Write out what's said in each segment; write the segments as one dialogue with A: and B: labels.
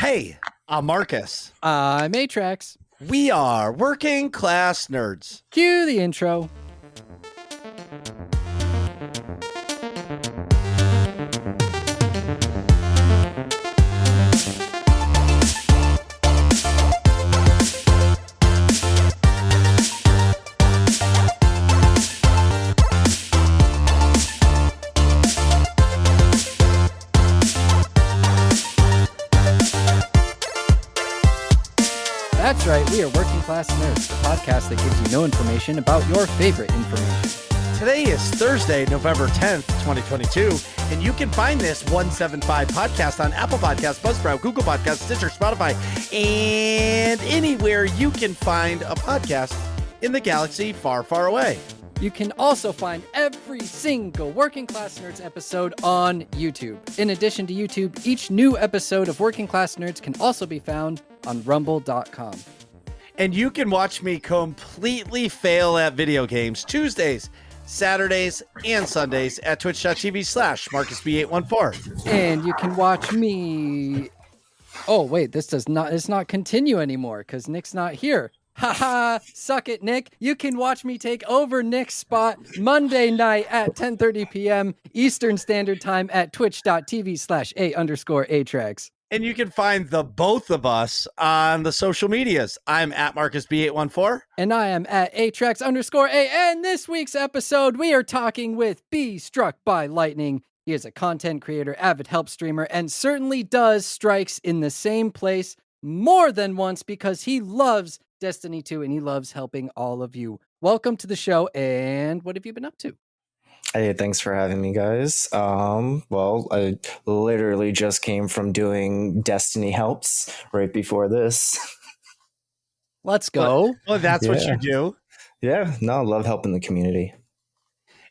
A: Hey, I'm Marcus.
B: I'm Atrax.
A: We are working class nerds.
B: Cue the intro. That's right, we are Working Class Nerds, the podcast that gives you no information about your favorite information.
A: Today is Thursday, November 10th, 2022, and you can find this 175 podcast on Apple Podcasts, Buzzsprout, Google Podcasts, Stitcher, Spotify, and anywhere you can find a podcast in the galaxy far, far away.
B: You can also find every single Working Class Nerds episode on YouTube. In addition to YouTube, each new episode of Working Class Nerds can also be found on rumble.com.
A: And you can watch me completely fail at video games Tuesdays, Saturdays, and Sundays at twitch.tv/MarcusB814.
B: And you can watch me... Oh, wait, it's not continue anymore because Nick's not here. Haha, suck it, Nick. You can watch me take over Nick's spot Monday night at 10:30 p.m. Eastern Standard Time at twitch.tv/A_Atrax.
A: And you can find the both of us on the social medias. I'm at MarcusB814.
B: And I am at Atrax_A. And this week's episode, we are talking with Bstruck by Lightning. He is a content creator, avid help streamer, and certainly does strikes in the same place more than once because he loves Destiny 2 and he loves helping all of you. Welcome to the show, and what have you been up to?
C: Hey, thanks for having me, guys. Well, I literally just came from doing Destiny helps right before this.
B: Let's go.
A: Well, that's what you do.
C: Yeah, no, I love helping the community.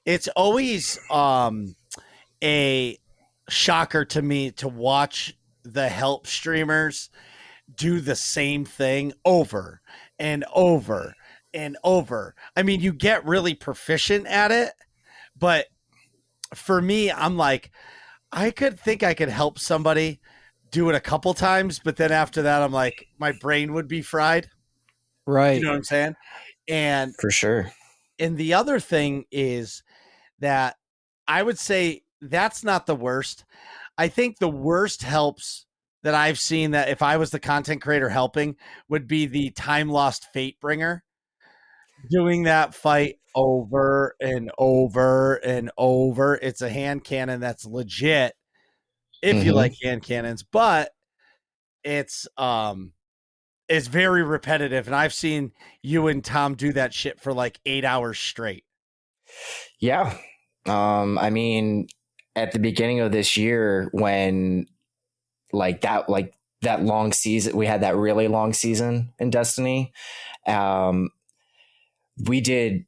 A: It's always a shocker to me to watch the help streamers do the same thing over and over and over. I mean, you get really proficient at it, but for me, I'm like, I could help somebody do it a couple times, but then after that, I'm like, my brain would be fried.
B: Right.
A: You know what I'm saying? And
C: For sure.
A: And the other thing is that I would say that's not the worst. I think the worst helps that I've seen, that if I was the content creator helping, would be the time lost Fatebringer, doing that fight over and over and over. It's a hand cannon that's legit if you like hand cannons, but it's very repetitive, and I've seen you and Tom do that shit for like 8 hours straight.
C: Yeah. I mean, at the beginning of this year, when that long season, we had that really long season in Destiny. We did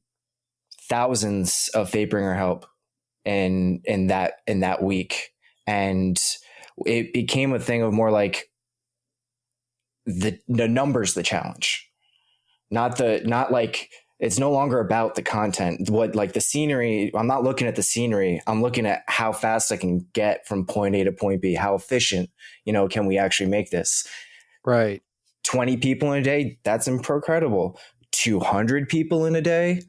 C: thousands of Fatebringer help in that week, and it became a thing of more like the numbers, the challenge, not like it's no longer about the content. What, like the scenery, I'm not looking at the scenery. I'm looking at how fast I can get from point A to point B. How efficient, can we actually make this?
B: Right.
C: 20 people in a day, that's incredible. 200 people in a day,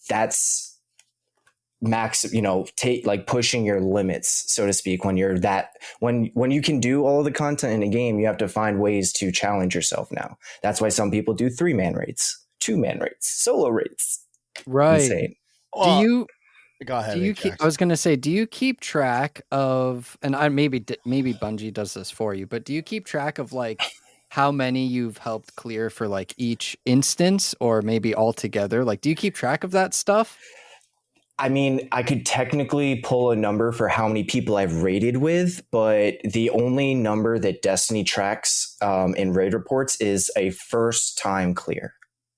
C: that's max, take like pushing your limits, so to speak. When you're when you can do all of the content in a game, you have to find ways to challenge yourself now. That's why some people do 3-man raids, 2-man raids, solo raids.
B: Right.
C: Insane.
A: Go ahead.
B: I was going to say, do you keep track of, and maybe Bungie does this for you, but do you keep track of like how many you've helped clear for like each instance, or maybe all together? Like, do you keep track of that stuff?
C: I mean, I could technically pull a number for how many people I've raided with, but the only number that Destiny tracks in raid reports is a first time clear.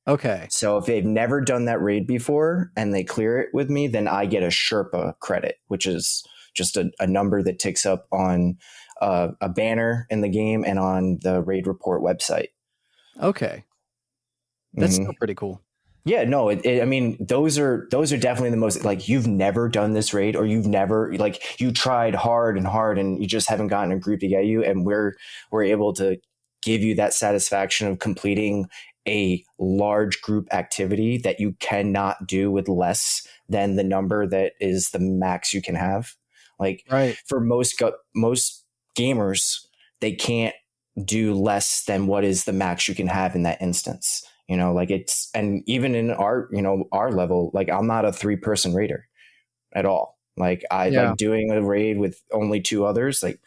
B: Okay.
C: So if they've never done that raid before and they clear it with me, then I get a Sherpa credit, which is just a number that ticks up on a banner in the game and on the raid report website.
B: Okay. That's still pretty cool.
C: Yeah, no, I mean, those are definitely the most, like, you've never done this raid, or you've never, like, you tried hard and hard and you just haven't gotten a group to get you, and we're able to give you that satisfaction of completing a large group activity that you cannot do with less than the number that is the max you can have. Like,
B: Right.
C: for most gamers, they can't do less than what is the max you can have in that instance. Like, it's, and even in our level, like, I'm not a 3-person raider at all. Like, I like doing a raid with only 2 others. Like,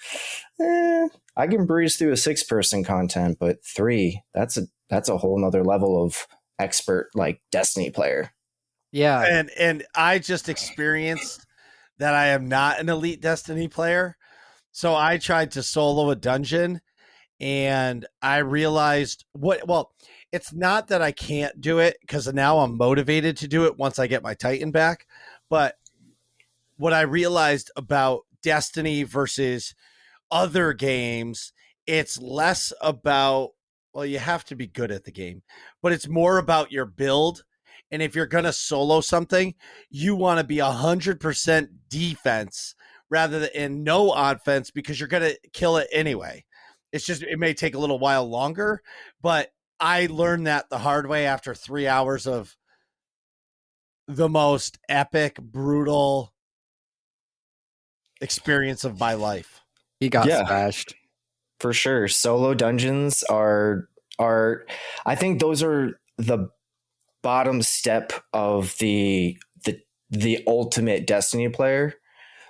C: I can breeze through a 6-person content, but 3, that's a whole nother level of expert, like, Destiny player.
B: Yeah.
A: And I just experienced that I am not an elite Destiny player. So I tried to solo a dungeon, and I realized it's not that I can't do it, because now I'm motivated to do it once I get my Titan back. But what I realized about Destiny versus other games, it's less about, well, you have to be good at the game, but it's more about your build. And if you're going to solo something, you want to be 100% defense rather than no offense, because you're going to kill it anyway. It's just, it may take a little while longer, but I learned that the hard way after 3 hours of the most epic, brutal experience of my life.
B: He got smashed.
C: For sure. Solo dungeons are I think those are the bottom step of the ultimate Destiny player,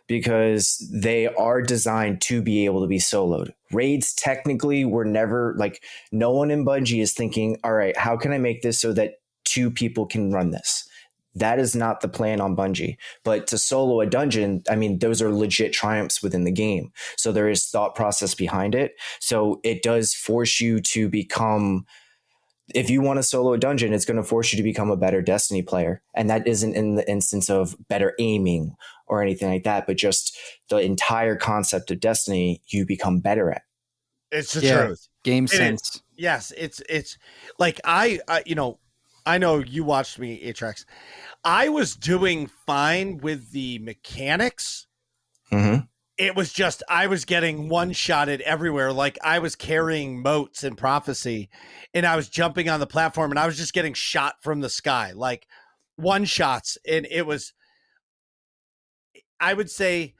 C: because they are designed to be able to be soloed. Raids technically were never, like, no one in Bungie is thinking, all right, how can I make this so that 2 people can run this? That is not the plan on Bungie. But to solo a dungeon, I mean, those are legit triumphs within the game. So there is thought process behind it. So it does force you to become, if you want to solo a dungeon, it's going to force you to become a better Destiny player. And that isn't in the instance of better aiming or anything like that, but just the entire concept of Destiny, you become better at.
A: It's the truth.
B: Game sense.
A: Yes, it's like I know you watched me, Atrax. I was doing fine with the mechanics.
C: Mm-hmm.
A: It was just, I was getting one-shotted everywhere. Like, I was carrying moats in Prophecy, and I was jumping on the platform, and I was just getting shot from the sky, like one-shots. And it was, I would say,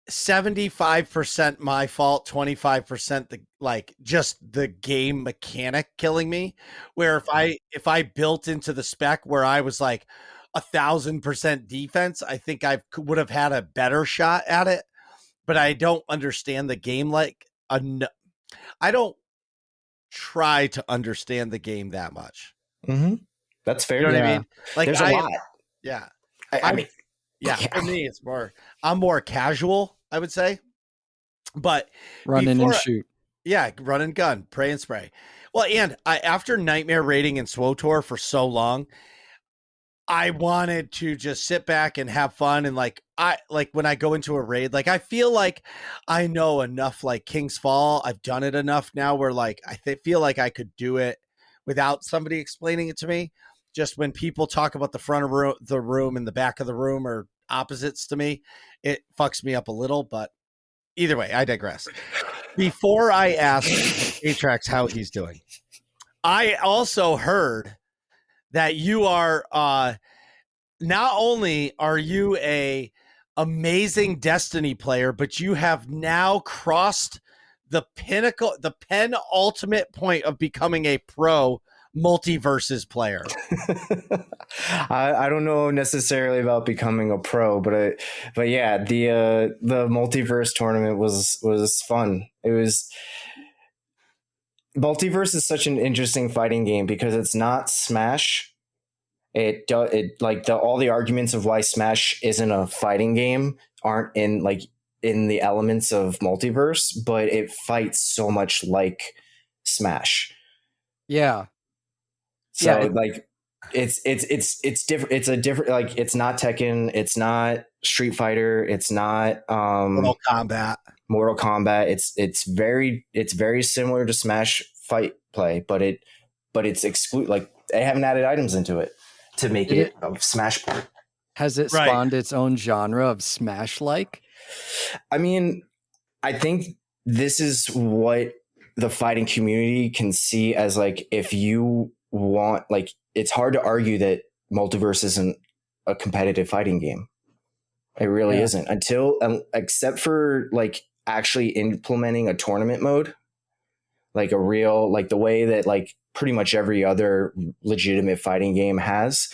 A: 75% my fault, 25% just the game mechanic killing me. Where if I built into the spec where I was like 1,000% defense, I think I would have had a better shot at it. But I don't understand the game I don't try to understand the game that much.
C: Mm-hmm. That's fair.
A: You know what I mean? Like,
C: there's a lot.
A: Yeah.
C: I mean,
A: for me, it's I'm more casual, I would say. But
B: run in and shoot.
A: Yeah, run and gun, pray and spray. Well, and after Nightmare raiding in Swtor for so long, I wanted to just sit back and have fun. And when I go into a raid, like, I feel like I know enough, like King's Fall. I've done it enough now where, like, feel like I could do it without somebody explaining it to me. Just when people talk about the front of the room and the back of the room are opposites to me, it fucks me up a little. But either way, I digress. Before I ask Atrax how he's doing, I also heard that you are not only are you a amazing Destiny player, but you have now crossed the pinnacle, the penultimate point of becoming a pro Multiverses player.
C: I don't know necessarily about becoming a pro, but yeah, the Multiverse tournament was fun. It was. Multiverse is such an interesting fighting game because it's not Smash. It like all the arguments of why Smash isn't a fighting game aren't in the elements of Multiverse, but it fights so much like Smash.
B: Yeah.
C: So it's different. It's a different, like, it's not Tekken, it's not Street Fighter, it's not
A: Mortal Kombat.
C: It's very similar to Smash fight play, but it's they haven't added items into it to make it a Smash port.
B: Has it spawned its own genre of Smash-like?
C: I mean, I think this is what the fighting community can see as like, if you want, like, it's hard to argue that Multiverse isn't a competitive fighting game. It really isn't, until except for like actually implementing a tournament mode, like a real, like the way that like pretty much every other legitimate fighting game has.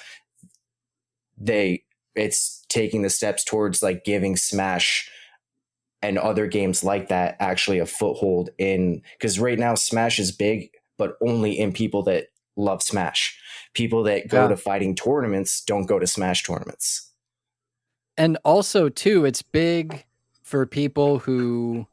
C: It's taking the steps towards like giving Smash and other games like that actually a foothold in, because right now Smash is big, but only in people that love Smash. People that go to fighting tournaments don't go to Smash tournaments.
B: And also too, it's big for people who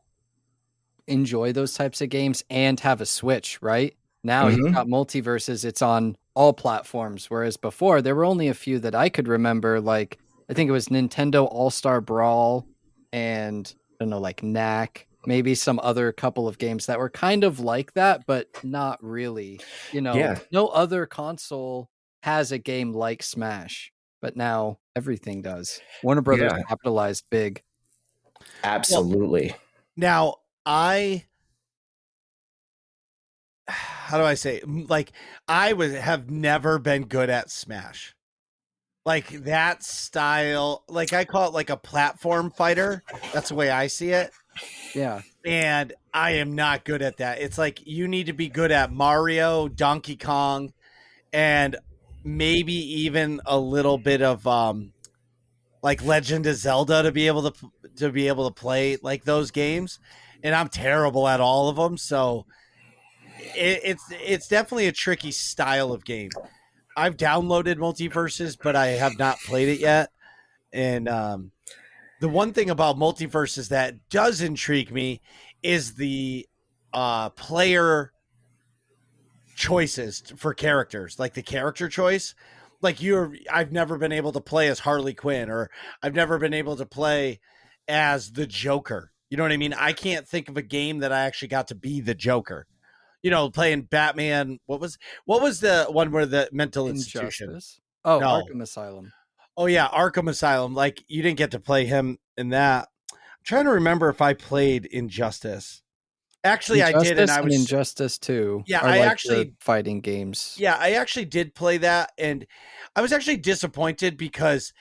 B: enjoy those types of games and have a Switch, right? Now you've got Multiverses, it's on all platforms, whereas before there were only a few that I could remember, like I think it was Nintendo All-Star Brawl and I don't know, like Knack, maybe some other couple of games that were kind of like that, but not really. You know, no other console has a game like Smash, but now everything does. Warner Brothers capitalized big.
C: Absolutely.
A: Well, now, how do I say? Like, have never been good at Smash. Like that style, like I call it like a platform fighter. That's the way I see it.
B: Yeah.
A: And I am not good at that. It's like you need to be good at Mario, Donkey Kong, and maybe even a little bit of like Legend of Zelda to be able to play like those games. And I'm terrible at all of them, so it's definitely a tricky style of game. I've downloaded Multiverses, but I have not played it yet. And the one thing about Multiverses that does intrigue me is the player choices for characters, like the character choice. Like I've never been able to play as Harley Quinn, or I've never been able to play as the Joker. You know what I mean? I can't think of a game that I actually got to be the Joker. You know, playing Batman. What was the one where the mental institution?
B: Injustice? Oh, no. Arkham Asylum.
A: Oh yeah, Arkham Asylum. Like you didn't get to play him in that. I'm trying to remember if I played Injustice. Actually, I did, and I was
B: Injustice 2.
A: Yeah, I actually
B: fighting games.
A: Yeah, I actually did play that, and I was actually disappointed because,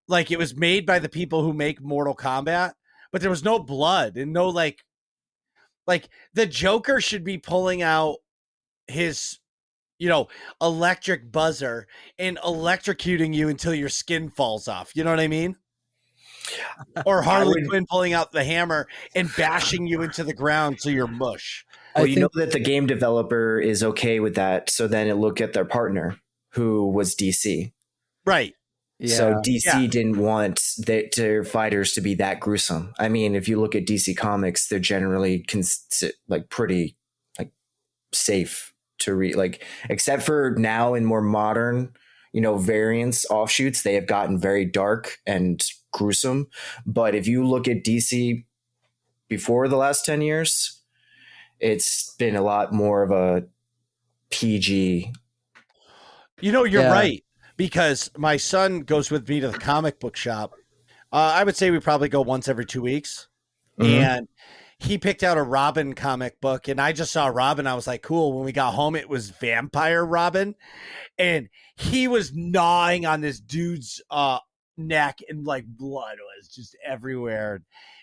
A: like, it was made by the people who make Mortal Kombat, but there was no blood and no like the Joker should be pulling out his, electric buzzer and electrocuting you until your skin falls off. You know what I mean? Or Harley Quinn pulling out the hammer and bashing you into the ground so you're mush.
C: Well, you know that the game developer is okay with that. So then it look at their partner, who was DC.
A: Right.
C: Yeah. So DC didn't want their fighters to be that gruesome. I mean, if you look at DC Comics, they're generally pretty like safe to read. Like, except for now in more modern, variants, offshoots, they have gotten very dark and gruesome. But if you look at DC before the last 10 years, it's been a lot more of a PG.
A: You're right, because my son goes with me to the comic book shop. I would say we probably go once every 2 weeks. Mm-hmm. And he picked out a Robin comic book, and I just saw Robin. I was like, cool. When we got home, it was Vampire Robin. And he was gnawing on this dude's neck, and like blood was just everywhere.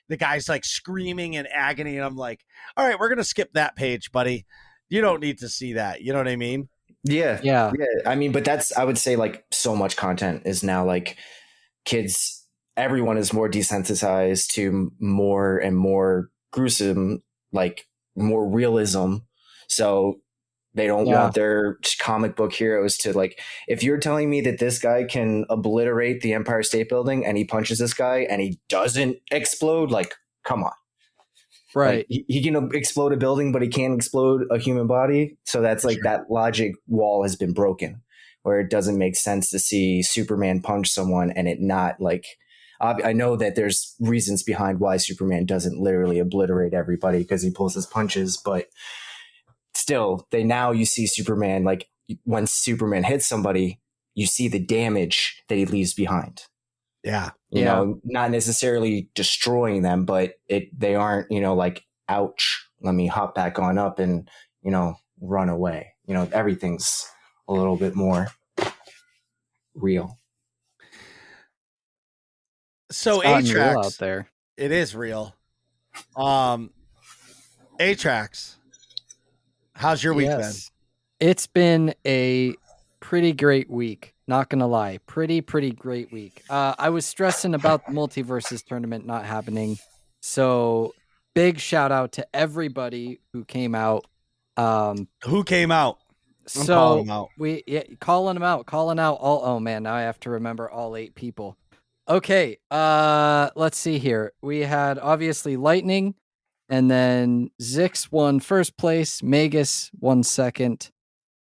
A: The guy's like screaming in agony, and I'm like, all right, we're gonna skip that page, buddy. You don't need to see that. You know what I mean?
C: Yeah. I mean, but I would say like so much content is now like kids, everyone is more desensitized to more and more gruesome, like more realism. So they don't want their comic book heroes to like, if you're telling me that this guy can obliterate the Empire State Building and he punches this guy and he doesn't explode, like, come on.
B: Right.
C: Like, he can explode a building, but he can't explode a human body. So that's like that logic wall has been broken, where it doesn't make sense to see Superman punch someone and it not like, I know that there's reasons behind why Superman doesn't literally obliterate everybody because he pulls his punches, but still, you see Superman like when Superman hits somebody, you see the damage that he leaves behind.
A: Yeah.
C: You know, not necessarily destroying them, but they aren't, you know, like, ouch, let me hop back on up and, you know, run away. You know, everything's a little bit more real.
A: So
B: It's real out
A: Atrax,
B: there.
A: it is real. Atrax, how's your week been?
B: It's been a pretty great week. Not gonna lie, pretty great week. I was stressing about the Multiverses Tournament not happening, so big shout out to everybody who came out.
A: Who came out? I'm
B: So
A: calling them out.
B: calling out all. Oh man, now I have to remember all 8 people. Okay, let's see here. We had obviously Lightning, and then Zix won first place, Magus won second,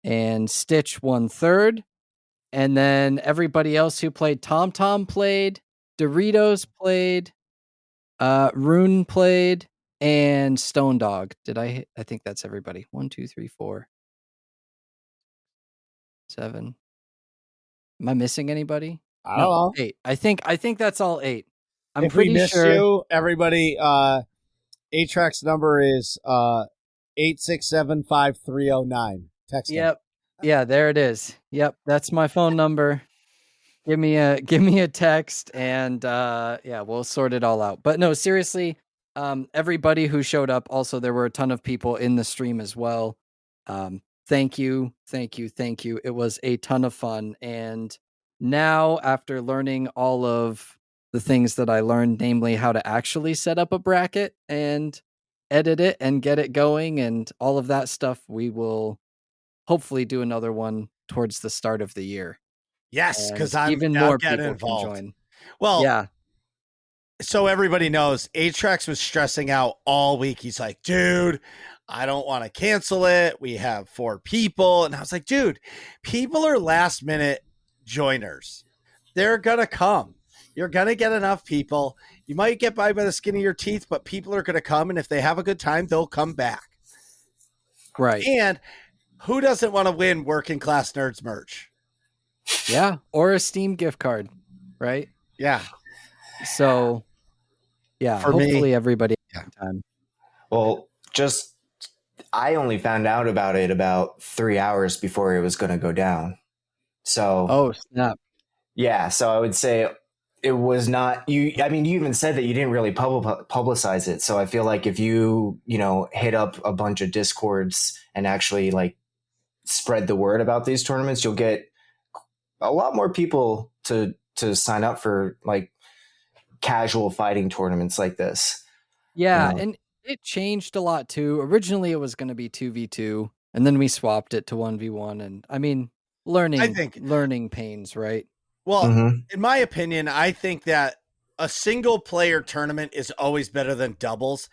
B: and Stitch won third. And then everybody else who played, Tom played, Doritos played, Rune played, and Stone Dog. I think that's everybody. 1, 2, 3, 4, 7. Am I missing anybody?
A: I don't know.
B: 8. I think that's all 8. I'm
A: if
B: pretty
A: we missed
B: sure.
A: you, everybody, Atrax number is 8675309. Text him.
B: Yep. Yeah, there it is. Yep, that's my phone number. Give me a text, and yeah, we'll sort it all out. But no, seriously, everybody who showed up. Also, there were a ton of people in the stream as well. Thank you. It was a ton of fun. And now, after learning all of the things that I learned, namely how to actually set up a bracket and edit it and get it going and all of that stuff, we will hopefully do another one towards the start of the year.
A: Yes, because I'm
B: even more
A: getting
B: people
A: involved.
B: can join.
A: Well,
B: Yeah.
A: So everybody knows, Atrax was stressing out all week. He's like, dude, I don't want to cancel it. We have 4 people. And I was like, dude, people are last minute joiners. They're going to come. You're going to get enough people. You might get by the skin of your teeth, but people are going to come. And if they have a good time, they'll come back.
B: Right.
A: And who doesn't want to win Working Class Nerds merch?
B: Yeah. Or a Steam gift card. Right.
A: Yeah.
B: So, yeah,
A: For
B: hopefully
A: me,
B: everybody has time.
C: Well, I only found out about it about 3 hours before it was going to go down. So,
B: oh snap!
C: Yeah, so I would say it was not you. I mean, you even said that you didn't really publicize it. So I feel like if you hit up a bunch of Discords and actually like spread the word about these tournaments, you'll get a lot more people to sign up for like casual fighting tournaments like this.
B: Yeah, and it changed a lot too. Originally, it was going to be 2v2, and then we swapped it to 1v1. And I mean, learning pains, right?
A: Well, in my opinion, I think that a single player tournament is always better than doubles,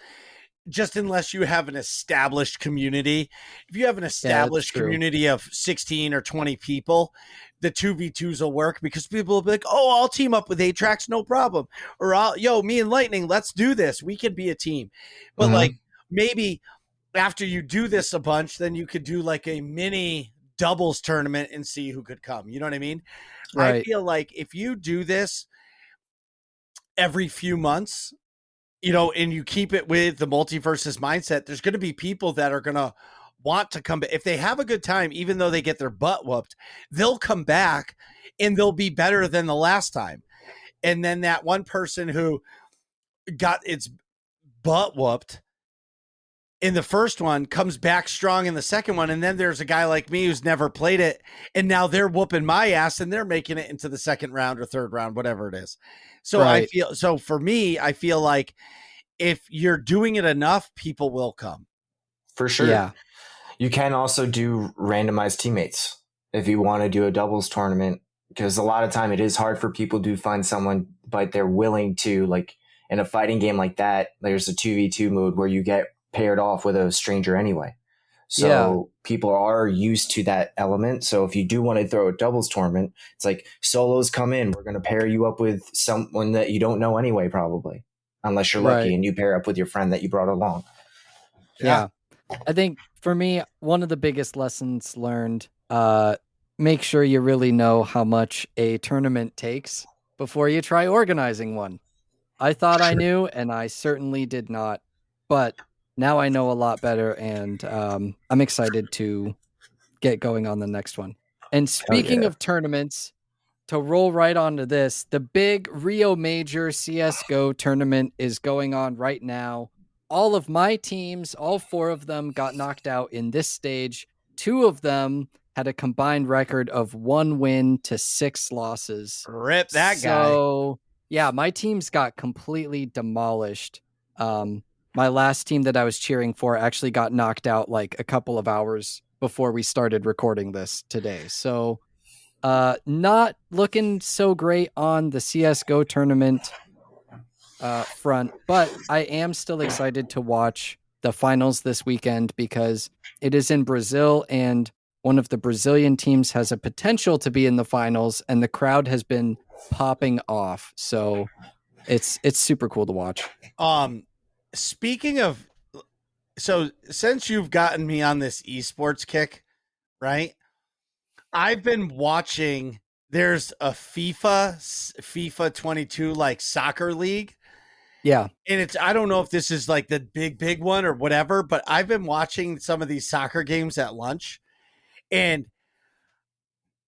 A: just unless you have an established community. If you have an established community of 16 or 20 people, the 2v2s will work because people will be like, oh, I'll team up with Atrax, no problem. Or, me and Lightning, let's do this. We could be a team. But like maybe after you do this a bunch, then you could do like a mini doubles tournament and see who could come. You know what I mean? Right. I feel like if you do this every few months, and you keep it with the multiverses mindset, there's going to be people that are going to want to come back. If they have a good time, even though they get their butt whooped, they'll come back and they'll be better than the last time. And then that one person who got its butt whooped in the first one comes back strong in the second one. And then there's a guy like me who's never played it. And now they're whooping my ass and they're making it into the second round or third round, whatever it is. So for me, I feel like if you're doing it enough, people will come.
C: For sure. Yeah. You can also do randomized teammates if you want to do a doubles tournament, because a lot of time it is hard for people to find someone, but they're willing to, like in a fighting game like that, there's a 2v2 mode where you get paired off with a stranger anyway. So people are used to that element. So if you do want to throw a doubles tournament, it's like solos come in. We're going to pair you up with someone that you don't know anyway, probably, unless you're lucky and you pair up with your friend that you brought along.
B: Yeah. I think for me, one of the biggest lessons learned, make sure you really know how much a tournament takes before you try organizing one. I thought I knew, and I certainly did not, but now I know a lot better, and I'm excited to get going on the next one. And
C: Oh
B: speaking
C: yeah.
B: of tournaments, to roll right onto this, the big Rio Major CSGO tournament is going on right now. All of my teams, all 4 of them got knocked out in this stage. 2 of them had a combined record of 1 win to 6 losses.
A: Rip that guy.
B: So, yeah, my teams got completely demolished. My last team that I was cheering for actually got knocked out like a couple of hours before we started recording this today. So, not looking so great on the CSGO tournament front, but I am still excited to watch the finals this weekend because it is in Brazil and one of the Brazilian teams has a potential to be in the finals and the crowd has been popping off. So it's super cool to watch.
A: Speaking of, so since you've gotten me on this esports kick, right? I've been watching. There's a FIFA 22 like soccer league,
B: Yeah.
A: and it's I don't know if this is like the big one or whatever, but I've been watching some of these soccer games at lunch, and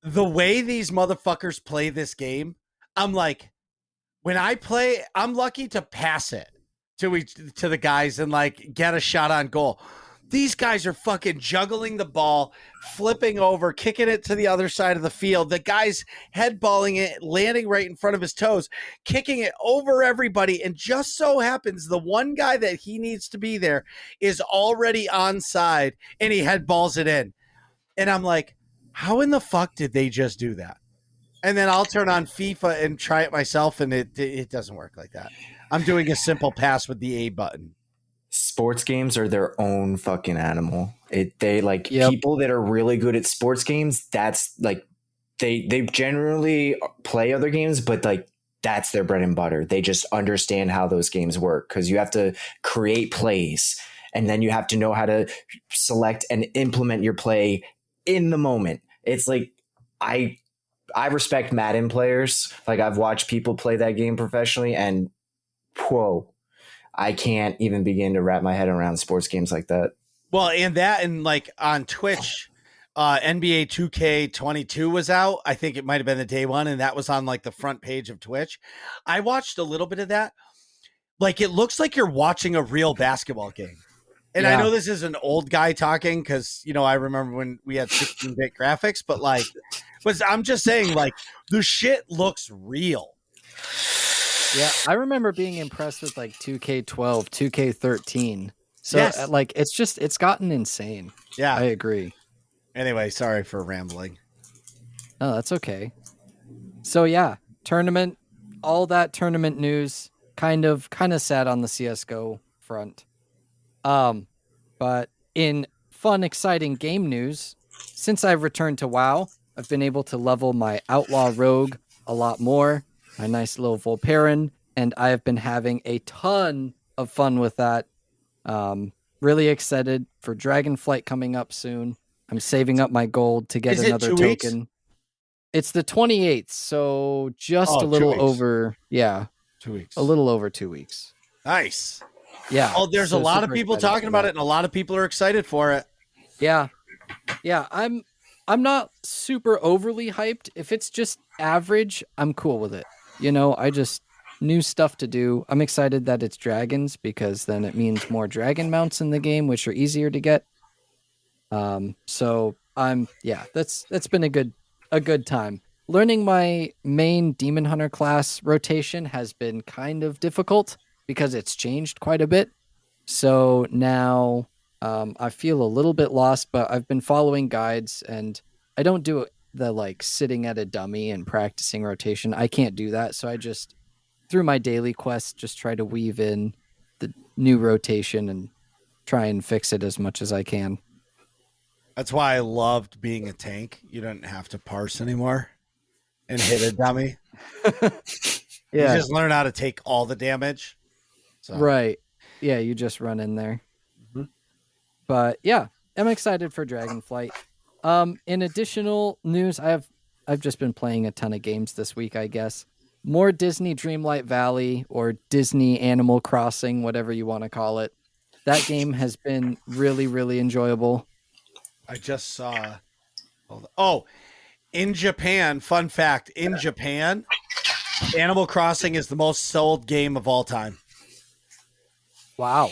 A: the way these motherfuckers play this game, I'm like, when I play, I'm lucky to pass it to the guys and like get a shot on goal. These guys are fucking juggling the ball, flipping over, kicking it to the other side of the field. The guy's headballing it, landing right in front of his toes, kicking it over everybody. And just so happens the one guy that he needs to be there is already onside and he headballs it in. And I'm like, how in the fuck did they just do that? And then I'll turn on FIFA and try it myself, and it doesn't work like that. I'm doing a simple pass with the A button.
C: Sports games are their own fucking animal. They like
B: Yep.
C: people that are really good at sports games. That's like they generally play other games, but like that's their bread and butter. They just understand how those games work because you have to create plays and then you have to know how to select and implement your play in the moment. It's like I respect Madden players. Like I've watched people play that game professionally, and whoa, I can't even begin to wrap my head around sports games like that.
A: Well, and like on Twitch, NBA 2K22 was out. I think it might have been the day one, and that was on like the front page of Twitch. I watched a little bit of that. Like it looks like you're watching a real basketball game. And
B: Yeah.
A: I know this is an old guy talking because, you know, I remember when we had 16-bit graphics, but like, I'm just saying, like, the shit looks real.
B: Yeah, I remember being impressed with like 2K12, 2K13. So
A: Yes.
B: like it's gotten insane.
A: Yeah.
B: I agree.
A: Anyway, sorry for rambling.
B: No, that's okay. So yeah, tournament, all that tournament news kind of sad on the CS:GO front. But in fun, exciting game news, since I've returned to WoW, I've been able to level my Outlaw Rogue a lot more, my nice little Volparen, and I have been having a ton of fun with that. Really excited for Dragonflight coming up soon. I'm saving up my gold to get another token. Weeks? It's the 28th, so just a little over,
A: 2 weeks.
B: A little over 2 weeks.
A: Nice.
B: Yeah.
A: Oh, there's a lot of people talking about it, and a lot of people are excited for it.
B: Yeah. Yeah, I'm not super overly hyped. If it's just average, I'm cool with it. You know, I just new stuff to do. I'm excited that it's dragons because then it means more dragon mounts in the game, which are easier to get. So that's been a good time. Learning my main demon hunter class rotation has been kind of difficult because it's changed quite a bit. So now I feel a little bit lost, but I've been following guides and I don't do the like sitting at a dummy and practicing rotation. I can't do that. So I just, through my daily quests, just try to weave in the new rotation and try and fix it as much as I can.
A: That's why I loved being a tank. You don't have to parse anymore and hit a dummy. You just learn how to take all the damage. So.
B: Right. Yeah, you just run in there.
A: Mm-hmm.
B: But yeah, I'm excited for Dragonflight. In additional news, I've just been playing a ton of games this week, I guess. More Disney Dreamlight Valley or Disney Animal Crossing, whatever you want to call it. That game has been really, really enjoyable.
A: I just saw. Oh, in Japan, fun fact: in Japan, Animal Crossing is the most sold game of all time.
B: Wow.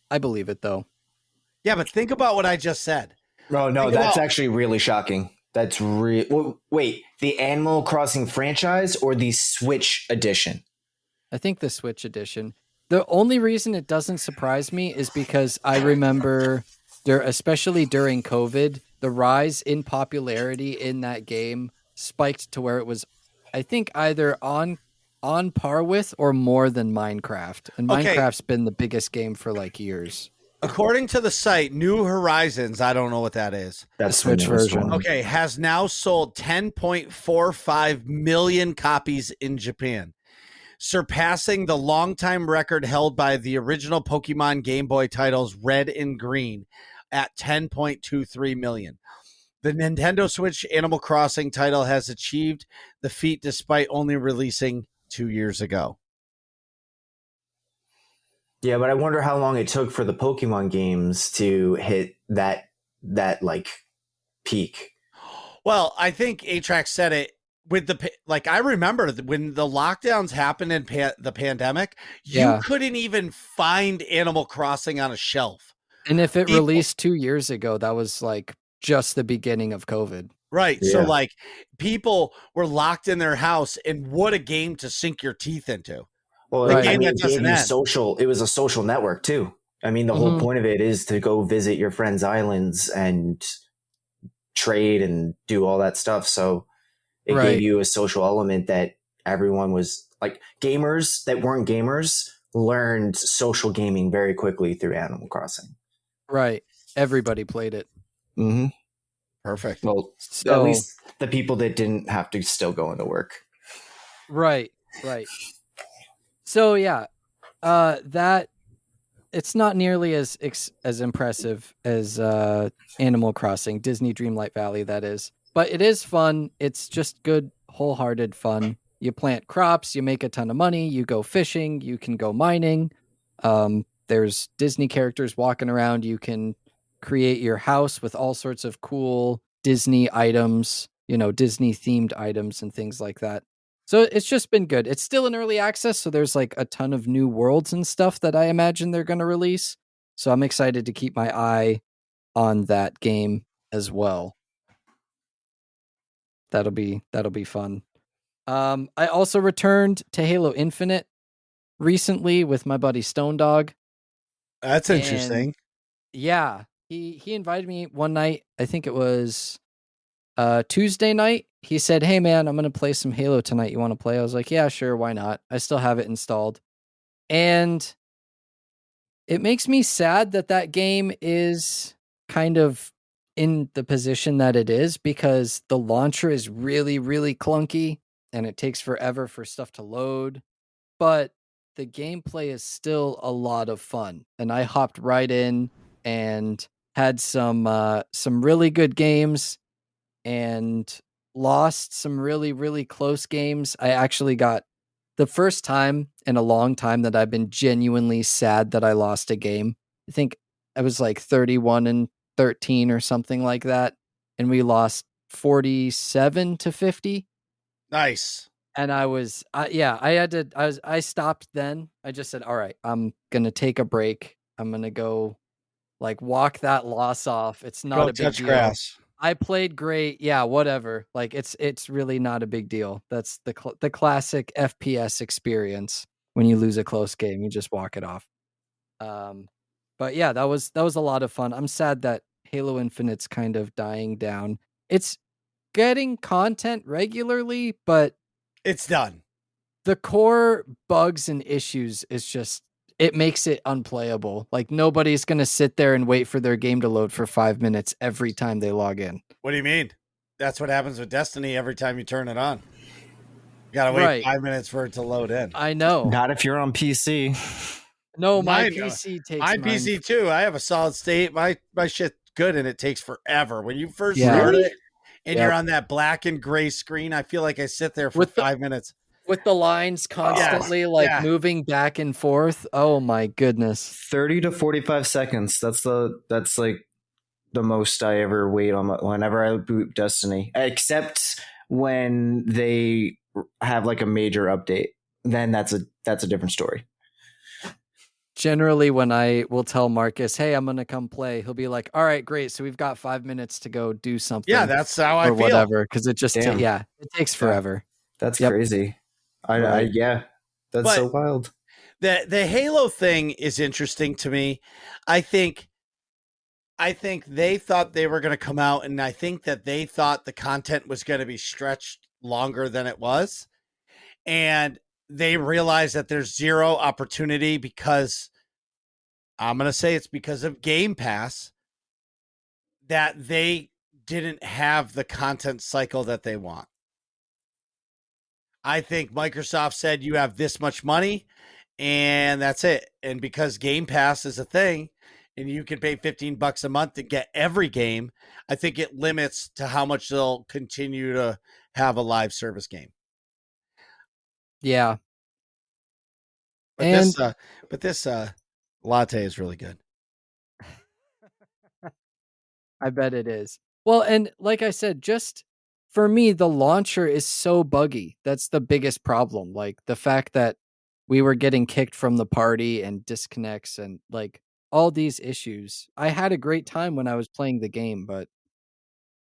B: I believe it though.
A: Yeah, but think about what I just said.
C: No,
A: Think
C: that's
A: about-
C: actually really shocking. That's wait, the Animal Crossing franchise or the Switch edition?
B: I think the Switch edition. The only reason it doesn't surprise me is because I remember especially during COVID, the rise in popularity in that game spiked to where it was, I think, either on par with or more than Minecraft. And
A: Okay.
B: Minecraft's been the biggest game for like years.
A: According to the site, New Horizons, I don't know what that is.
C: That's
B: The Switch
C: newest
B: version.
C: one.
A: Okay, has now sold 10.45 million copies in Japan, surpassing the longtime record held by the original Pokemon Game Boy titles Red and Green at 10.23 million. The Nintendo Switch Animal Crossing title has achieved the feat despite only releasing 2 years ago.
C: Yeah, but I wonder how long it took for the Pokemon games to hit that like peak.
A: Well, I think Atrax said it with I remember when the lockdowns happened in the pandemic, you couldn't even find Animal Crossing on a shelf.
B: And if it released 2 years ago, that was like just the beginning of COVID.
A: Right.
C: Yeah.
A: So like people were locked in their house, and what a game to sink your teeth into.
C: Well,
B: Right.
C: I mean,
A: that
C: it gave
A: doesn't
C: you
A: end.
C: social. It was a social network too. I mean, the whole point of it is to go visit your friends' islands and trade and do all that stuff. So it gave you a social element that everyone was like, gamers that weren't gamers learned social gaming very quickly through Animal Crossing.
B: Right. Everybody played it.
C: Mm-hmm.
A: Perfect.
C: Well, at least the people that didn't have to still go into work.
B: Right. So yeah, that it's not nearly as impressive as Animal Crossing, Disney Dreamlight Valley, that is. But it is fun. It's just good, wholehearted fun. You plant crops, you make a ton of money, you go fishing, you can go mining. There's Disney characters walking around. You can create your house with all sorts of cool Disney items, Disney themed items and things like that. So it's just been good. It's still in early access, so there's like a ton of new worlds and stuff that I imagine they're going to release. So I'm excited to keep my eye on that game as well. That'll be fun. I also returned to Halo Infinite recently with my buddy Stone Dog.
A: That's interesting.
B: And yeah, he invited me one night. I think it was Tuesday night. He said, "Hey man, I'm going to play some Halo tonight. You want to play?" I was like, "Yeah, sure, why not?" I still have it installed. And it makes me sad that game is kind of in the position that it is, because the launcher is really, really clunky and it takes forever for stuff to load. But the gameplay is still a lot of fun. And I hopped right in and had some really good games and lost some really, really close games. I actually got the first time in a long time that I've been genuinely sad that I lost a game. I think I was like 31-13 or something like that. And we lost 47-50.
A: Nice.
B: And I stopped then. I just said, all right, I'm going to take a break. I'm going to go like walk that loss off. It's not a big deal.
A: Grass.
B: I played great. Yeah, whatever. Like it's really not a big deal. That's the classic FPS experience. When you lose a close game, you just walk it off. But yeah, that was a lot of fun. I'm sad that Halo Infinite's kind of dying down. It's getting content regularly, but
A: it's done.
B: The core bugs and issues is just, it makes it unplayable. Like nobody's going to sit there and wait for their game to load for 5 minutes every time they log in.
A: What do you mean? That's what happens with Destiny every time you turn it on. You got to wait 5 minutes for it to load in.
B: I know.
C: Not if you're on PC.
B: No, my
A: Mine,
B: PC takes
A: my
B: mine.
A: PC too. I have a solid state. My shit's good, and it takes forever. When you first
B: Yeah.
A: start
C: Really?
A: it, and
B: Yep.
A: you're on that black and gray screen, I feel like I sit there for
B: With the-
A: 5 minutes.
B: With the lines constantly like
A: yeah.
B: moving back and forth. Oh my goodness.
C: 30 to 45 seconds. That's like the most I ever wait on whenever I boot Destiny, except when they have like a major update. Then that's a different story.
B: Generally, when I will tell Marcus, hey, I'm going to come play, he'll be like, all right, great. So we've got 5 minutes to go do something.
A: Yeah, that's how I
B: or
A: feel.
B: whatever. Because it just,
C: Damn.
B: it takes forever.
C: That's
B: Yep.
C: crazy.
B: Right.
C: Yeah, that's
A: But
C: so wild.
A: the Halo thing is interesting to me. I think they thought they were going to come out, and I think that they thought the content was going to be stretched longer than it was. And they realized that there's zero opportunity because I'm going to say it's because of Game Pass that they didn't have the content cycle that they want. I think Microsoft said you have this much money and that's it. And because Game Pass is a thing and you can pay $15 a month to get every game, I think it limits to how much they'll continue to have a live service game.
B: Yeah.
A: But this latte is really good.
B: I bet it is. Well, and like I said, just for me, the launcher is so buggy. That's the biggest problem. Like the fact that we were getting kicked from the party and disconnects and like all these issues. I had a great time when I was playing the game, but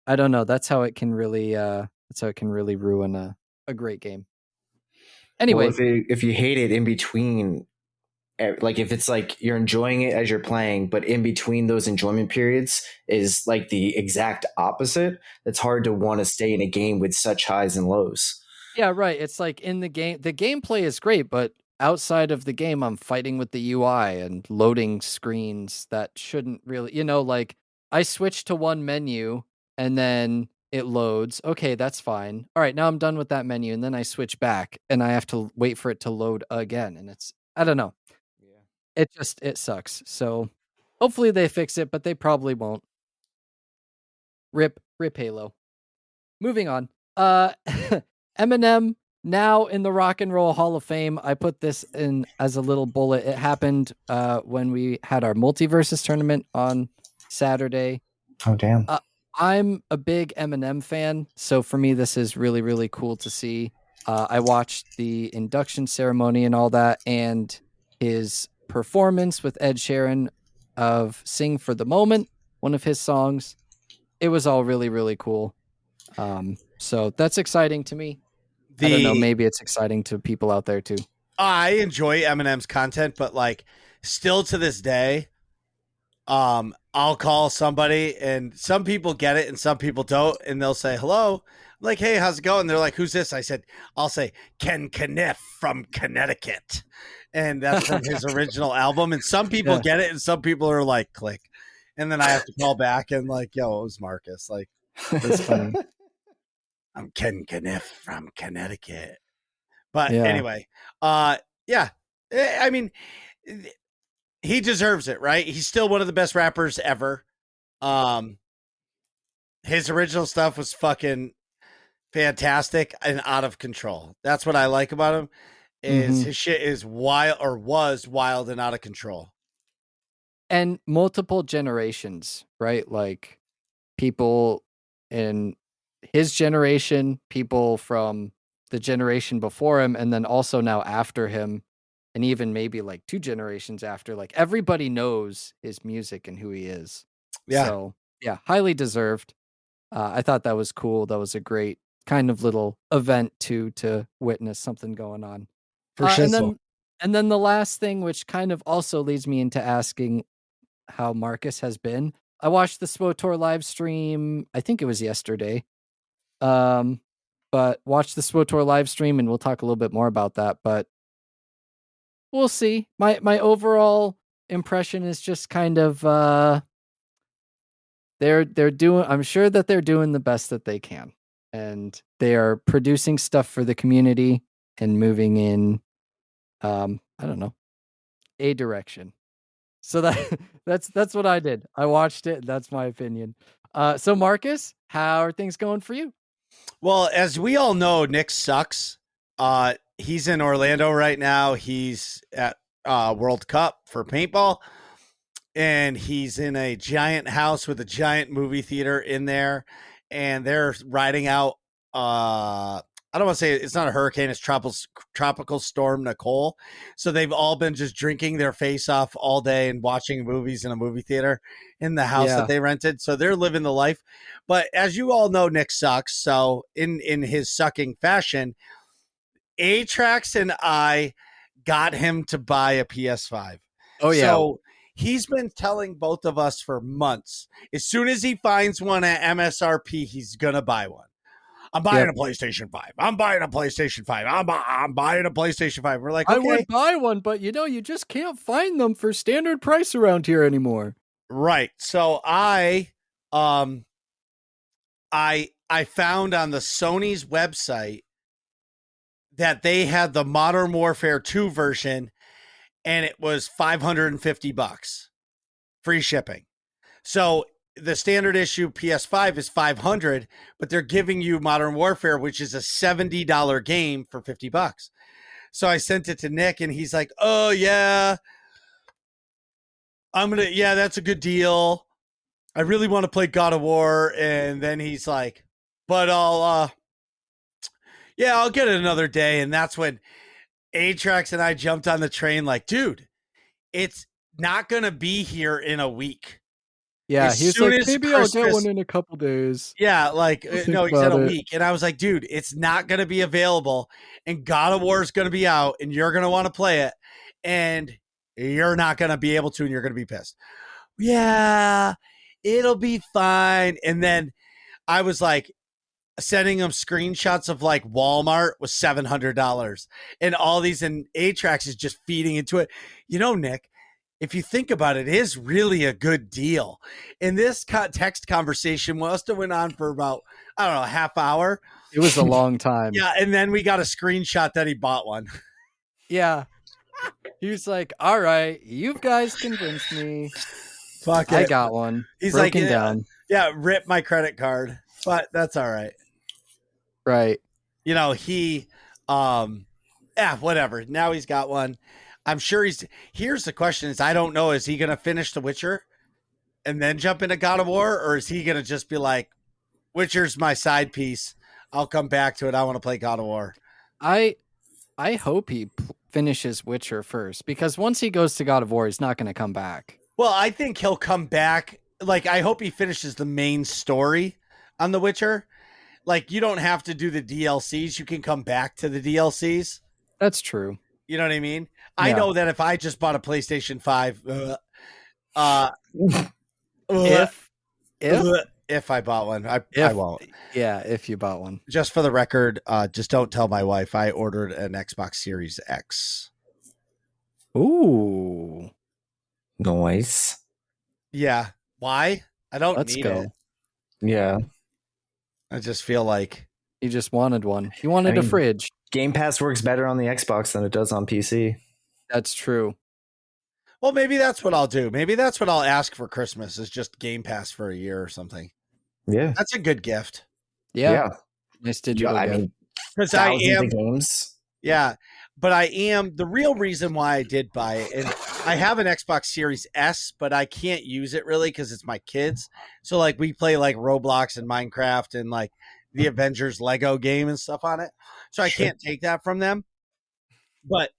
B: I don't know. That's how it can really ruin a great game. Anyway,
C: well, if you hate it in between, like if it's like you're enjoying it as you're playing, but in between those enjoyment periods is like the exact opposite, it's hard to want to stay in a game with such highs and lows.
B: yeah, right. It's like in the game, the gameplay is great, but outside of the game, I'm fighting with the UI and loading screens that shouldn't really, like I switch to one menu and then it loads. Okay, that's fine. All right, now I'm done with that menu. And then I switch back and I have to wait for it to load again. And I don't know. Yeah. It sucks. So hopefully they fix it, but they probably won't. Rip Halo. Moving on. Eminem now in the Rock and Roll Hall of Fame. I put this in as a little bullet. It happened when we had our Multiverses Tournament on Saturday.
C: Oh, damn.
B: I'm a big Eminem fan, so for me, this is really, really cool to see. I watched the induction ceremony and all that, and his performance with Ed Sheeran of Sing for the Moment, one of his songs. It was all really, really cool. So that's exciting to me. I don't know. Maybe it's exciting to people out there too.
A: I enjoy Eminem's content, but like still to this day, I'll call somebody and some people get it and some people don't. And they'll say, hello. I'm like, hey, how's it going? They're like, who's this? I'll say Ken Kniff from Connecticut. And that's from his original album. And some people get it and some people are like, click. And then I have to call back and like, yo, it was Marcus. Like,
B: that's funny.
A: I'm Ken Kniff from Connecticut. But anyway, yeah. I mean, he deserves it, right? He's still one of the best rappers ever. His original stuff was fucking fantastic and out of control. That's what I like about him. Is his shit is wild or was wild and out of control.
B: And multiple generations, right? Like people in his generation, people from the generation before him, and then also now after him, and even maybe like 2 generations after, like everybody knows his music and who he is.
A: Yeah.
B: So yeah, highly deserved. I thought that was cool. That was a great kind of little event to witness something going on.
A: For sure.
B: And then the last thing, which kind of also leads me into asking how Marcus has been. I watched the Swtor live stream. I think it was yesterday. But watch the Swtor live stream and we'll talk a little bit more about that. But we'll see. My overall impression is just kind of they're doing, I'm sure that they're doing the best that they can. And they are producing stuff for the community and moving in I don't know. a direction. So that's what I did. I watched it. That's my opinion. So Marcus, how are things going for you?
A: Well, as we all know, Nick sucks. He's in Orlando right now. He's at World Cup for paintball, and he's in a giant house with a giant movie theater in there, and they're riding out. I don't want to say it's not a hurricane; it's tropical storm Nicole. So they've all been just drinking their face off all day and watching movies in a movie theater in the house that they rented. So they're living the life. But as you all know, Nick sucks. So in his sucking fashion, Atrax and I got him to buy a PS5.
B: Oh yeah.
A: So he's been telling both of us for months. As soon as he finds one at MSRP, he's gonna buy one. I'm buying a PlayStation 5. I'm buying a PlayStation 5. I'm buying a PlayStation 5. We're like, okay.
B: I would buy one, but you just can't find them for standard price around here anymore.
A: Right. So I found on the Sony's website that they had the Modern Warfare 2 version, and it was $550, free shipping. So the standard issue PS5 is $500, but they're giving you Modern Warfare, which is a $70 game for $50. So I sent it to Nick, and he's like, "Oh yeah, that's a good deal. I really want to play God of War." And then he's like, "But I'll get it another day." And that's when Atrax and I jumped on the train like, dude, it's not going to be here in a week.
B: Yeah, he's like, maybe I'll get one in a couple days.
A: Yeah, like, no, he said a week. And I was like, dude, it's not going to be available. And God of War is going to be out, and you're going to want to play it. And you're not going to be able to, and you're going to be pissed. Yeah, it'll be fine. And then I was like, sending him screenshots of like Walmart was $700 and all these, and Atrax is just feeding into it. Nick, if you think about it, it is really a good deal. And this text conversation must have went on for about, I don't know, a half hour.
B: It was a long time.
A: Yeah. And then we got a screenshot that he bought one.
B: Yeah. He was like, all right, you guys convinced me.
A: Fuck it.
B: I got one.
A: He's
B: broken
A: like,
B: down.
A: Yeah, rip my credit card. But that's all right.
B: Right.
A: He, whatever. Now he's got one. I'm sure here's the question is, I don't know. Is he going to finish The Witcher and then jump into God of War? Or is he going to just be like, Witcher's my side piece. I'll come back to it. I want to play God of War.
B: I hope he finishes Witcher first, because once he goes to God of War, he's not going to come back.
A: Well, I think he'll come back. Like, I hope he finishes the main story on The Witcher. Like, you don't have to do the DLCs. You can come back to the DLCs.
B: That's true.
A: You know what I mean?
B: Yeah.
A: I know that if I just bought a PlayStation 5, if I bought one, I won't.
B: Yeah, if you bought one.
A: Just for the record, just don't tell my wife I ordered an Xbox Series X.
B: Ooh.
C: Nice.
A: Yeah. Why? I don't
B: Let's
A: need
B: go.
A: it.
C: Yeah.
A: I just feel like
B: you just wanted one. You wanted a fridge.
C: Game Pass works better on the Xbox than it does on PC.
B: That's true.
A: Well, maybe that's what I'll do. Maybe that's what I'll ask for Christmas is just Game Pass for a year or something.
C: Yeah.
A: That's a good gift.
B: Yeah. Nice digital gift.
C: I mean,
A: because I am
C: games.
A: Yeah. But I am the real reason why I did buy it. And I have an Xbox Series S, but I can't use it really because it's my kids. So like we play like Roblox and Minecraft and like the Avengers Lego game and stuff on it. So I can't take that from them. But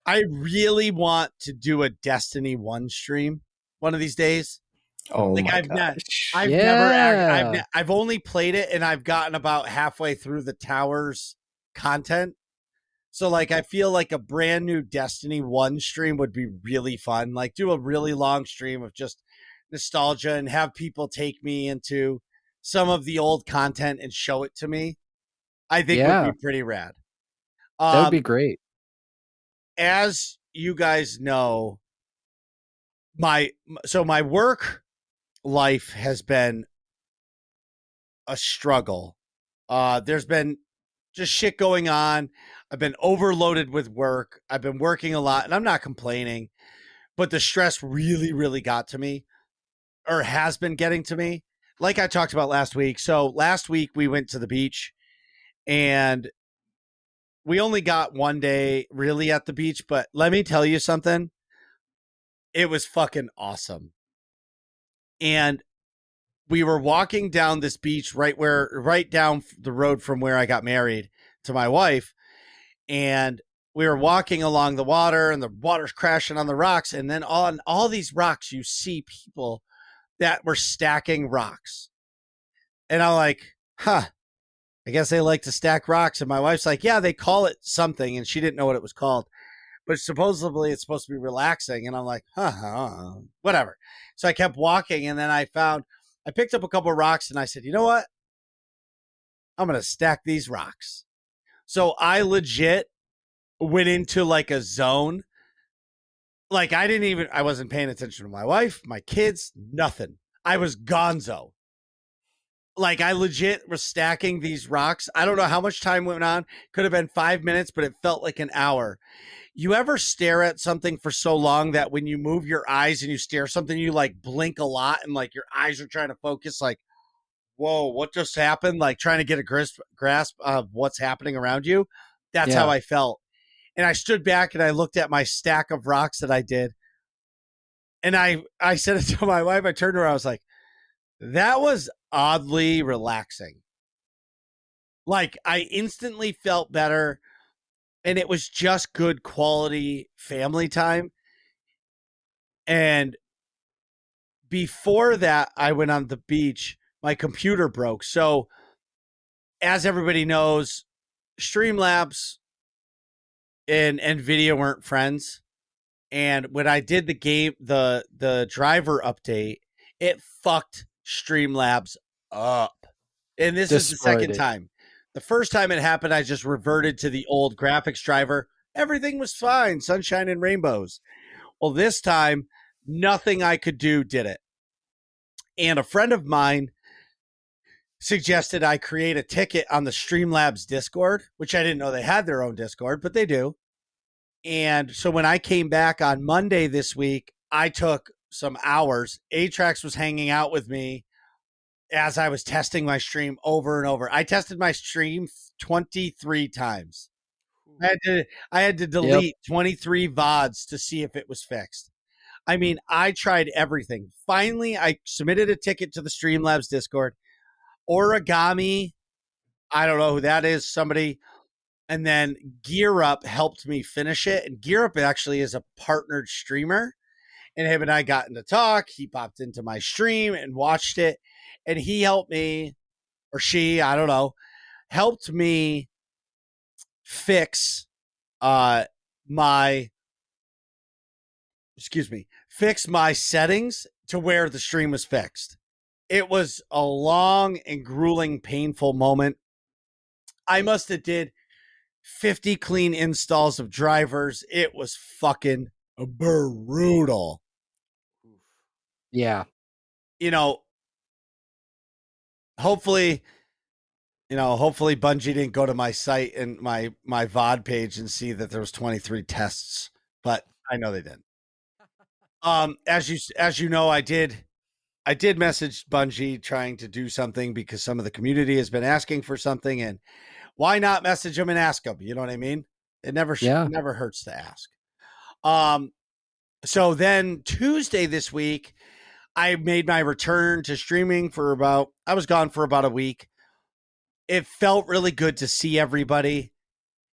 A: I really want to do a Destiny 1 stream one of these days.
C: Oh,
A: like
C: my
A: I've only played it and I've gotten about halfway through the towers content. So like I feel like a brand new Destiny 1 stream would be really fun. Like do a really long stream of just nostalgia and have people take me into some of the old content and show it to me. I think would be pretty rad.
B: That would be great.
A: As you guys know, my work life has been a struggle. There's been just shit going on. I've been overloaded with work. I've been working a lot, and I'm not complaining, but the stress really, really got to me, or has been getting to me, like I talked about last week. So last week we went to the beach, and we only got one day really at the beach, but let me tell you something. It was fucking awesome. And we were walking down this beach right down the road from where I got married to my wife. And we were walking along the water, and the water's crashing on the rocks. And then on all these rocks, you see people that were stacking rocks. And I'm like, I guess they like to stack rocks. And my wife's like, yeah, they call it something. And she didn't know what it was called, but supposedly it's supposed to be relaxing. And I'm like, whatever. So I kept walking, and then I picked up a couple of rocks, and I said, you know what? I'm going to stack these rocks. So I legit went into like a zone. Like I wasn't paying attention to my wife, my kids, nothing. I was gonzo. Like I legit was stacking these rocks. I don't know how much time went on. Could have been 5 minutes, but it felt like an hour. You ever stare at something for so long that when you move your eyes and you stare at something, you like blink a lot, and like your eyes are trying to focus, like, whoa, what just happened? Like trying to get a grasp of what's happening around you. That's how I felt. And I stood back and I looked at my stack of rocks that I did. And I said it to my wife. I turned to her. I was like, that was oddly relaxing. Like I instantly felt better. And it was just good quality family time. And before that, I went on the beach. My computer broke. So as everybody knows, Streamlabs and NVIDIA weren't friends. And when I did the game, the driver update, it fucked Streamlabs up. And this is the second time. The first time it happened, I just reverted to the old graphics driver. Everything was fine, sunshine and rainbows. Well, this time, nothing I could do did it. And a friend of mine suggested I create a ticket on the Streamlabs Discord, which I didn't know they had their own Discord, but they do. And so when I came back on Monday this week, I took some hours. Atrax was hanging out with me as I was testing my stream over and over. I tested my stream 23 times. I had to delete 23 VODs to see if it was fixed. I mean, I tried everything. Finally, I submitted a ticket to the Streamlabs Discord. Origami, I don't know who that is, somebody. And then Gear Up helped me finish it. And Gear Up actually is a partnered streamer. And him and I got into talk. He popped into my stream and watched it. And he helped me, or she, I don't know, helped me fix fix my settings to where the stream was fixed. It was a long and grueling, painful moment. I must have did 50 clean installs of drivers. It was fucking brutal.
B: Yeah.
A: You know, hopefully Bungie didn't go to my site and my VOD page and see that there was 23 tests, but I know they didn't. As you know, I did message Bungie trying to do something because some of the community has been asking for something, and why not message them and ask them? You know what I mean? It never hurts to ask. So then Tuesday this week, I made my return to streaming I was gone for about a week. It felt really good to see everybody.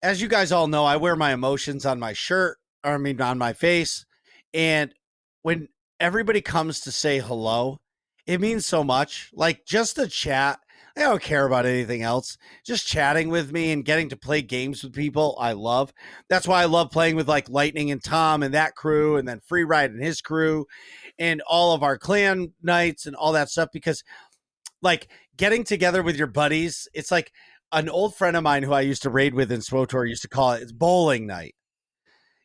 A: As you guys all know, I wear my emotions on my shirt, on my face. And when everybody comes to say hello, it means so much. Like just to chat. I don't care about anything else. Just chatting with me and getting to play games with people I love. That's why I love playing with like Lightning and Tom and that crew, and then Free Ride and his crew, and all of our clan nights and all that stuff, because like getting together with your buddies, it's like an old friend of mine who I used to raid with in Swtor used to call it's bowling night.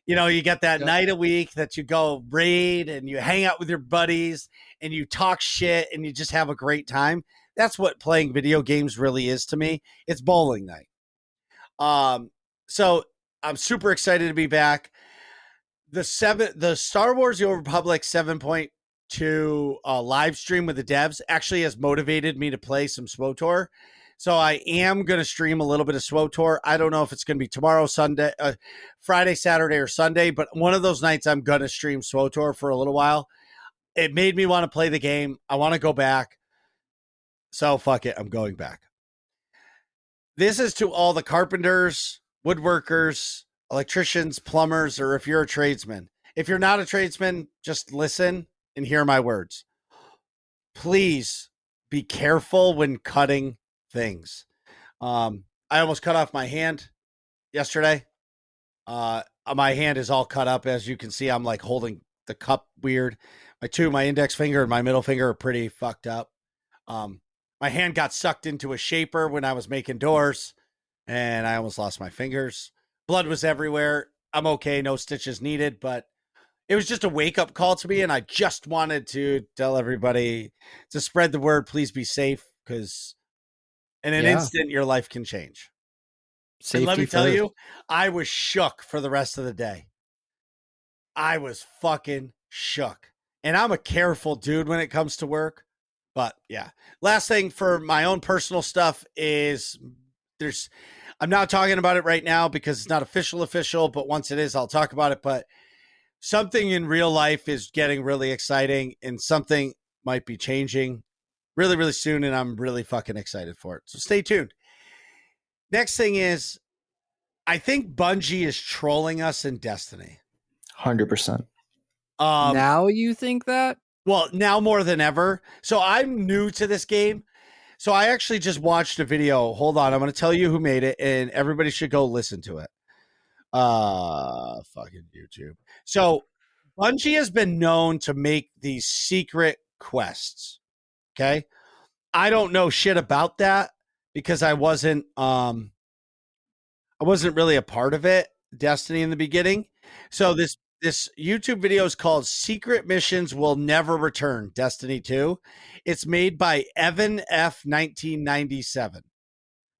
A: You know, you get that night a week that you go raid and you hang out with your buddies and you talk shit and you just have a great time. That's what playing video games really is to me. It's bowling night. So I'm super excited to be back. The Star Wars: The Old Republic 7.2 live stream with the devs actually has motivated me to play some Swtor. So I am going to stream a little bit of Swtor. I don't know if it's going to be tomorrow, Sunday, Friday, Saturday, or Sunday, but one of those nights I'm going to stream Swtor for a little while. It made me want to play the game. I want to go back. So fuck it. I'm going back. This is to all the carpenters, woodworkers, electricians, plumbers, or if you're a tradesman. If you're not a tradesman, just listen and hear my words. Please be careful when cutting things. I almost cut off my hand yesterday. My hand is all cut up. As you can see, I'm like holding the cup weird. My index finger and my middle finger are pretty fucked up. My hand got sucked into a shaper when I was making doors, and I almost lost my fingers. Blood was everywhere. I'm okay. No stitches needed, but it was just a wake-up call to me, and I just wanted to tell everybody to spread the word. Please be safe, because in an instant, your life can change.
B: Safety
A: and let me tell
B: first.
A: you, I was shook for the rest of the day. I was fucking shook. And I'm a careful dude when it comes to work. But yeah, last thing for my own personal stuff is I'm not talking about it right now because it's not official, but once it is, I'll talk about it. But something in real life is getting really exciting and something might be changing really, really soon. And I'm really fucking excited for it. So stay tuned. Next thing is, I think Bungie is trolling us in Destiny.
C: 100%.
B: Now you think that?
A: Well, now more than ever. So I'm new to this game. So I actually just watched a video. Hold on. I'm going to tell you who made it, and everybody should go listen to it. Fucking YouTube. So Bungie has been known to make these secret quests. Okay. I don't know shit about that because I wasn't really a part of it, Destiny, in the beginning. So this YouTube video is called Secret Missions Will Never Return, Destiny 2. It's made by Evan F 1997.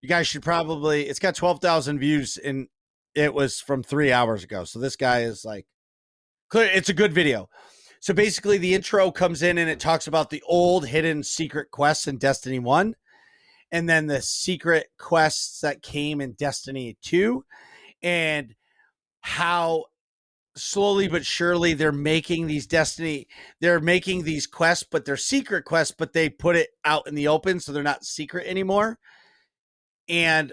A: You guys should probably, it's got 12,000 views and it was from 3 hours ago. So this guy is like, it's a good video. So basically the intro comes in and it talks about the old hidden secret quests in Destiny 1 and then the secret quests that came in Destiny 2 and how slowly but surely they're making these quests, but they're secret quests, but they put it out in the open. So they're not secret anymore. And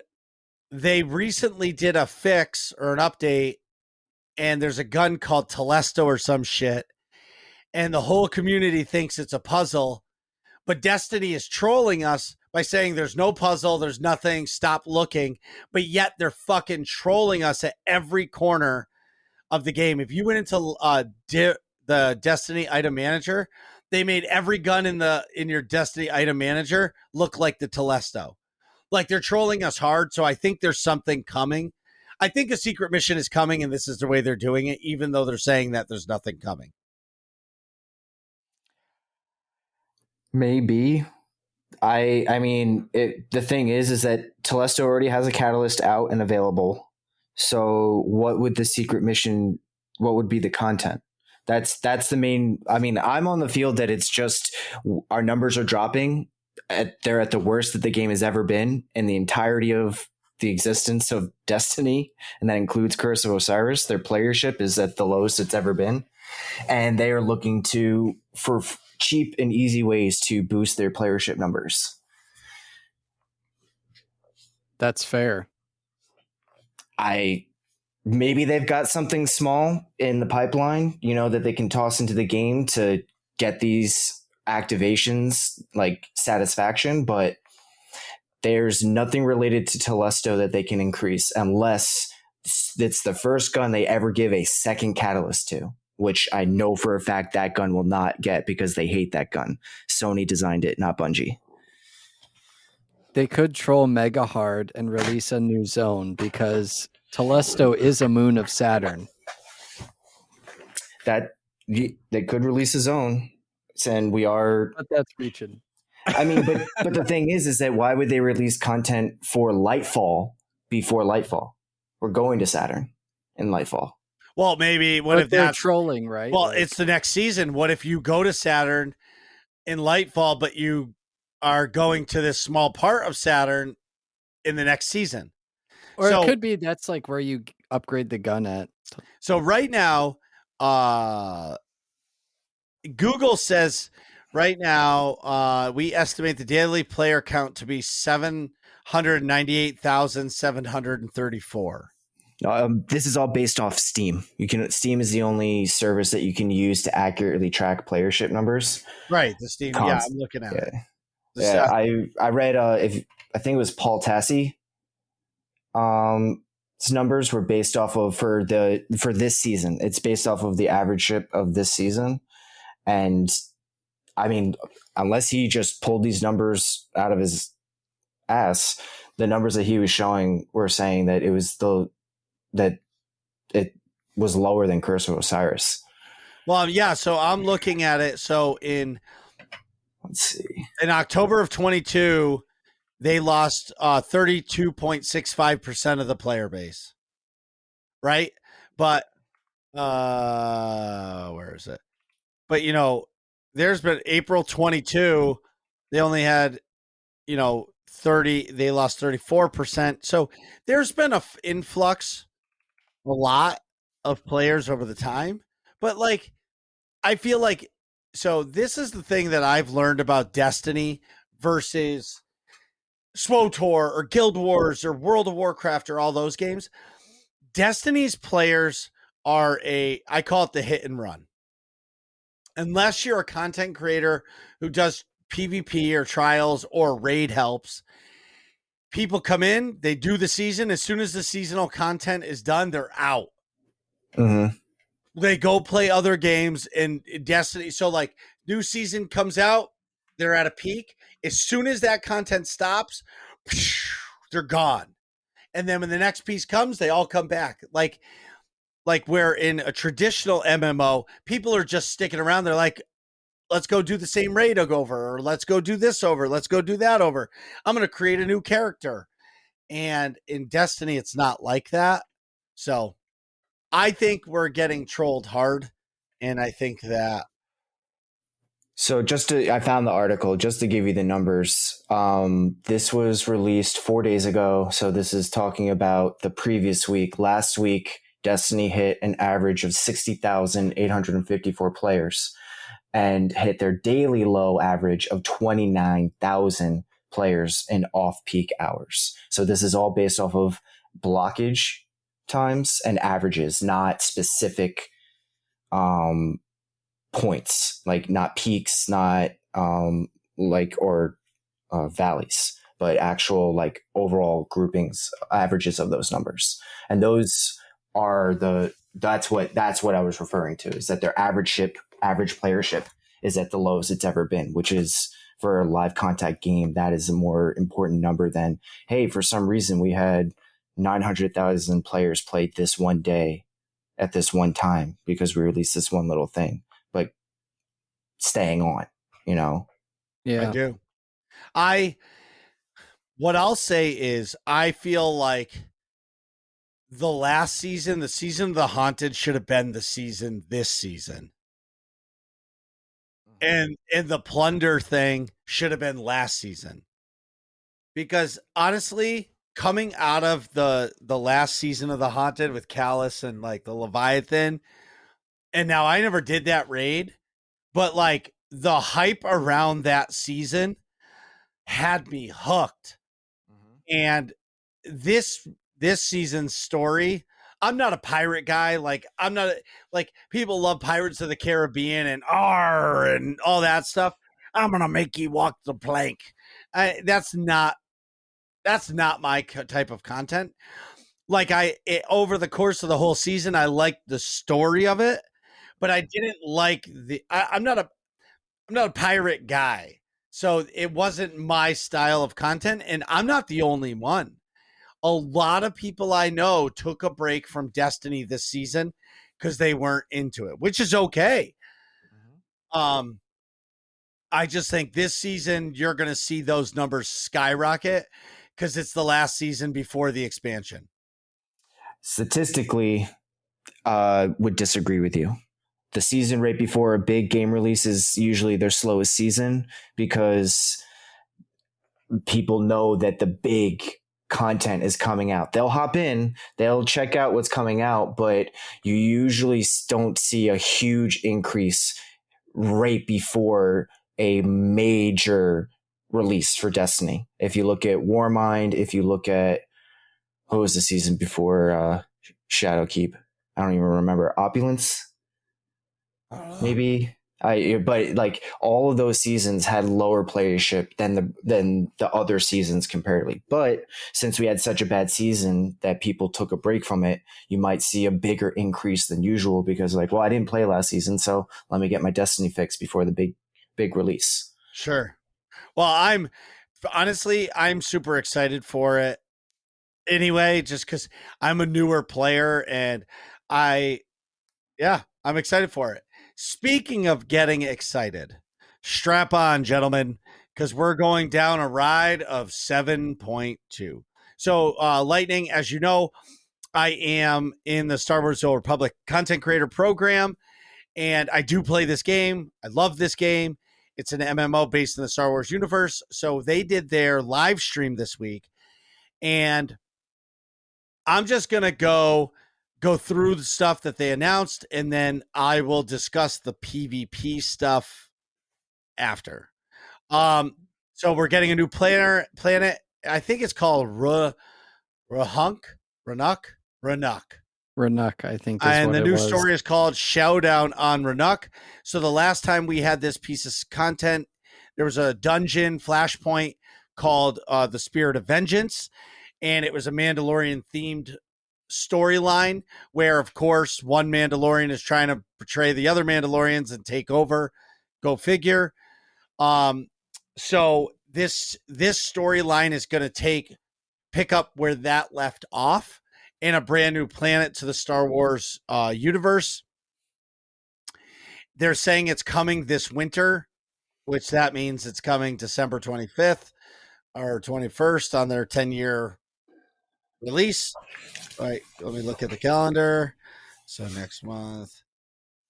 A: they recently did a fix or an update and there's a gun called Telesto or some shit. And the whole community thinks it's a puzzle, but Destiny is trolling us by saying there's no puzzle. There's nothing. Stop looking. But yet they're fucking trolling us at every corner of the game. If you went into the Destiny item manager, they made every gun in your Destiny item manager look like the Telesto. Like they're trolling us hard. So I think there's something coming. I think a secret mission is coming and this is the way they're doing it, even though they're saying that there's nothing coming.
C: Maybe. I mean, the thing is that Telesto already has a catalyst out and available. So what would the secret mission, what would be the content? That's the main, I mean, I'm on the field that it's just our numbers are dropping. They're at the worst that the game has ever been in the entirety of the existence of Destiny. And that includes Curse of Osiris. Their playership is at the lowest it's ever been. And they are looking for cheap and easy ways to boost their playership numbers.
B: That's fair.
C: Maybe they've got something small in the pipeline, that they can toss into the game to get these activations like satisfaction, but there's nothing related to Telesto that they can increase unless it's the first gun they ever give a second catalyst to, which I know for a fact that gun will not get because they hate that gun. Sony designed it, not Bungie.
B: They could troll mega hard and release a new zone because Telesto is a moon of Saturn.
C: That they could release a zone, and we are.
B: But that's reaching.
C: I mean, but the thing is that why would they release content for Lightfall before Lightfall. We're going to Saturn in Lightfall.
A: Well, maybe what
B: But
A: if
B: they're
A: that's
B: trolling, right?
A: Well, it's the next season. What if you go to Saturn in Lightfall, but you are going to this small part of Saturn in the next season?
B: Or it could be that's like where you upgrade the gun at.
A: So right now, Google says right now we estimate the daily player count to be 798,734.
C: This is all based off Steam. Steam is the only service that you can use to accurately track playership numbers.
A: Right, the Steam. Yeah, I'm looking at it.
C: Yeah, I read I think it was Paul Tassi. His numbers were based off of for this season. It's based off of the average ship of this season, and I mean, unless he just pulled these numbers out of his ass, the numbers that he was showing were saying that it was lower than Curse of Osiris.
A: Well, yeah. So I'm looking at it. So
C: let's see,
A: in October of 22, they lost 32.65% of the player base. Right. But where is it? But, there's been April 22. They only had, 30. They lost 34%. So there's been a influx, a lot of players over the time. But I feel like, so this is the thing that I've learned about Destiny versus Swtor or Guild Wars or World of Warcraft or all those games. Destiny's players are I call it the hit and run. Unless you're a content creator who does PvP or trials or raid helps, people come in, they do the season. As soon as the seasonal content is done, they're out.
C: Mm-hmm.
A: They go play other games in Destiny. So new season comes out, they're at a peak. As soon as that content stops, they're gone. And then when the next piece comes, they all come back. Like where in a traditional MMO, people are just sticking around. They're like, let's go do the same raid over, or let's go do this over. Let's go do that over. I'm going to create a new character. And in Destiny, it's not like that. So I think we're getting trolled hard. And I think that.
C: So I found the article just to give you the numbers. This was released 4 days ago. So this is talking about the previous week. Last week, Destiny hit an average of 60,854 players and hit their daily low average of 29,000 players in off-peak hours. So this is all based off of blockage times and averages, not specific points, like not peaks, not valleys, but actual overall groupings, averages of those numbers. And those are that's what I was referring to, is that their average playership is at the lowest it's ever been, which is for a live contact game. That is a more important number than, hey, for some reason we had 900,000 players played this one day at this one time because we released this one little thing. But staying on,
B: Yeah,
A: I do. What I'll say is I feel like the last season, the season of the Haunted, should have been this season. And the plunder thing should have been last season. Because honestly, coming out of the last season of the Haunted with Callus and the Leviathan, and now I never did that raid, but the hype around that season had me hooked. Mm-hmm. And this season's story, I'm not a pirate guy. I'm not people love Pirates of the Caribbean and R and all that stuff. I'm gonna make you walk the plank. That's not my type of content. Over the course of the whole season, I liked the story of it, but I didn't like I'm not a pirate guy, so it wasn't my style of content, and I'm not the only one. A lot of people I know took a break from Destiny this season because they weren't into it, which is okay. Mm-hmm. I just think this season you're going to see those numbers skyrocket because it's the last season before the expansion?
C: Statistically, would disagree with you. The season right before a big game release is usually their slowest season because people know that the big content is coming out. They'll hop in, they'll check out what's coming out, but you usually don't see a huge increase right before a major release for Destiny. If you look at Warmind, if you look at what was the season before Shadowkeep? I don't even remember. Opulence? Maybe. But like all of those seasons had lower playership than the other seasons comparatively. But since we had such a bad season that people took a break from it, you might see a bigger increase than usual because like, well, I didn't play last season, so let me get my Destiny fix before the big release.
A: Sure. Well, I'm super excited for it anyway, just because I'm a newer player and I'm excited for it. Speaking of getting excited, strap on, gentlemen, because we're going down a ride of 7.2. So, Lightning, as you know, I am in the Star Wars: The Old Republic content creator program, and I do play this game. I love this game. It's an MMO based in the Star Wars universe. So they did their live stream this week, and I'm just gonna go through the stuff that they announced, and then I will discuss the PvP stuff after. So we're getting a new planet. I think it's called Ranuk.
B: Ranuk, I think.
A: And the new story is called Showdown on Ranuk. So the last time we had this piece of content, there was a dungeon flashpoint called The Spirit of Vengeance, and it was a Mandalorian themed storyline where, of course, one Mandalorian is trying to betray the other Mandalorians and take over. Go figure. So this storyline is going to pick up where that left off in a brand new planet to the Star Wars universe. They're saying it's coming this winter, which that means it's coming December 25th or 21st on their 10-year release. All right, let me look at the calendar. So next month,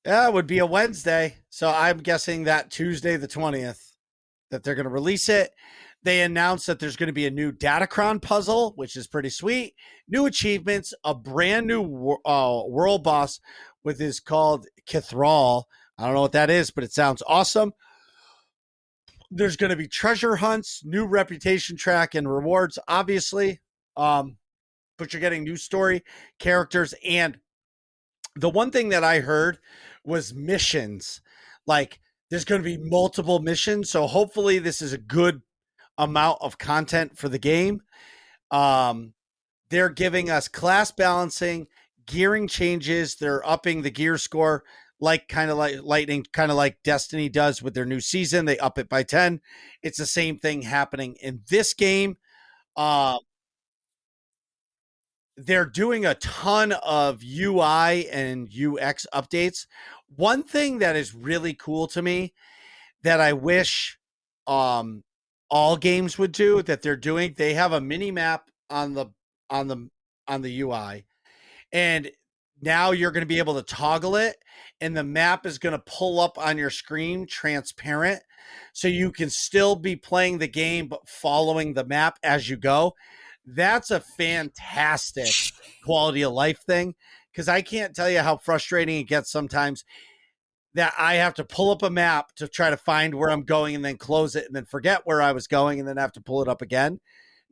A: it would be a Wednesday. So I'm guessing that Tuesday the 20th that they're going to release it. They announced that there's going to be a new Datacron puzzle, which is pretty sweet. New achievements, a brand new world boss with is called Kithral. I don't know what that is, but it sounds awesome. There's going to be treasure hunts, new reputation track, and rewards, obviously. But you're getting new story, characters, and the one thing that I heard was missions. Like, there's going to be multiple missions, so hopefully this is a good amount of content for the game. They're giving us class balancing, gearing changes. They're upping the gear score, like Lightning, kind of like Destiny does with their new season. They up it by 10. It's the same thing happening in this game. They're doing a ton of UI and UX updates. One thing that is really cool to me that I wish all games would do that they're doing, they have a mini map on the UI, and now you're going to be able to toggle it, and the map is going to pull up on your screen transparent, so you can still be playing the game but following the map as you go. That's a fantastic quality of life thing, because I can't tell you how frustrating it gets sometimes that I have to pull up a map to try to find where I'm going and then close it and then forget where I was going and then have to pull it up again.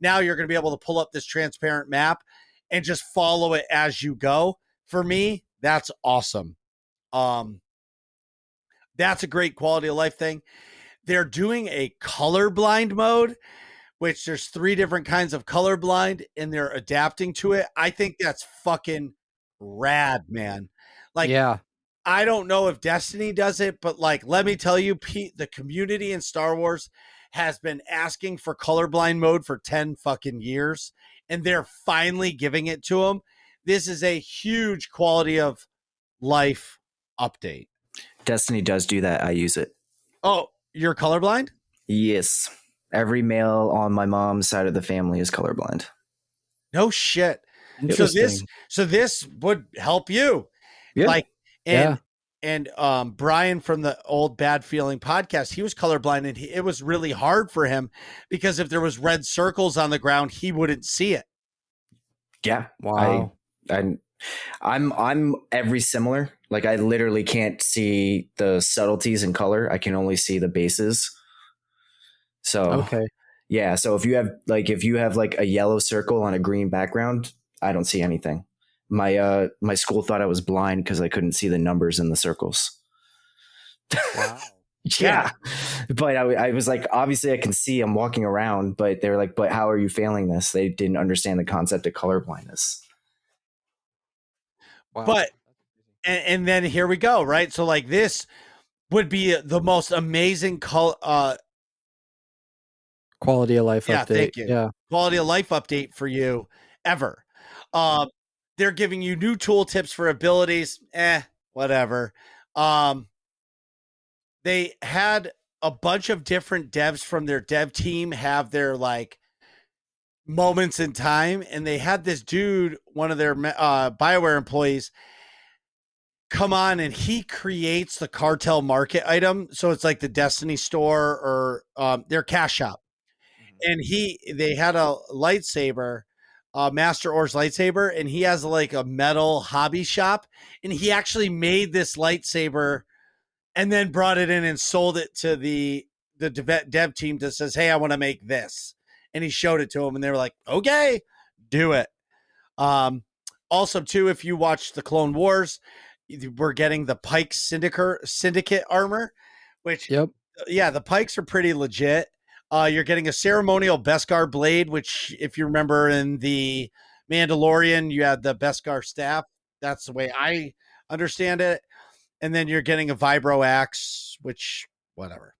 A: Now you're going to be able to pull up this transparent map and just follow it as you go. For me, that's awesome. That's a great quality of life thing. They're doing a colorblind mode, which there's 3 different kinds of colorblind, and they're adapting to it. I think that's fucking rad, man. Like, yeah. I don't know if Destiny does it, but like, let me tell you, Pete, the community in Star Wars has been asking for colorblind mode for 10 fucking years, and they're finally giving it to them. This is a huge quality of life update.
C: Destiny does do that. I use it.
A: Oh, you're colorblind?
C: Yes. Every male on my mom's side of the family is colorblind.
A: No shit.
B: Interesting.
A: So this would help you.
C: Yeah.
A: Like,
B: Yeah.
A: and Brian from the old Bad Feeling podcast, he was colorblind, and it was really hard for him because if there was red circles on the ground, he wouldn't see it.
C: Yeah.
B: Wow.
C: I'm every similar. Like I literally can't see the subtleties in color. I can only see the bases. So
B: Okay.
C: yeah. So if you have like a yellow circle on a green background, I don't see anything. My school thought I was blind because I couldn't see the numbers in the circles.
B: Wow.
C: Yeah. But I was like, obviously I can see I'm walking around, but they're like, but how are you failing this? They didn't understand the concept of color blindness.
B: Wow.
A: But and then here we go, right? So like this would be the most amazing
B: Quality of life update.
A: Thank you.
B: Yeah.
A: Quality of life update for you ever. They're giving you new tool tips for abilities. Whatever. They had a bunch of different devs from their dev team have their like moments in time, and they had this dude, one of their BioWare employees, come on, and he creates the cartel market item. So it's like the Destiny store or their cash shop. And they had a lightsaber, Master Or's lightsaber, and he has like a metal hobby shop, and he actually made this lightsaber and then brought it in and sold it to the dev team that says, hey, I want to make this. And he showed it to them, and they were like, okay, do it. Also, too, if you watch the Clone Wars, we're getting the Pike Syndicate armor, which, yeah, the Pikes are pretty legit. You're getting a ceremonial Beskar blade, which, if you remember in the Mandalorian, you had the Beskar staff. That's the way I understand it. And then you're getting a vibro axe, which, whatever.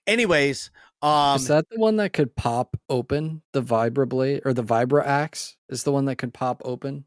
A: Anyways,
B: is that the one that could pop open? The vibra blade or the vibra axe is the one that could pop open,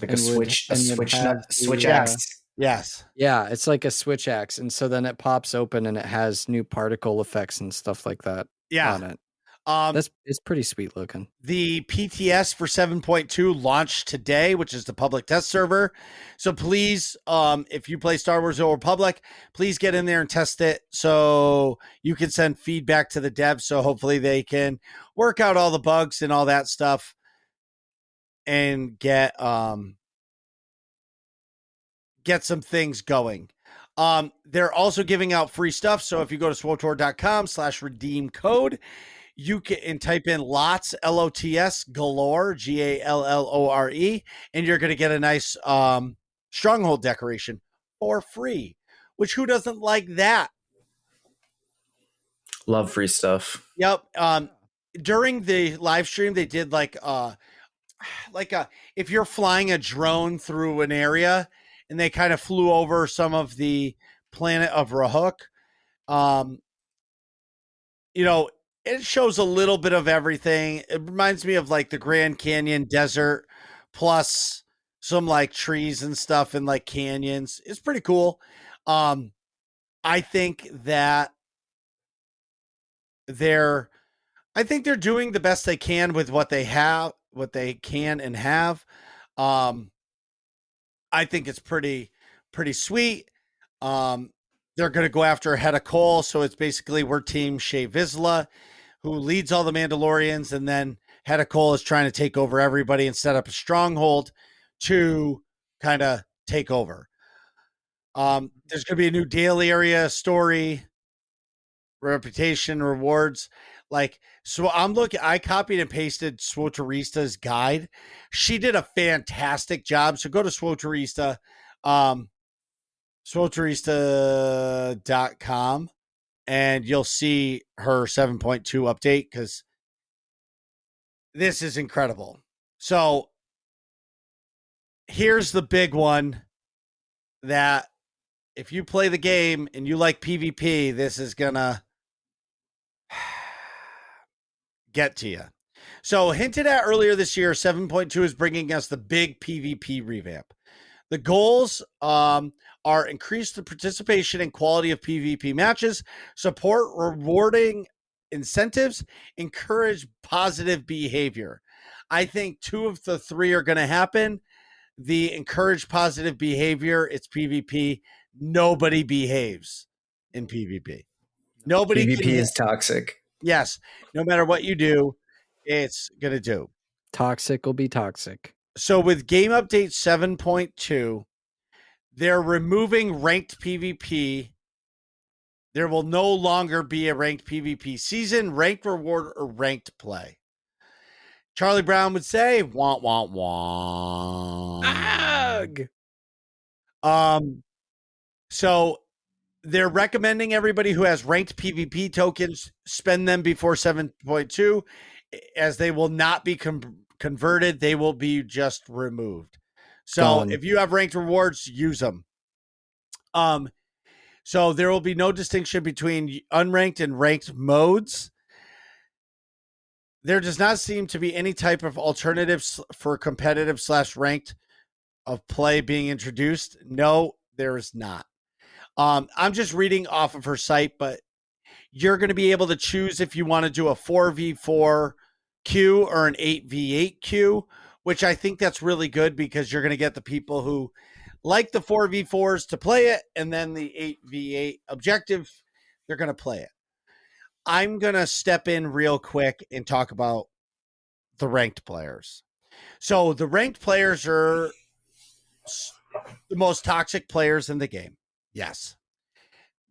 C: like a switch axe.
A: Yes.
B: Yeah, it's like a switch axe, and so then it pops open and it has new particle effects and stuff like that on it. It's pretty sweet looking.
A: The PTS for 7.2 launched today, which is the public test server. So please, if you play Star Wars: The Old Republic, please get in there and test it so you can send feedback to the devs. So hopefully they can work out all the bugs and all that stuff and get some things going. They're also giving out free stuff. So if you go to swotor.com/redeem code, you can type in LOTS, LOTS, galore, GALLORE, and you're going to get a nice stronghold decoration for free, which who doesn't like that?
C: Love free stuff.
A: Yep. During the live stream, they did like if you're flying a drone through an area, and they kind of flew over some of the planet of Rahuk. It shows a little bit of everything. It reminds me of like the Grand Canyon desert plus some like trees and stuff and like canyons. It's pretty cool. I think that they're doing the best they can with what they have, what they can and have. I think it's pretty sweet. They're going to go after a head of Cole. So it's basically we're team Shea Vizsla, who leads all the Mandalorians. And then Hedda Cole is trying to take over everybody and set up a stronghold to kind of take over. There's going to be a new daily area story, reputation, rewards. So I copied and pasted Swotorista's guide. She did a fantastic job. So go to Swotorista, Swotorista.com, and you'll see her 7.2 update because this is incredible. So here's the big one that if you play the game and you like PvP, this is gonna get to you. So hinted at earlier this year, 7.2 is bringing us the big PvP revamp. The goals are increase the participation and quality of PvP matches, support rewarding incentives, encourage positive behavior. I think 2 of the 3 are going to happen. The encourage positive behavior, it's PvP. Nobody behaves in PvP. Nobody
C: PvP
A: can.
C: is toxic.
A: Yes, no matter what you do, it's going to do.
B: Toxic will be toxic.
A: So with game update 7.2, they're removing ranked PvP. There will no longer be a ranked PvP season, ranked reward, or ranked play. Charlie Brown would say, "Wah wah wah."
B: Ugh.
A: So they're recommending everybody who has ranked PvP tokens spend them before 7.2, as they will not be converted. They will be just removed. So
B: Gone.
A: if you have ranked rewards, use them. So there will be no distinction between unranked and ranked modes. There does not seem to be any type of alternatives for competitive / ranked of play being introduced. No, there is not. I'm just reading off of her site, but you're going to be able to choose if you want to do a 4v4 queue or an 8v8 queue, which I think that's really good because you're going to get the people who like the 4v4s to play it, and then the 8v8 objective, they're going to play it. I'm going to step in real quick and talk about the ranked players. So the ranked players are the most toxic players in the game. Yes.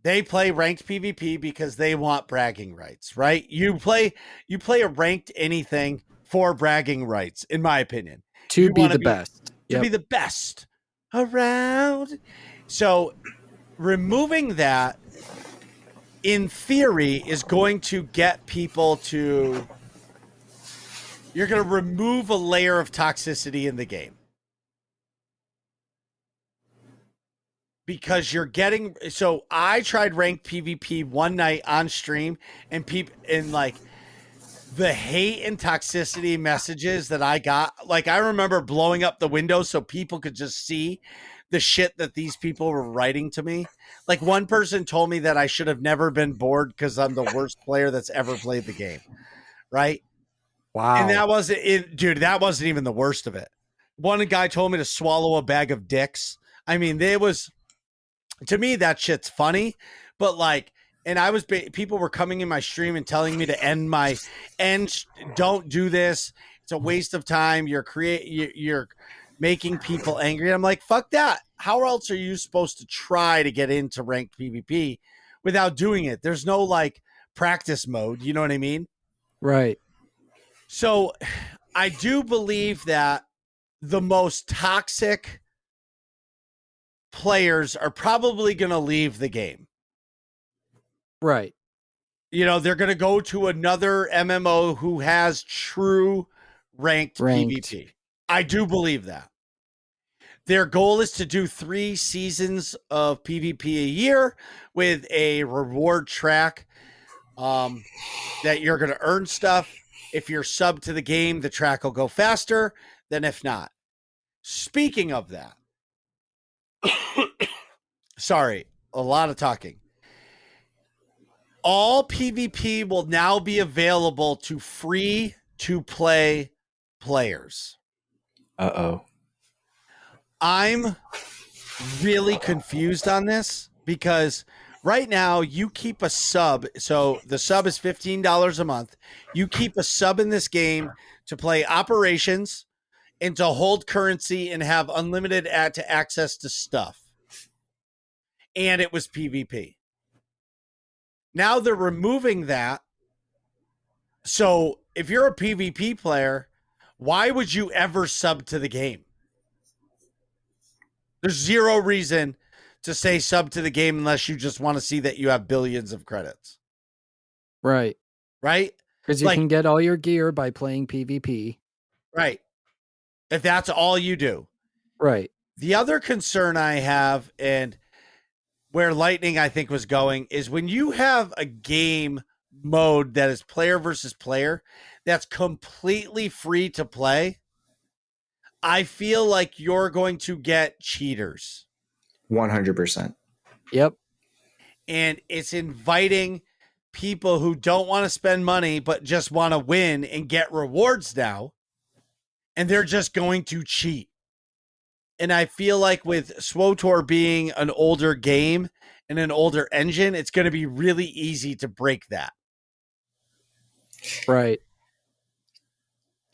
A: They play ranked PvP because they want bragging rights, right? You play a ranked anything for bragging rights, in my opinion.
B: To be the best.
A: To be the best around. So removing that, in theory, is going to get people to... You're going to remove a layer of toxicity in the game. Because you're getting... So I tried ranked PvP one night on stream, and like the hate and toxicity messages that I got, like I remember blowing up the window so people could just see the shit that these people were writing to me. Like one person told me that I should have never been bored because I'm the worst player that's ever played the game. Right?
B: Wow.
A: And that wasn't it, dude. That wasn't even the worst of it. One guy told me to swallow a bag of dicks. I mean, there was... To me, that shit's funny, but like, and I was, people were coming in my stream and telling me to don't do this. It's a waste of time. You're making people angry. And I'm like, fuck that. How else are you supposed to try to get into ranked PvP without doing it? There's no like practice mode. You know what I mean?
B: Right.
A: So I do believe that the most toxic players are probably going to leave the game.
B: Right.
A: You know, they're going to go to another MMO who has true ranked PvP. I do believe that. Their goal is to do 3 seasons of PvP a year with a reward track that you're going to earn stuff. If you're sub to the game, the track will go faster than if not. Speaking of that, sorry, a lot of talking. All PvP will now be available to free-to-play players.
C: Uh-oh.
A: I'm really confused on this because right now you keep a sub. So the sub is $15 a month. You keep a sub in this game to play operations and to hold currency and have unlimited access to stuff. And it was PvP. Now they're removing that. So if you're a PvP player, why would you ever sub to the game? There's zero reason to say sub to the game unless you just want to see that you have billions of credits.
B: Right.
A: Right?
B: Because you can get all your gear by playing PvP.
A: Right. If that's all you do.
B: Right.
A: The other concern I have, and where Lightning, I think, was going, is when you have a game mode that is player versus player that's completely free to play, I feel like you're going to get cheaters.
C: 100%.
B: Yep.
A: And it's inviting people who don't want to spend money but just want to win and get rewards now. And they're just going to cheat. And I feel like with Swtor being an older game and an older engine, it's going to be really easy to break that.
B: Right.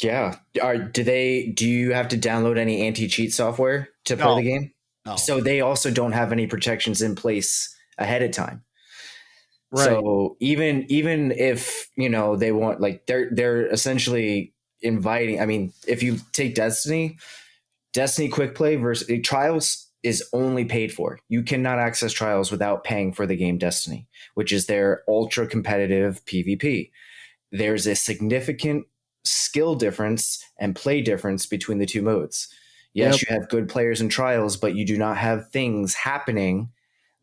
C: Yeah. Do you have to download any anti-cheat software to play
A: No.
C: the game?
A: No.
C: So they also don't have any protections in place ahead of time.
B: Right.
C: So even if, they want, like, they're essentially inviting, I mean, if you take Destiny quick play versus trials is only paid for. You cannot access trials without paying for the game Destiny, which is their ultra competitive PvP. There's a significant skill difference and play difference between the two modes. Yes, You have good players in trials, but you do not have things happening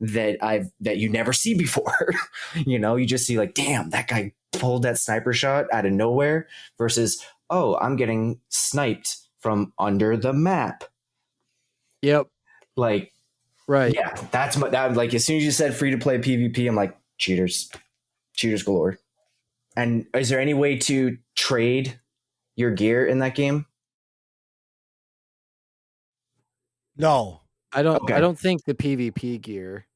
C: that you never see before. You just see like, damn, that guy pulled that sniper shot out of nowhere versus, oh, I'm getting sniped from under the map.
B: Yep.
C: Like,
B: right.
C: Yeah, that like as soon as you said free to play PvP, I'm like, cheaters galore. And is there any way to trade your gear in that game?
A: No.
B: I don't think the PvP gear.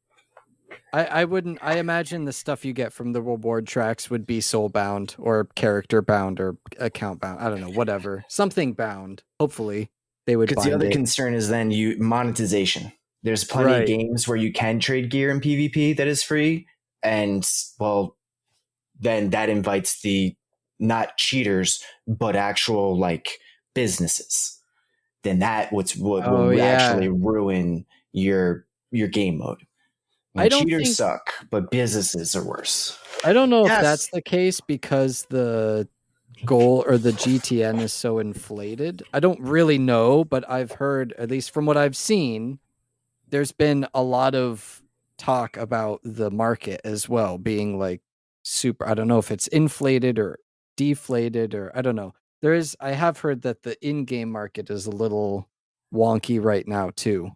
B: I wouldn't. I imagine the stuff you get from the reward tracks would be soul bound or character bound or account bound. I don't know, whatever, something bound. Hopefully, they would.
C: Because the other concern is then monetization. There's plenty of games where you can trade gear in PvP that is free, and well, then that invites the not cheaters but actual like businesses. Then that will actually ruin your game mode. I don't cheaters suck, but businesses are worse.
B: I don't know if that's the case because the goal or the GTN is so inflated. I don't really know, but I've heard, at least from what I've seen, there's been a lot of talk about the market as well being like super. I don't know if it's inflated or deflated or I don't know. I have heard that the in-game market is a little wonky right now too.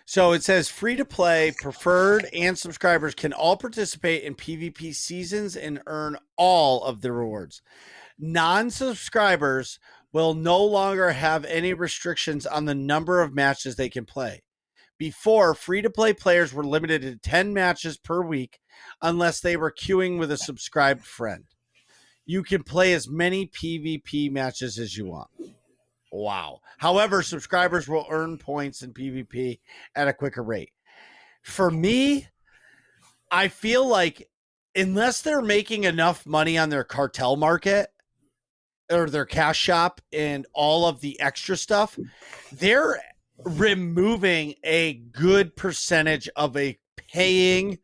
A: So it says free to play, preferred, and subscribers can all participate in PvP seasons and earn all of the rewards. Non-subscribers will no longer have any restrictions on the number of matches they can play. Before, free to play players were limited to 10 matches per week unless they were queuing with a subscribed friend. You can play as many PvP matches as you want. Wow. However, subscribers will earn points in PvP at a quicker rate. For me, I feel like unless they're making enough money on their cartel market or their cash shop and all of the extra stuff, they're removing a good percentage of a paying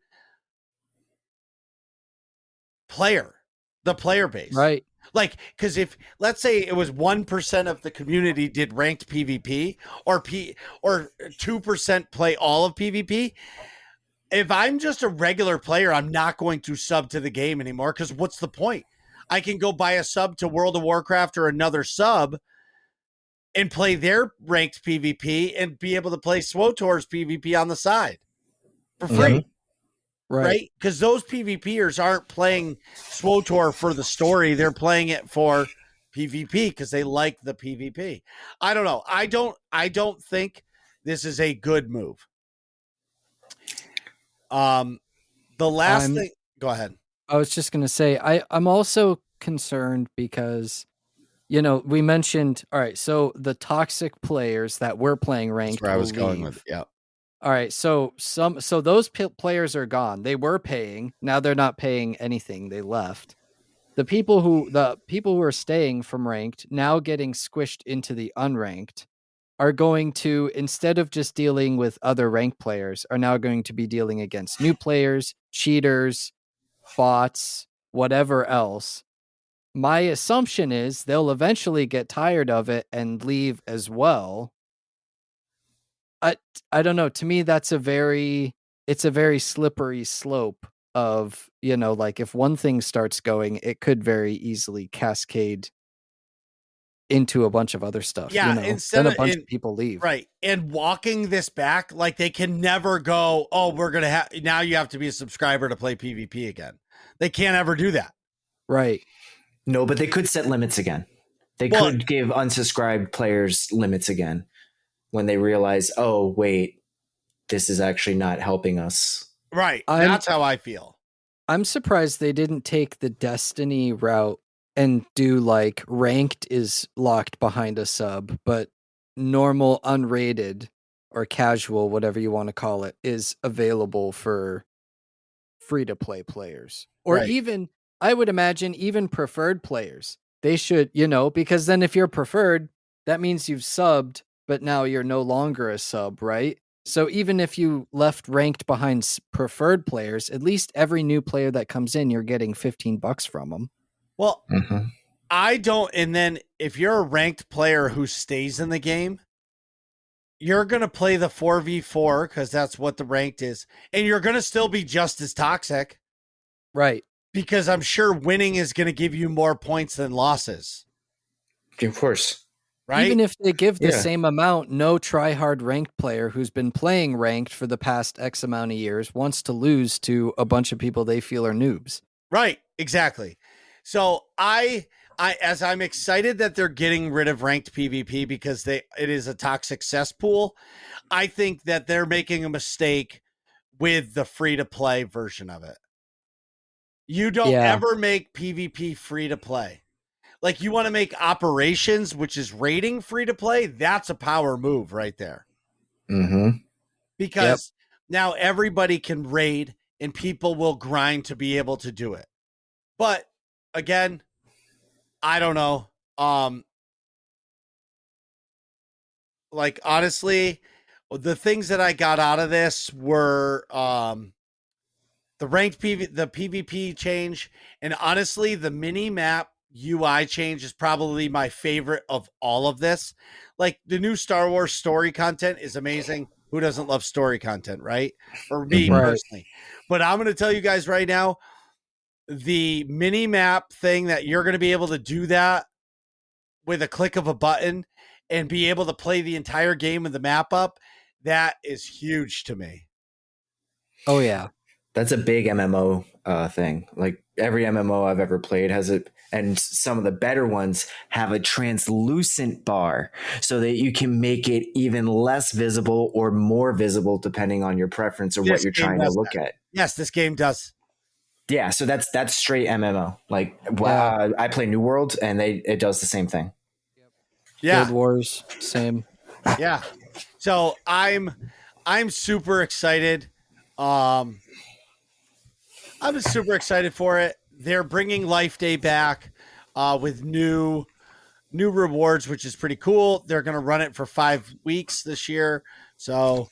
A: player, the player base.
B: Right.
A: Like, because if let's say it was 1% of the community did ranked PvP or 2% play all of PvP, if I'm just a regular player, I'm not going to sub to the game anymore because what's the point? I can go buy a sub to World of Warcraft or another sub and play their ranked PvP and be able to play Swotor's PvP on the side for free.
B: Mm-hmm.
A: Right? Because those PvPers aren't playing Swtor for the story. They're playing it for PvP because they like the PvP. I don't know. I don't think this is a good move. The last thing, go ahead.
B: I was just going to say, I'm also concerned because, we mentioned, all right, so the toxic players that were playing ranked.
A: That's where I was going with it. Yeah.
B: All right, so those players are gone. They were paying. Now they're not paying anything. They left. The people who are staying from ranked, now getting squished into the unranked, are going to, instead of just dealing with other ranked players, are now going to be dealing against new players, cheaters, bots, whatever else. My assumption is they'll eventually get tired of it and leave as well. I don't know. To me, it's a very slippery slope of, like if one thing starts going, it could very easily cascade into a bunch of other stuff.
A: Yeah,
B: Then a bunch of people leave.
A: Right. And walking this back, like they can never go, oh, we're going to have, now you have to be a subscriber to play PvP again. They can't ever do that.
B: Right.
C: No, but they could set limits again. They could give unsubscribed players limits again when they realize, oh, wait, this is actually not helping us.
A: Right. That's how I feel.
B: I'm surprised they didn't take the Destiny route and do like ranked is locked behind a sub, but normal, unrated, or casual, whatever you want to call it, is available for free-to-play players. Or even, I would imagine, even preferred players. They should, because then if you're preferred, that means you've subbed, but now you're no longer a sub, right? So even if you left ranked behind preferred players, at least every new player that comes in, you're getting $15 from them.
A: Well, I don't. And then if you're a ranked player who stays in the game, you're going to play the 4v4 because that's what the ranked is. And you're going to still be just as toxic.
B: Right.
A: Because I'm sure winning is going to give you more points than losses.
C: Of course.
A: Right?
B: Even if they give the same amount, no try-hard ranked player who's been playing ranked for the past X amount of years wants to lose to a bunch of people they feel are noobs.
A: Right. Exactly. So as I'm excited that they're getting rid of ranked PvP because it is a toxic cesspool, I think that they're making a mistake with the free-to-play version of it. You don't ever make PvP free-to-play. Like you want to make operations, which is rating free-to-play, that's a power move right there. Because now everybody can raid and people will grind to be able to do it. But again, I don't know. Like honestly, the things that I got out of this were the ranked the PvP change, and honestly, the mini map UI change is probably my favorite of all of this. Like the new Star Wars story content is amazing. Who doesn't love story content, right? For me personally. But I'm going to tell you guys right now, the mini map thing that you're going to be able to do that with a click of a button and be able to play the entire game with the map up, that is huge to me.
B: Oh yeah.
C: That's a big MMO thing. Like every MMO I've ever played has it, and some of the better ones have a translucent bar so that you can make it even less visible or more visible depending on your preference or what you're trying to look at.
A: Yes, this game does.
C: Yeah, so that's straight MMO. Like I play New World, and it does the same thing.
A: Yeah,
B: Guild Wars, same.
A: Yeah, so I'm super excited. I'm super excited for it. They're bringing Life Day back with new rewards, which is pretty cool. They're going to run it for 5 weeks this year. So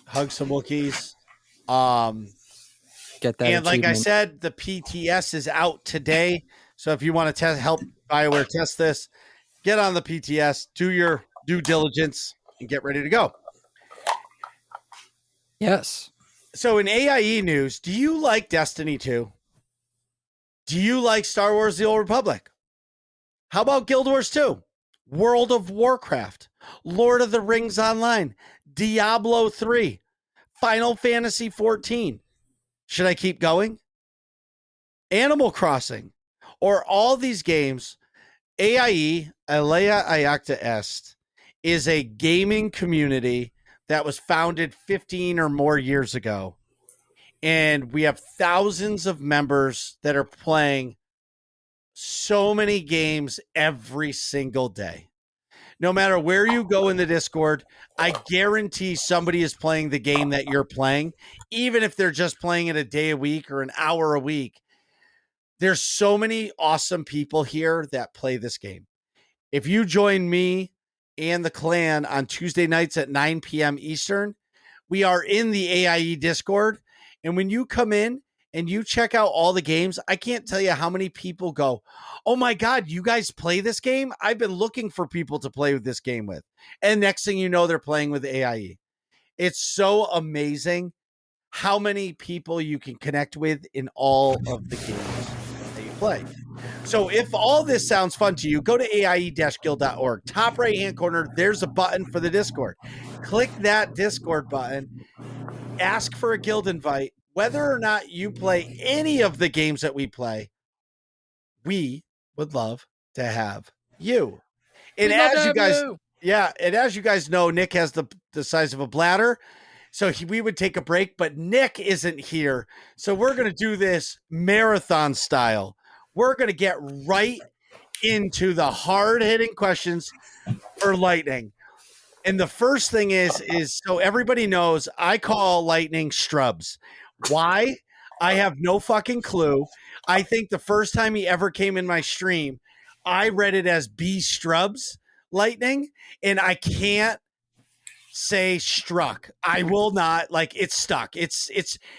A: hug some Wookiees.
B: Get that.
A: And like I said, the PTS is out today. So if you want to help BioWare test this, get on the PTS, do your due diligence, and get ready to go.
B: Yes.
A: So in AIE news, do you like Destiny 2? Do you like Star Wars The Old Republic? How about Guild Wars 2? World of Warcraft, Lord of the Rings Online, Diablo 3, Final Fantasy 14. Should I keep going? Animal Crossing, or all these games. AIE, Alea Iacta Est, is a gaming community that was founded 15 or more years ago. And we have thousands of members that are playing so many games every single day. No matter where you go in the Discord, I guarantee somebody is playing the game that you're playing, even if they're just playing it a day a week or an hour a week. There's so many awesome people here that play this game. If you join me and the clan on Tuesday nights at 9 p.m. Eastern, we are in the AIE Discord. And when you come in and you check out all the games, I can't tell you how many people go, oh my God, you guys play this game? I've been looking for people to play with this game with. And next thing you know, they're playing with AIE. It's so amazing how many people you can connect with in all of the games that you play. So if all this sounds fun to you, go to aie-guild.org. Top right-hand corner, there's a button for the Discord. Click that Discord button. Ask for a guild invite. Whether or not you play any of the games that we play, we would love to have you. And as you guys, and as you guys know, Nick has the size of a bladder. So we would take a break, but Nick isn't here. So we're going to do this marathon style. We're going to get right into the hard-hitting questions for Lightning. And the first thing is so everybody knows I call Lightning Strubs. Why? I have no fucking clue. I think the first time he ever came in my stream, I read it as Strubs Lightning, and I can't say Struck. I will not, like, it's stuck. It's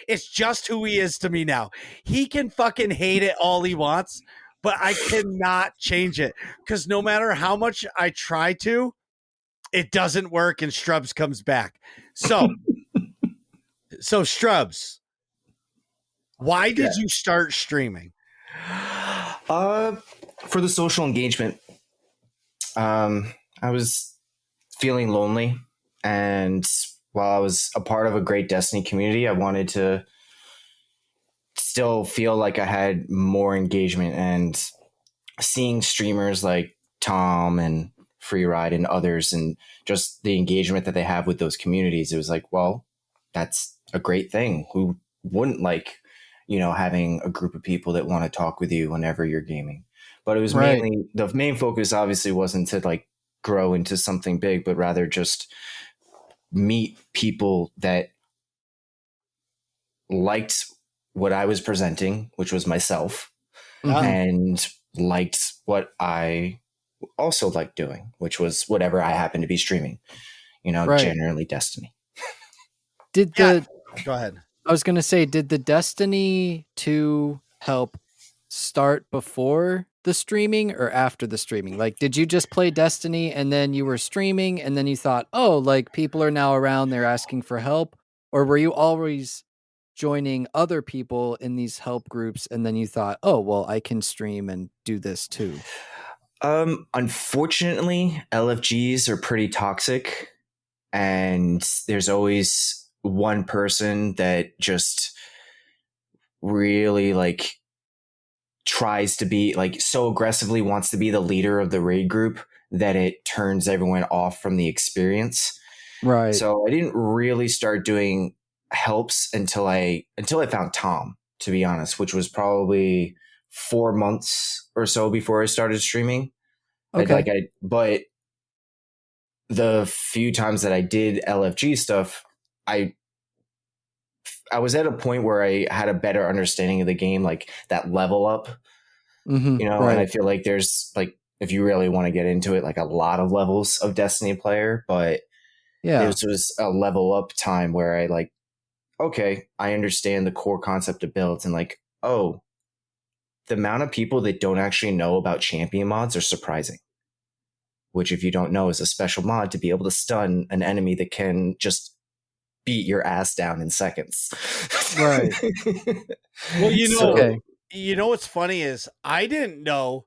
A: just who he is to me now. He can fucking hate it all he wants, but I cannot change it because no matter how much I try to, it doesn't work and Strubs comes back. So Strubs, why did you start streaming?
C: For the social engagement. I was feeling lonely, and while I was a part of a great Destiny community, I wanted to still feel like I had more engagement, and seeing streamers like Tom and Freeride and others and just the engagement that they have with those communities, it was like, well, that's a great thing. Who wouldn't like, having a group of people that want to talk with you whenever you're gaming? But it was mainly, the main focus obviously wasn't to like grow into something big, but rather just meet people that liked what I was presenting, which was myself, and liked what I also liked doing, which was whatever I happened to be streaming, generally Destiny.
A: Go ahead.
B: I was going to say, did the Destiny 2 help start before the streaming or after the streaming? Like, did you just play Destiny and then you were streaming and then you thought, oh, like people are now around, they're asking for help? Or were you always joining other people in these help groups and then you thought, oh, well, I can stream and do this too?
C: Unfortunately, LFGs are pretty toxic, and there's always one person that just really like tries to be like so aggressively wants to be the leader of the raid group that it turns everyone off from the experience.
B: Right.
C: So I didn't really start doing helps until I found Tom, to be honest, which was probably 4 months or so before I started streaming.
B: Okay.
C: But the few times that I did LFG stuff, I was at a point where I had a better understanding of the game, like that level up, and I feel like there's like, if you really want to get into it, like a lot of levels of Destiny player, but this was a level up time where I like, okay, I understand the core concept of builds, and like, oh, the amount of people that don't actually know about champion mods are surprising. Which, if you don't know, is a special mod to be able to stun an enemy that can just beat your ass down in seconds.
B: Right.
A: Well, what's funny is I didn't know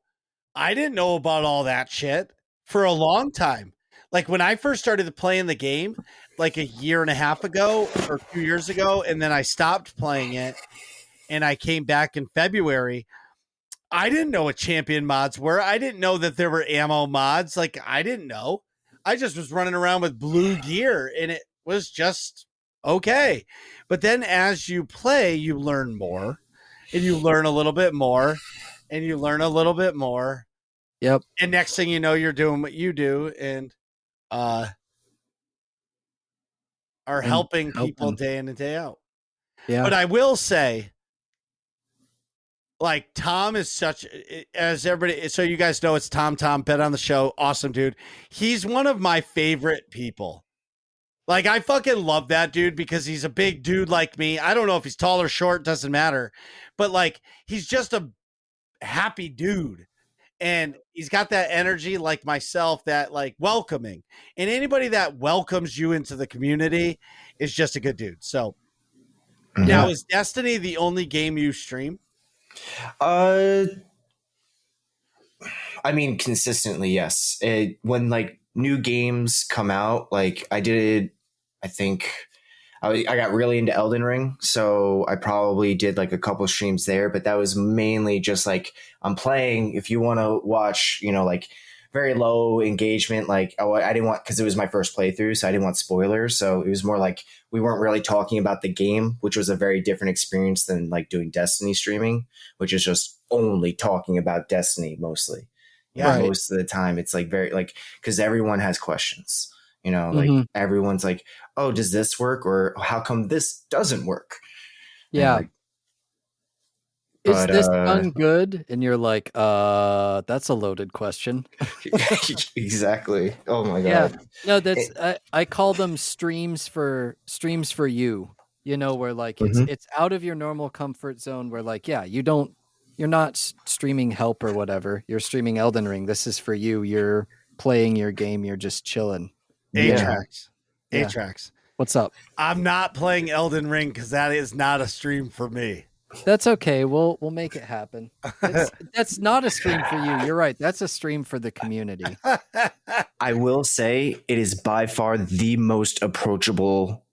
A: about all that shit for a long time. Like when I first started playing the game, like a year and a half ago or 2 years ago, and then I stopped playing it and I came back in February. I didn't know what champion mods were. I didn't know that there were ammo mods. Like, I didn't know. I just was running around with blue gear, and it was just okay. But then as you play, you learn more, and you learn a little bit more, and you learn a little bit more.
B: Yep.
A: And next thing you know, you're doing what you do and are helping people day in and day out.
B: Yeah.
A: But I will say, like, Tom is such, as everybody, so you guys know, it's Tom, been on the show. Awesome dude. He's one of my favorite people. Like, I fucking love that dude because he's a big dude like me. I don't know if he's tall or short, doesn't matter. But like, he's just a happy dude. And he's got that energy like myself, that like welcoming. And anybody that welcomes you into the community is just a good dude. So now, is Destiny the only game you stream?
C: I mean, consistently, yes. When like new games come out, like I think I got really into Elden Ring, so I probably did like a couple streams there, but that was mainly just like I'm playing. If you want to watch, like very low engagement, like I didn't want, because it was my first playthrough, so I didn't want spoilers. So it was more like we weren't really talking about the game, which was a very different experience than like doing Destiny streaming, which is just only talking about Destiny mostly.
A: Yeah.
B: Right.
C: Most of the time it's like very like, because everyone has questions. Like
B: Mhm.
C: everyone's like, oh, does this work? Or how come this doesn't work?
B: Yeah.
C: Like,
B: is this done good? And you're like, that's a loaded question.
C: exactly. Oh my
B: Yeah.
C: God.
B: No, that's I call them streams for you. Where like it's out of your normal comfort zone. Where like, yeah, you're not streaming Help or whatever. You're streaming Elden Ring. This is for you. You're playing your game. You're just chilling.
A: Atrax.
B: Yeah.
A: Atrax.
B: What's up?
A: I'm not playing Elden Ring because that is not a stream for me.
B: That's okay. We'll make it happen. That's not a stream for you. You're right. That's a stream for the community.
C: I will say it is by far the most approachable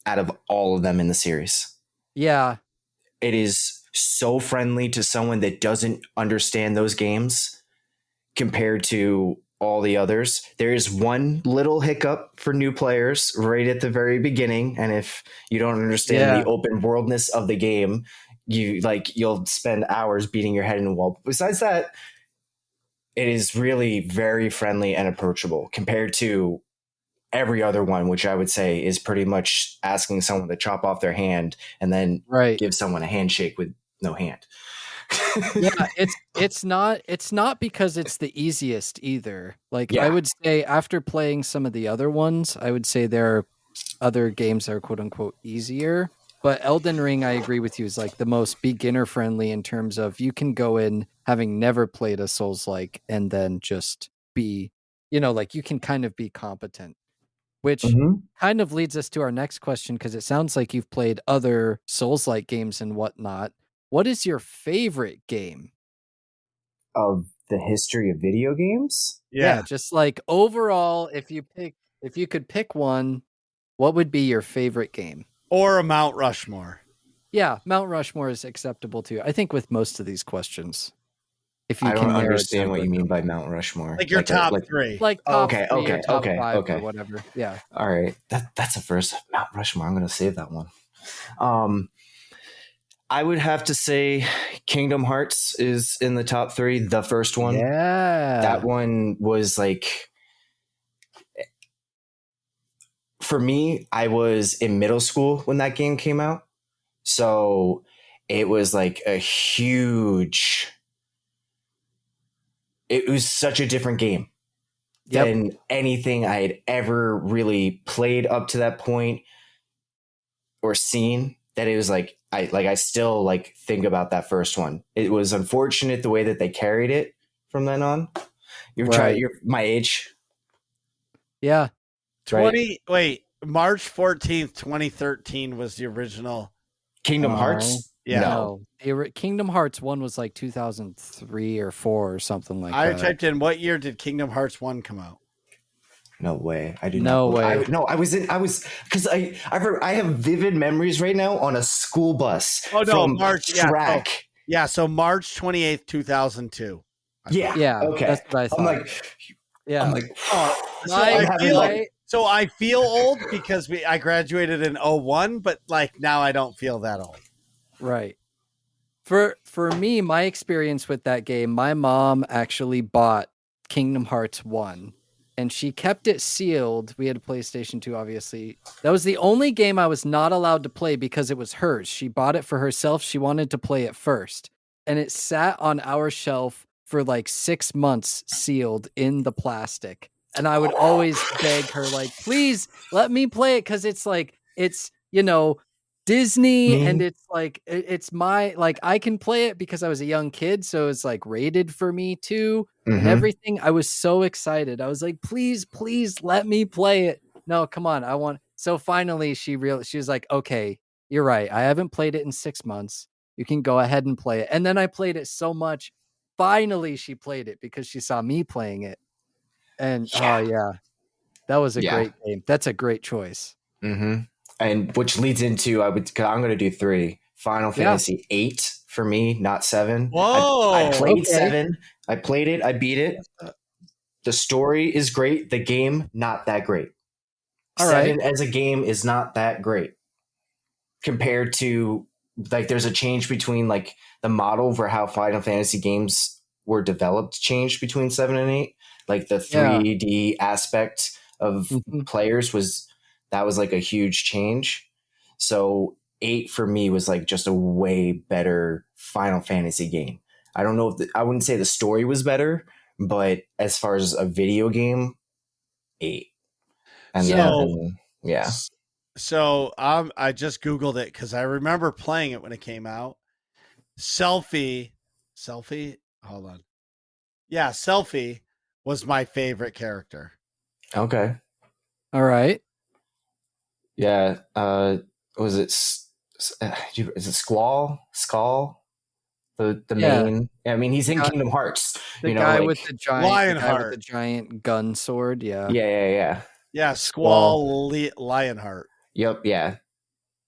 C: out of all of them in the series.
B: Yeah.
C: It is so friendly to someone that doesn't understand those games compared to all the others. There is one little hiccup for new players right at the very beginning, and if you don't understand the open worldness of the game, you'll spend hours beating your head in the wall. Besides that, it is really very friendly and approachable compared to every other one, which I would say is pretty much asking someone to chop off their hand and then give someone a handshake with no hand.
B: Yeah, it's not because it's the easiest either. Like I would say after playing some of the other ones, I would say there are other games that are quote unquote easier. But Elden Ring, I agree with you, is like the most beginner friendly in terms of you can go in having never played a Souls-like and then just be, like you can kind of be competent. Which kind of leads us to our next question, because it sounds like you've played other Souls-like games and whatnot. What is your favorite game
C: of the history of video games?
B: Yeah, just like overall, if you could pick one, what would be your favorite game?
A: Or a Mount Rushmore.
B: Yeah, Mount Rushmore is acceptable too. I think with most of these questions. If you
C: I
B: can
C: don't understand what you mean by Mount Rushmore.
A: Like your top three.
B: Like top three or top five or whatever. Yeah.
C: All right. That's a first. Mount Rushmore. I'm going to save that one. I would have to say Kingdom Hearts is in the top three. The first one.
B: Yeah.
C: That one was like, for me, I was in middle school when that game came out. So it was like it was such a different game than anything I had ever really played up to that point or seen, that it was like, I still like think about that first one. It was unfortunate the way that they carried it from then on. You're my age.
B: Yeah.
A: March 14th, 2013 was the original
C: Kingdom Hearts.
A: Yeah.
B: No. Kingdom Hearts 1 was like 2003 or 4 or something like that.
A: I typed in, what year did Kingdom Hearts 1 come out?
C: No way. I did
B: no
C: not.
B: way.
C: Because I have vivid memories right now on a school bus.
A: Oh, no,
C: from
A: March.
C: Track.
A: Yeah. So March 28th, 2002.
C: Yeah. Okay.
B: That's what I thought.
C: I'm like,
A: so I feel old because I graduated in 01, but like now I don't feel that old.
B: Right. For me, my experience with that game, my mom actually bought Kingdom Hearts 1 and she kept it sealed. We had a PlayStation 2, obviously. That was the only game I was not allowed to play because it was hers. She bought it for herself. She wanted to play it first. And it sat on our shelf for like 6 months sealed in the plastic. And I would always beg her, like, please let me play it. Cause it's like, it's, Disney and it's like, it's my, like, I can play it because I was a young kid. So it's like rated for me too and everything. I was so excited. I was like, please let me play it. No, come on. So finally she was like, okay, you're right. I haven't played it in 6 months. You can go ahead and play it. And then I played it so much. finally she played it because she saw me playing it. And
C: Yeah.
B: oh yeah, that was a
C: Yeah.
B: great game. That's a great choice.
C: Mm-hmm. And which leads into I'm going to do 3. Final Fantasy 8 for me, not 7.
A: Whoa.
C: I played
B: Okay.
C: 7. I played it. I beat it. The story is great. The game, not that great.
B: All
C: 7
B: right.
C: as a game is not that great compared to like there's a change between like the model for how Final Fantasy games were developed changed between 7 and 8. Like the 3D aspect of
B: Mhm.
C: players was like a huge change. So 8 for me was like just a way better Final Fantasy game. I don't know if I wouldn't say the story was better, but as far as a video game, 8. And yeah.
A: So I just Googled it because I remember playing it when it came out. Selphie. Hold on. Yeah, Selphie was my favorite character.
C: Okay.
B: All right.
C: Yeah. Was it? Is it Skull? The main. I mean, he's in Kingdom Hearts.
B: The guy with the
A: Lionheart.
B: giant gun sword. Yeah.
A: Yeah,
B: Squall.
A: Squall Lionheart.
C: Yep. Yeah.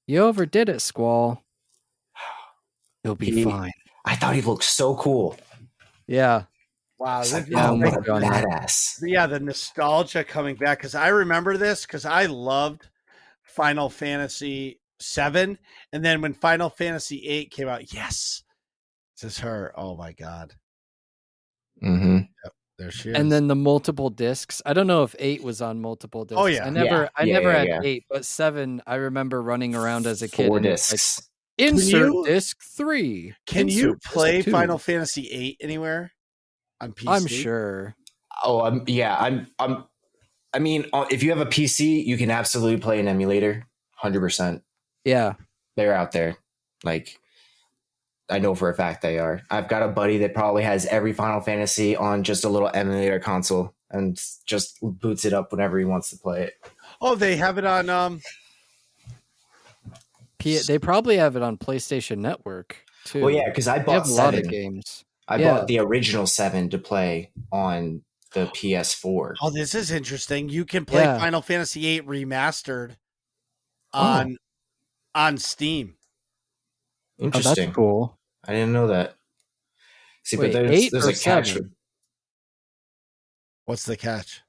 B: You overdid it, Squall. You'll be fine.
C: I thought he looked so cool.
B: Yeah.
A: Wow.
C: It's
A: This
C: like,
A: is
C: what a badass.
A: Yeah, the nostalgia coming back because I remember this because I loved Final Fantasy 7, and then when Final Fantasy 8 came out, yes, this is her. Oh my god.
C: Mm-hmm.
A: Yep, there she is.
B: And then the multiple discs. I don't know if 8 was on multiple discs.
A: Oh, yeah.
B: I never
C: Yeah.
B: had 8, but 7 I remember running around as a kid.
C: 4
B: and
C: discs.
B: it's like, insert disc 3.
A: Can you
B: Insert
A: play
B: disc 2.
A: Final Fantasy 8 anywhere on PC?
B: I'm sure.
C: Oh, I mean, if you have a PC, you can absolutely play an emulator. 100%.
B: Yeah.
C: They're out there. Like, I know for a fact they are. I've got a buddy that probably has every Final Fantasy on just a little emulator console and just boots it up whenever he wants to play it.
A: Oh, they have it on
B: They probably have it on PlayStation Network too.
C: Well, yeah, because I bought
B: a lot of games.
C: I bought the original 7 to play on the PS4.
A: Oh, this is interesting. You can play Final Fantasy 8 remastered on Steam.
C: Interesting.
B: Oh, that's cool.
C: I didn't know that. See,
B: wait,
C: but there's a catch.
A: What's the catch?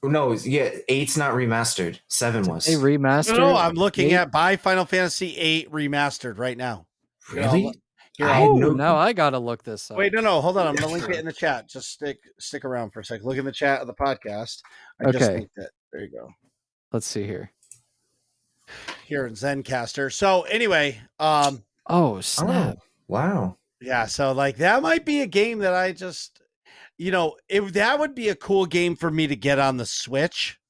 C: No, yeah, 8's not remastered. 7 was.
B: They remastered.
A: No, I'm looking at buy Final Fantasy 8 remastered right now.
C: Really?
B: Now I gotta look this up.
A: Wait, no, hold on. I'm gonna link it in the chat. Just stick around for a second. Look in the chat of the podcast. I just linked it. There you go.
B: Let's see here.
A: Here in Zencaster. So anyway,
B: oh snap!
C: Wow.
A: Yeah, so like that might be a game that I just, that would be a cool game for me to get on the Switch.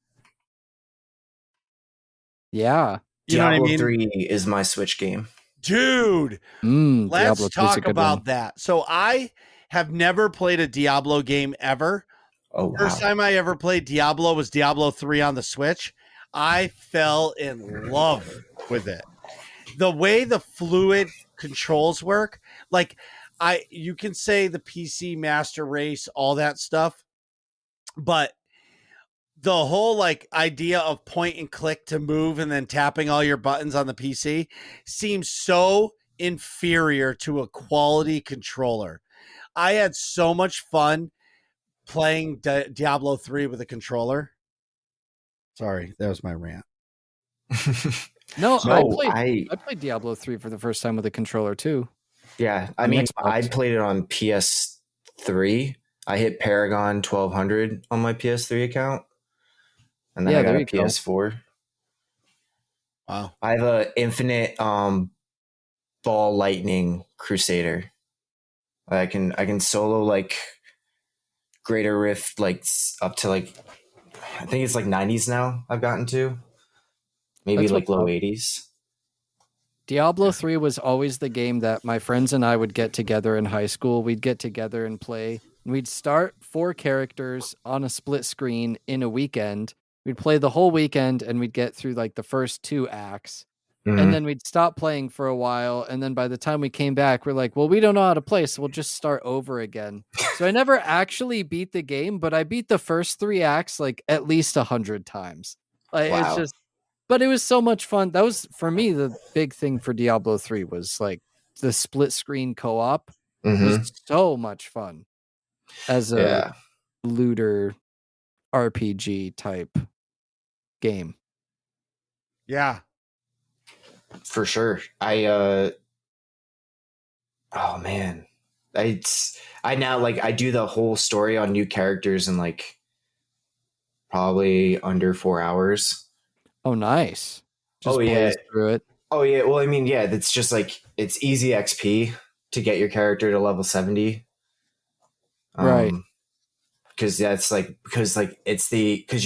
B: Yeah,
C: Diablo 3 is my Switch game.
A: Dude, let's talk about that. So I have never played a Diablo game ever.
C: Oh, wow.
A: First time I ever played Diablo was Diablo 3 on the Switch. I fell in love with it. The way the fluid controls work, like you can say the PC master race, all that stuff, but the whole like idea of point and click to move and then tapping all your buttons on the PC seems so inferior to a quality controller. I had so much fun playing Diablo 3 with a controller. Sorry, that was my rant.
B: I played Diablo 3 for the first time with a controller too.
C: Yeah, I mean, I played it on PS3. I hit Paragon 1200 on my PS3 account. And then I got a PS4.
A: Wow.
C: I have an infinite ball lightning crusader. I can solo like Greater Rift like up to like I think it's like 90s now I've gotten to. Maybe like low 80s.
B: Diablo 3 was always the game that my friends and I would get together in high school. We'd get together and play. We'd start 4 characters on a split screen in a weekend. We'd play the whole weekend and we'd get through like the first 2 acts. and then we'd stop playing for a while, and then by the time we came back, we're like, well, we don't know how to play, so we'll just start over again. So I never actually beat the game, but I beat the first 3 acts like at least 100 times. Like it's
C: Wow.
B: just, but it was so much fun. That was for me the big thing for Diablo 3 was like the split screen co-op was so much fun as a looter RPG type game.
A: Yeah.
C: For sure. Oh man. I now like I do the whole story on new characters in like probably under 4 hours.
B: Oh, nice. Just
C: yeah.
B: blaze through it.
C: Oh yeah. Well, I mean, yeah, that's just like it's easy XP to get your character to level 70.
B: Right.
C: Because you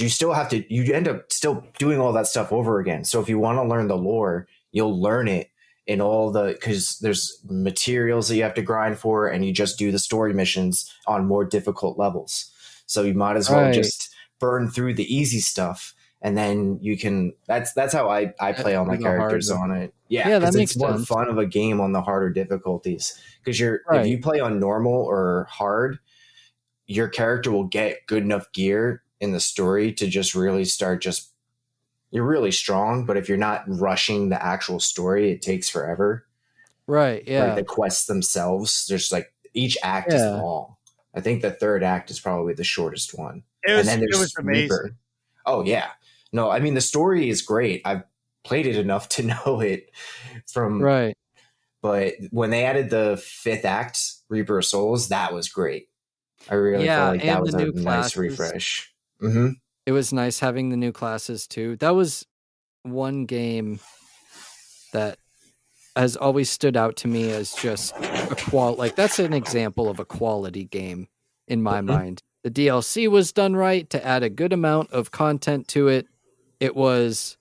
C: still have to, you end up still doing all that stuff over again. So if you want to learn the lore, you'll learn it in all because there's materials that you have to grind for, and you just do the story missions on more difficult levels. So you might as well just burn through the easy stuff, and then you can. That's how I play all my characters on it. Yeah, because it's more fun of a game on the harder difficulties. Because if you play on normal or hard, your character will get good enough gear in the story to just really start you're really strong, but if you're not rushing the actual story, it takes forever.
B: Right, yeah.
C: Like the quests themselves, there's like each act is long. I think the third act is probably the shortest one.
A: It was amazing.
C: Reaper. Oh yeah. No, I mean the story is great. I've played it enough to know it from but when they added the 5th act, Reaper of Souls, that was great. I really feel like that was a nice refresh.
B: It was nice having the new classes too. That was one game that has always stood out to me as just that's an example of a quality game in my mind. The DLC was done right to add a good amount of content to it. It was,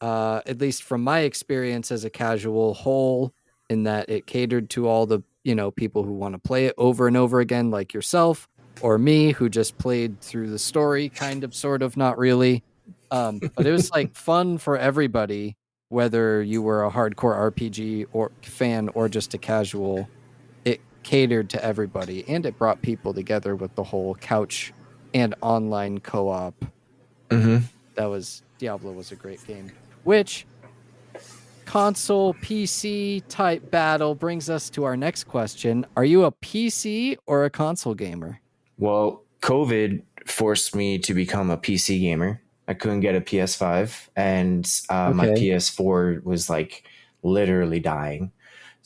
B: at least from my experience as a casual whole, in that it catered to all the, people who want to play it over and over again, like yourself or me, who just played through the story, kind of, sort of, not really. But it was like fun for everybody, whether you were a hardcore RPG or fan or just a casual. It catered to everybody, and it brought people together with the whole couch and online co-op. Diablo was a great game. Which console PC type battle brings us to our next question. Are you a PC or a console gamer?
C: Well, COVID forced me to become a PC gamer. I couldn't get a PS5, and my PS4 was like literally dying.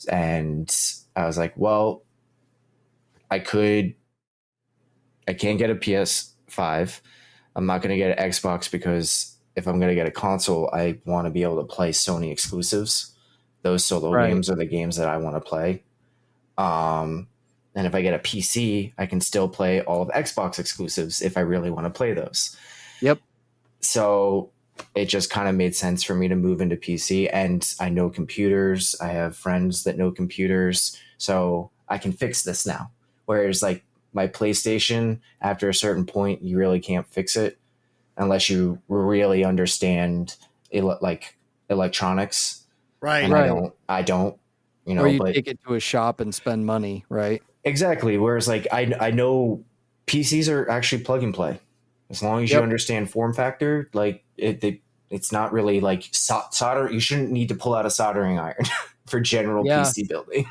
C: And I was like, well, I can't get a PS5. I'm not going to get an Xbox because if I'm going to get a console, I want to be able to play Sony exclusives. Those solo games are the games that I want to play. And if I get a PC, I can still play all of Xbox exclusives if I really want to play those.
B: Yep.
C: So it just kind of made sense for me to move into PC, and I know computers. I have friends that know computers, so I can fix this now. Whereas like my PlayStation, after a certain point, you really can't fix it unless you really understand like electronics.
A: Right.
C: And I don't,
B: or you take it to a shop and spend money. Right.
C: Exactly. Whereas like I know PCs are actually plug and play. As long as you understand form factor, like it's not really like solder. You shouldn't need to pull out a soldering iron for general PC building.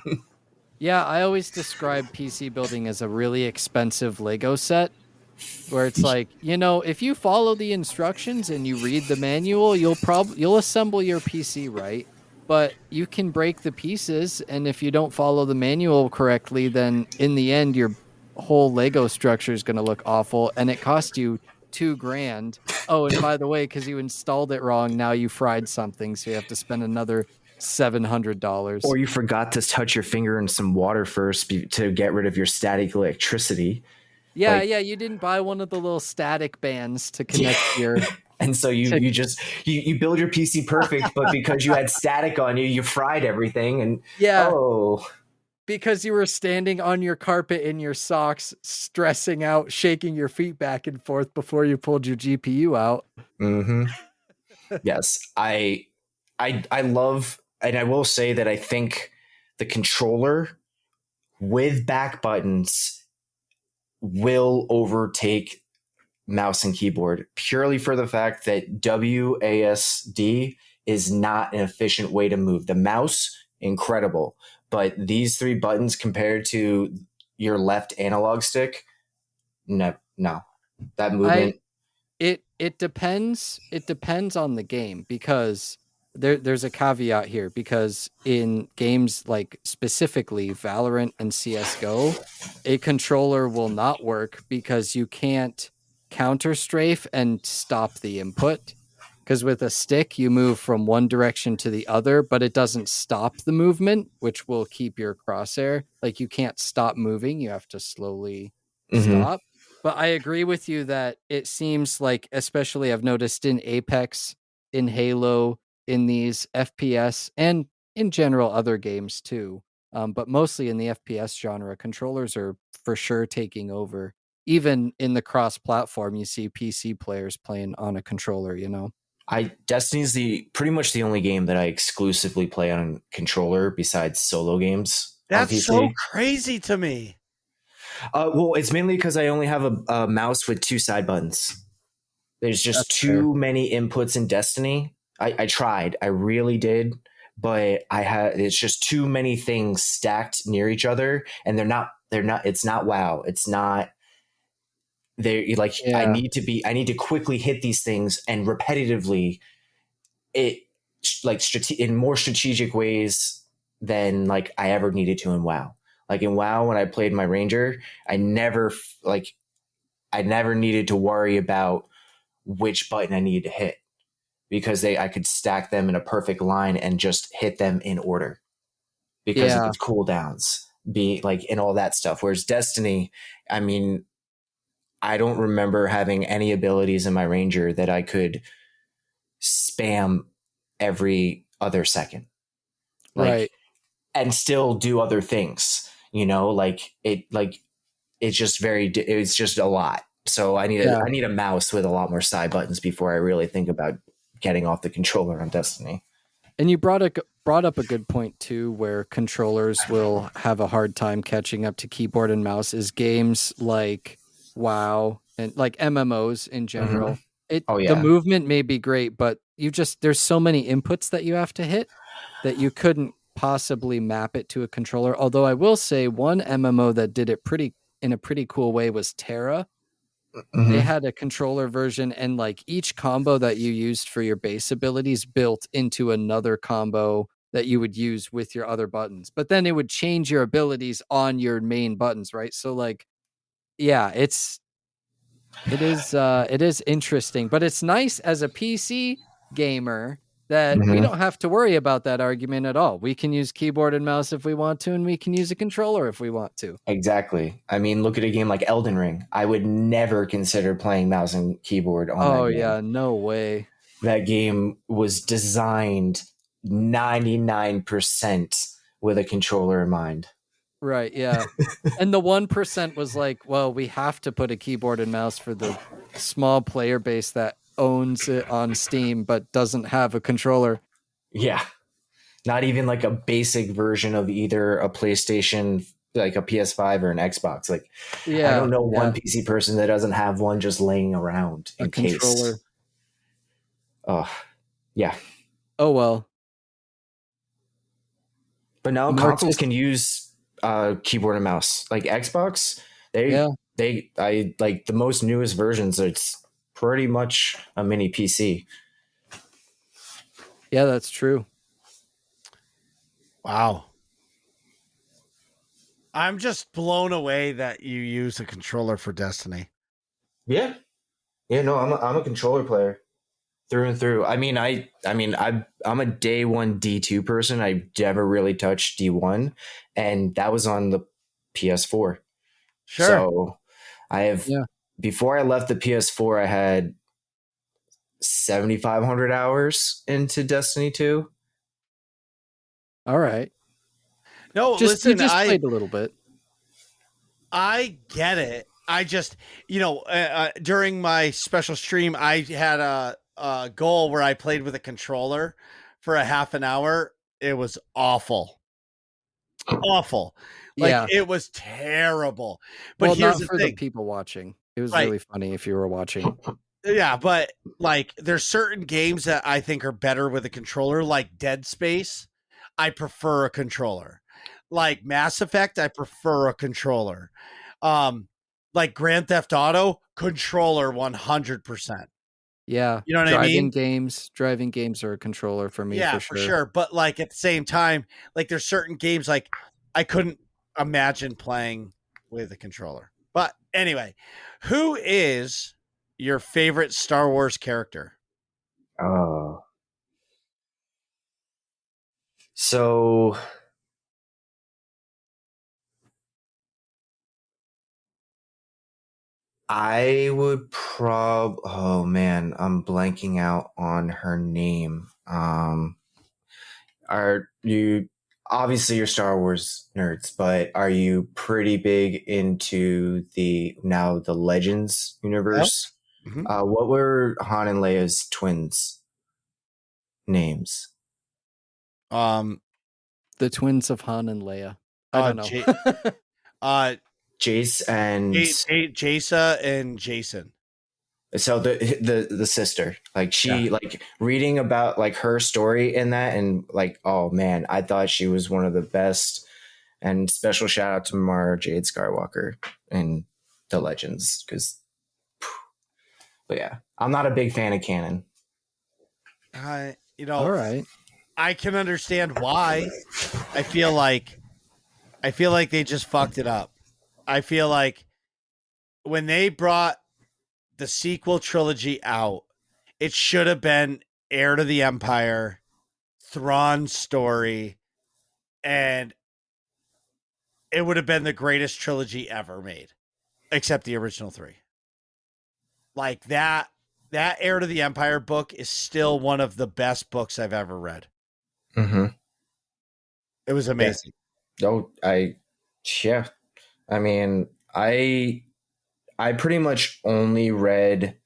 B: Yeah, I always describe PC building as a really expensive Lego set, where it's like, if you follow the instructions and you read the manual, you'll assemble your PC right. But you can break the pieces, and if you don't follow the manual correctly, then in the end, your whole Lego structure is going to look awful, and it cost you $2,000. Oh, and by the way, because you installed it wrong, now you fried something, so you have to spend another $700.
C: Or you forgot to touch your finger in some water first to get rid of your static electricity.
B: Yeah, you didn't buy one of the little static bands to connect your...
C: And so you build your PC perfect, but because you had static on you fried everything. And
B: because you were standing on your carpet in your socks, stressing out, shaking your feet back and forth before you pulled your GPU out.
C: Yes, I I love, and I will say that I think the controller with back buttons will overtake mouse and keyboard purely for the fact that WASD is not an efficient way to move. The mouse, incredible, but these three buttons compared to your left analog stick, no, no. That
B: I
C: movement.
B: it depends on the game, because there's a caveat here, because in games like specifically Valorant and CS:GO, a controller will not work because you can't counter strafe and stop the input. Because with a stick, you move from one direction to the other, but it doesn't stop the movement, which will keep your crosshair. Like, you can't stop moving, you have to slowly
C: Mm-hmm.
B: stop. But I agree with you that it seems like, especially I've noticed in Apex, in Halo, in these FPS, and in general other games too, but mostly in the FPS genre, controllers are for sure taking over. Even in the cross-platform, you see PC players playing on a controller, you know?
C: Destiny's the pretty much the only game that I exclusively play on controller besides solo games on
A: That's so
C: PC.
A: crazy to me.
C: Well, it's mainly because I only have a mouse with two side buttons. There's just
B: That's fair.
C: too many inputs in Destiny. I tried, I really did, but I had it's just too many things stacked near each other, and they're not. It's not WoW. It's not. They like
B: Yeah.
C: I need to quickly hit these things and repetitively it like in more strategic ways than like I ever needed to in WoW. Like in WoW, when I played my Ranger, I never like I never needed to worry about which button I needed to hit because I could stack them in a perfect line and just hit them in order because of
B: Yeah.
C: the cooldowns, be like and all that stuff. Whereas Destiny, I mean, I don't remember having any abilities in my Ranger that I could spam every other second. Like
B: Right.
C: and still do other things, you know, like it's just it's just a lot. So
B: Yeah.
C: I need a mouse with a lot more side buttons before I really think about getting off the controller on Destiny.
B: And you brought up a good point too, where controllers will have a hard time catching up to keyboard and mouse. Is games like WoW and like MMOs in
C: Mm-hmm.
B: general. It
C: Oh
B: the
C: yeah.
B: movement may be great, but there's so many inputs that you have to hit that you couldn't possibly map it to a controller. Although I will say one MMO that did it in a pretty cool way was Terra. They
C: Mm-hmm.
B: had a controller version, and like each combo that you used for your base abilities built into another combo that you would use with your other buttons. But then it would change your abilities on your main buttons, right? So like, yeah, it is interesting, but it's nice as a PC gamer that we
C: Mm-hmm.
B: don't have to worry about that argument at all. We can use keyboard and mouse if we want to, and we can use a controller if we want to.
C: Exactly. I mean, look at a game like Elden Ring. I would never consider playing mouse and keyboard on
B: Oh
C: that game.
B: yeah, no way.
C: That game was designed 99% with a controller in mind.
B: Right, yeah. And the 1% was like, well, we have to put a keyboard and mouse for the small player base that owns it on Steam but doesn't have a controller.
C: Yeah. Not even like a basic version of either a PlayStation, like a PS5 or an Xbox. Like, I
B: Yeah,
C: don't know one
B: yeah,
C: PC person that doesn't have one just laying around
B: a
C: in case.
B: controller.
C: Oh, yeah.
B: Oh well.
C: But now consoles
B: Marcus,
C: can use keyboard and mouse. Like Xbox,
B: yeah,
C: I like the most newest versions. It's pretty much a mini PC.
B: yeah, that's true.
A: Wow. I'm just blown away that you use a controller for Destiny.
C: Yeah, yeah. No, I'm a controller player through and through. I'm a day one D2 person. I never really touched D1, and that was on the PS4.
A: Sure.
C: So I have
B: Yeah.
C: before I left the PS4, I had 7,500 hours into Destiny 2.
B: All right.
A: No,
B: You
A: listen,
B: just played a little bit.
A: I get it. I just, during my special stream, I had a goal where I played with a controller for a half an hour, it was awful. Awful. Like
B: Yeah.
A: it was terrible. But
B: Well,
A: here's
B: not
A: the
B: for the
A: thing.
B: people watching. It was
A: Right.
B: really funny if you were watching.
A: Yeah, but like there's certain games that I think are better with a controller, like Dead Space. I prefer a controller. Like Mass Effect, I prefer a controller. Like Grand Theft Auto, controller 100%.
B: Yeah.
A: You know what I
B: Driving
A: mean?
B: games are a controller for me
A: Yeah,
B: for
A: for
B: sure.
A: sure. But like at the same time, like there's certain games like I couldn't imagine playing with a controller. But anyway, who is your favorite Star Wars character?
C: Oh. So I would oh man, I'm blanking out on her name. Are you obviously you're Star Wars nerds, but are you pretty big into the Legends
A: Yep.
C: universe?
A: Mm-hmm.
C: What were Han and Leia's twins' names?
B: The twins of Han and Leia. I don't know.
C: Jace and
A: Jasa and Jason.
C: so the sister, like she like reading about like her story in that, and like, oh man, I thought she was one of the best. And special shout out to Mara Jade Skywalker in the Legends, because but yeah, I'm not a big fan of canon.
B: All right.
A: I can understand why. I feel like they just fucked it up. I feel like when they brought the sequel trilogy out, it should have been Heir to the Empire, Thrawn's story, and it would have been the greatest trilogy ever made, except the original three. Like that Heir to the Empire book is still one of the best books I've ever read.
C: Mm-hmm.
A: It was amazing.
C: Yeah. Oh, yeah. I mean, I pretty much only read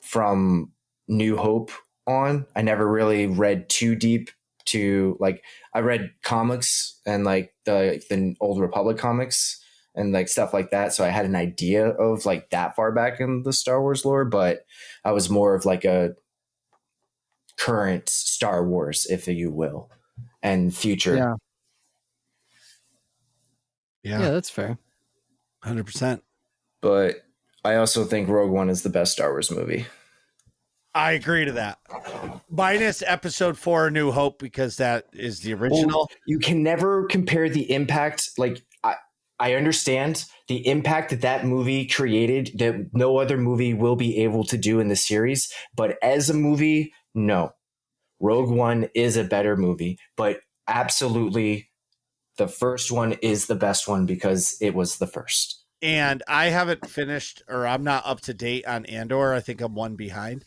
C: from New Hope on. I never really read too deep to like, I read comics and like the Old Republic comics and like stuff like that. So I had an idea of like that far back in the Star Wars lore, but I was more of like a current Star Wars, if you will, and future.
B: Yeah, that's fair.
A: 100%.
C: But I also think Rogue One is the best Star Wars movie.
A: I agree to that. Minus episode 4, New Hope, because that is the original.
C: Well, you can never compare the impact. Like, I understand the impact that movie created that no other movie will be able to do in the series. But as a movie, no. Rogue One is a better movie, but absolutely the first one is the best one because it was the first.
A: And I haven't finished, or I'm not up to date on Andor. I think I'm one behind.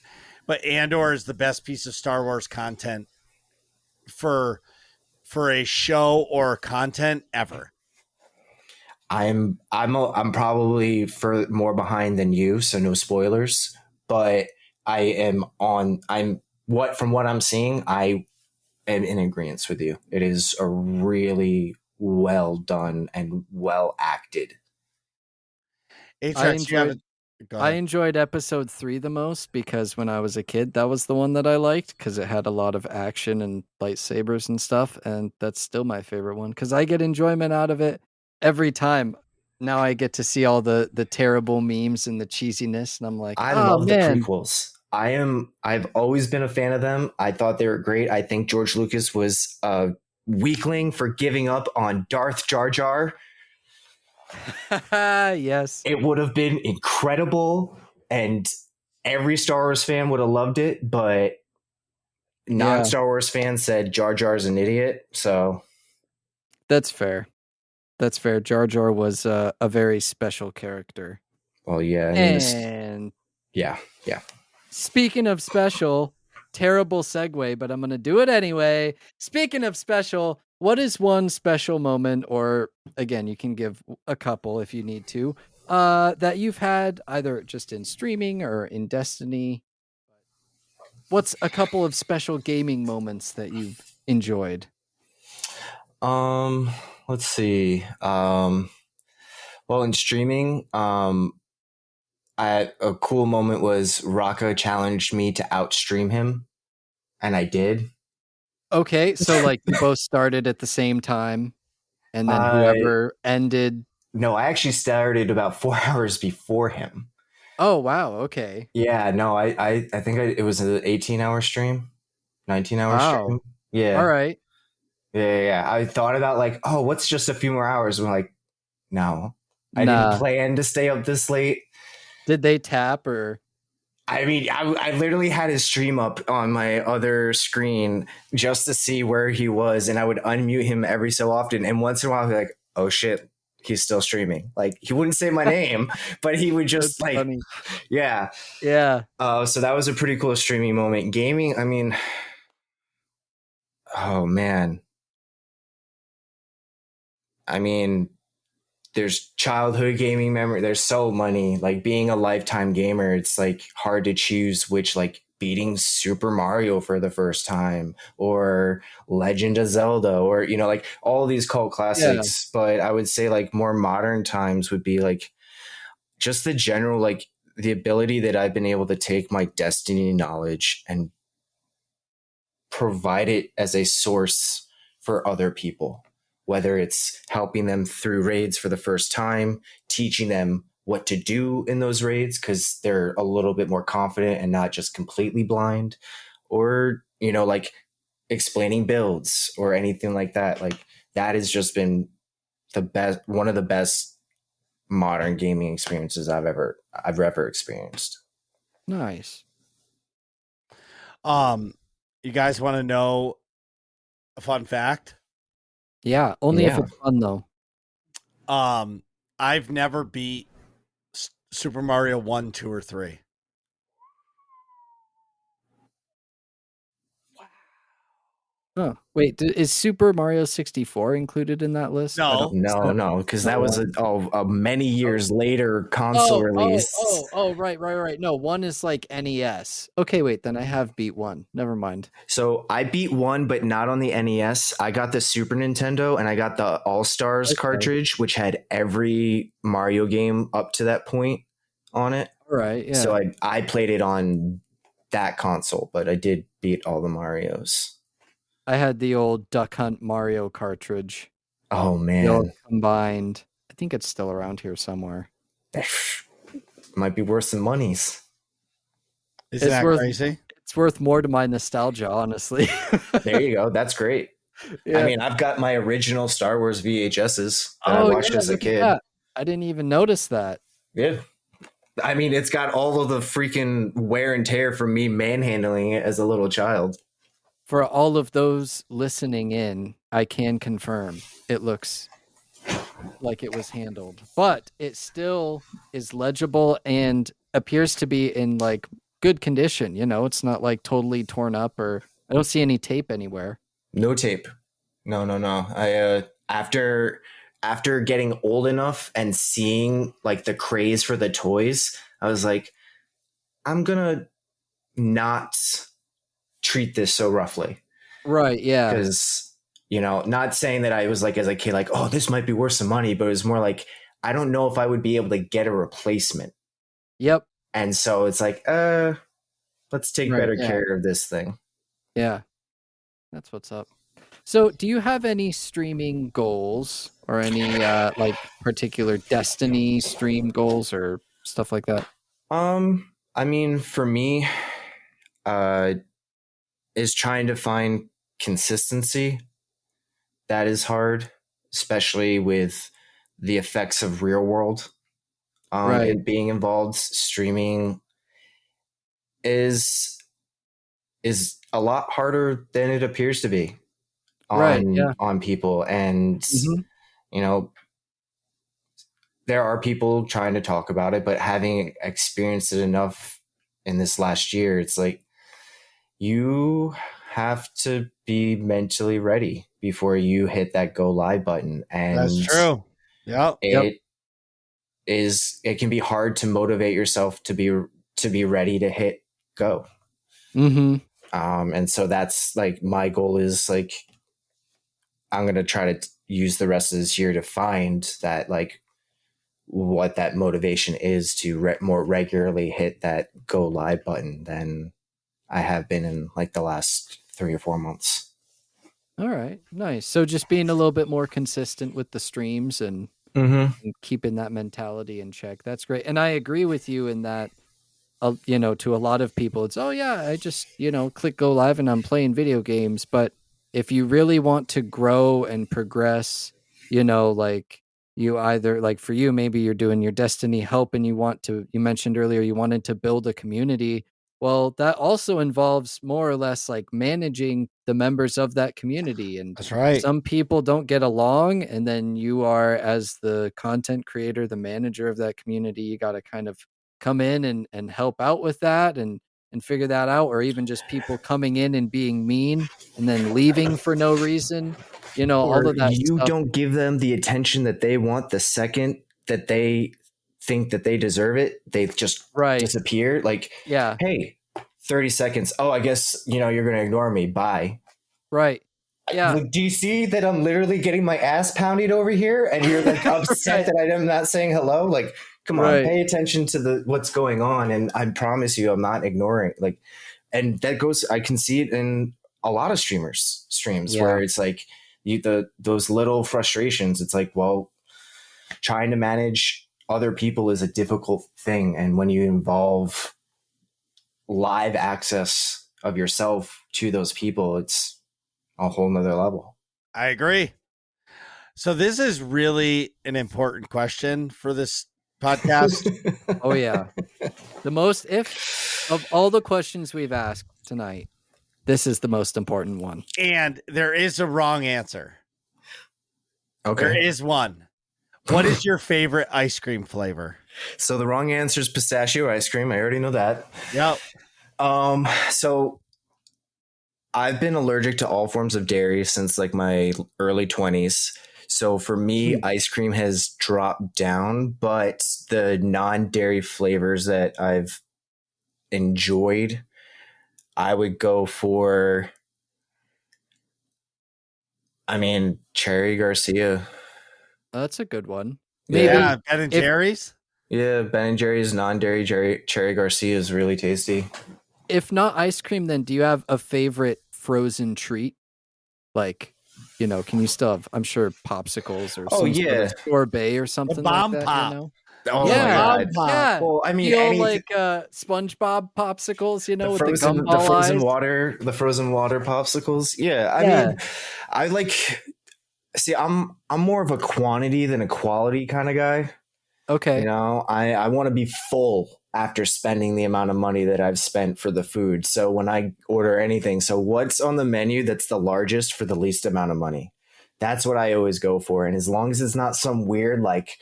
A: But Andor is the best piece of Star Wars content for a show or content ever.
C: I'm probably more behind than you, so no spoilers. But from what I'm seeing, I am in agreement with you. It is a really well done and well acted.
A: Atrax,
B: I enjoyed episode 3 the most because when I was a kid, that was the one that I liked because it had a lot of action and lightsabers and stuff. And that's still my favorite one because I get enjoyment out of it every time. Now I get to see all the terrible memes and the cheesiness. And I'm like,
C: I
B: oh,
C: love
B: man.
C: the prequels. I've always been a fan of them. I thought they were great. I think George Lucas was a weakling for giving up on Darth Jar Jar.
B: Yes.
C: It would have been incredible and every Star Wars fan would have loved it, but non-Star Wars fans said Jar Jar's an idiot, so
B: that's fair. That's fair. Jar Jar was a very special character.
C: Well, yeah. Yeah.
B: Speaking of special, terrible segue, but I'm going to do it anyway. Speaking of special, what is one special moment, or again, you can give a couple if you need to, that you've had either just in streaming or in Destiny? what's a couple of special gaming moments that you've enjoyed?
C: Let's see. Well, in streaming, a cool moment was Raka challenged me to outstream him, and I did.
B: Okay, so like you both started at the same time, and then
C: Uh,
B: whoever ended.
C: no, I actually started about 4 hours before him.
B: Oh wow, okay.
C: Yeah, no, I think it was an 18-hour stream, 19-hour
B: Wow.
C: stream. Yeah.
B: All right.
C: Yeah. I thought about like, oh, what's just a few more hours? And I'm like, no, I didn't
B: Nah.
C: plan to stay up this late.
B: Did they tap or?
C: I mean, I literally had his stream up on my other screen just to see where he was, and I would unmute him every so often. And once in a while, I'd be like, oh shit, he's still streaming. Like, he wouldn't say my name, but he would just
B: That's
C: like,
B: funny.
C: yeah.
B: Yeah.
C: So that was a pretty cool streaming moment. Gaming, I mean, oh man. I mean, there's childhood gaming memory. There's so many. Like being a lifetime gamer, it's like hard to choose which, like beating Super Mario for the first time or Legend of Zelda or, you know, like all these cult classics. Yeah. But I would say like more modern times would be like just the general, like the ability that I've been able to take my Destiny knowledge and provide it as a source for other people, whether it's helping them through raids for the first time, teaching them what to do in those raids because they're a little bit more confident and not just completely blind, or, you know, like explaining builds or anything like that. Like that has just been the best, one of the best modern gaming experiences I've ever experienced.
B: Nice.
A: You guys want to know a fun fact?
B: Yeah, only if it's fun though.
A: I've never beat Super Mario 1, 2, or 3.
B: Oh, wait, is Super Mario 64 included in that list?
A: No,
C: because that was a many years later console release.
B: Right. No, 1 is like NES. Okay, wait, then I have beat 1. Never mind.
C: So I beat 1, but not on the NES. I got the Super Nintendo and I got the All-Stars cartridge, which had every Mario game up to that point on it.
B: All right, yeah.
C: So I played it on that console, but I did beat all the Marios.
B: I had the old Duck Hunt Mario cartridge.
C: Oh man,
B: combined. I think it's still around here somewhere.
C: Might be worse than money's.
A: Isn't that crazy?
B: It's worth more to my nostalgia, honestly.
C: There you go. That's great. Yeah. I mean, I've got my original Star Wars VHSs that I watched as a kid.
B: I didn't even notice that.
C: Yeah. I mean, it's got all of the freaking wear and tear from me manhandling it as a little child.
B: For all of those listening in, I can confirm it looks like it was handled, but it still is legible and appears to be in like good condition. You know, it's not like totally torn up, or I don't see any tape anywhere.
C: No tape. No. I after getting old enough and seeing like the craze for the toys, I was like, I'm gonna not treat this so roughly.
B: Right. Yeah.
C: Because, you know, not saying that I was like, as a kid, like, oh, this might be worth some money, but it was more like, I don't know if I would be able to get a replacement.
B: Yep.
C: And so it's like, let's take better care of this thing.
B: Yeah. That's what's up. So do you have any streaming goals or any like particular Destiny stream goals or stuff like that?
C: I mean, for me, is trying to find consistency. That is hard, especially with the effects of real world and being involved. Streaming is a lot harder than it appears to be on people. And, you know, there are people trying to talk about it, but having experienced it enough in this last year, it's like you have to be mentally ready before you hit that go live button. And
A: that's true.
C: It can be hard to motivate yourself to be ready to hit go.
B: Mm-hmm.
C: And so that's like my goal is like I'm gonna try to use the rest of this year to find that like what that motivation is to more regularly hit that go live button than I have been in like the last 3 or 4 months.
B: All right, nice. So just being a little bit more consistent with the streams and keeping that mentality in check. That's great. And I agree with you in that, to a lot of people, it's, oh yeah, I just, click go live and I'm playing video games. But if you really want to grow and progress, like you either, like for you, maybe you're doing your Destiny help and you mentioned earlier, you wanted to build a community. Well, that also involves more or less like managing the members of that community. And
A: That's right.
B: some people don't get along. And then you are, as the content creator, the manager of that community, you got to kind of come in and help out with that and figure that out. Or even just people coming in and being mean and then leaving for no reason, all
C: Or
B: of that
C: you
B: stuff.
C: don't give them the attention that they want the second that they think that they deserve it. They just disappear. Like,
B: Yeah.
C: Hey, 30 seconds. Oh, I guess, you're going to ignore me. Bye.
B: Right. Yeah.
C: Like, do you see that I'm literally getting my ass pounded over here and you're like upset that I am not saying hello? Like, come on, pay attention to what's going on. And I promise you, I'm not ignoring like, and that goes, I can see it in a lot of streams where it's like those little frustrations. It's like, well, trying to manage other people is a difficult thing. And when you involve live access of yourself to those people, it's a whole nother level.
A: I agree. So this is really an important question for this podcast.
B: Oh yeah. Of all the questions we've asked tonight, this is the most important one.
A: And there is a wrong answer.
C: Okay.
A: There is one. What is your favorite ice cream flavor?
C: So the wrong answer is pistachio ice cream. I already know that.
A: Yep.
C: So I've been allergic to all forms of dairy since like my early 20s. So for me, ice cream has dropped down, but the non-dairy flavors that I've enjoyed, I would go for, Cherry Garcia.
B: That's a good one.
A: Maybe Ben and Jerry's.
C: Yeah, Ben and Jerry's non-dairy Cherry Garcia is really tasty.
B: If not ice cream, then do you have a favorite frozen treat? Like, can you still have, I'm sure, popsicles or sort of sorbet or something like that,
A: pop.
C: Oh my God.
B: Yeah.
C: Well,
B: like SpongeBob popsicles, with the gumball
C: the frozen water popsicles. Yeah. I mean, I'm more of a quantity than a quality kind of guy.
B: Okay.
C: I want to be full after spending the amount of money that I've spent for the food. So when I order anything, so what's on the menu that's the largest for the least amount of money? That's what I always go for. And as long as it's not some weird like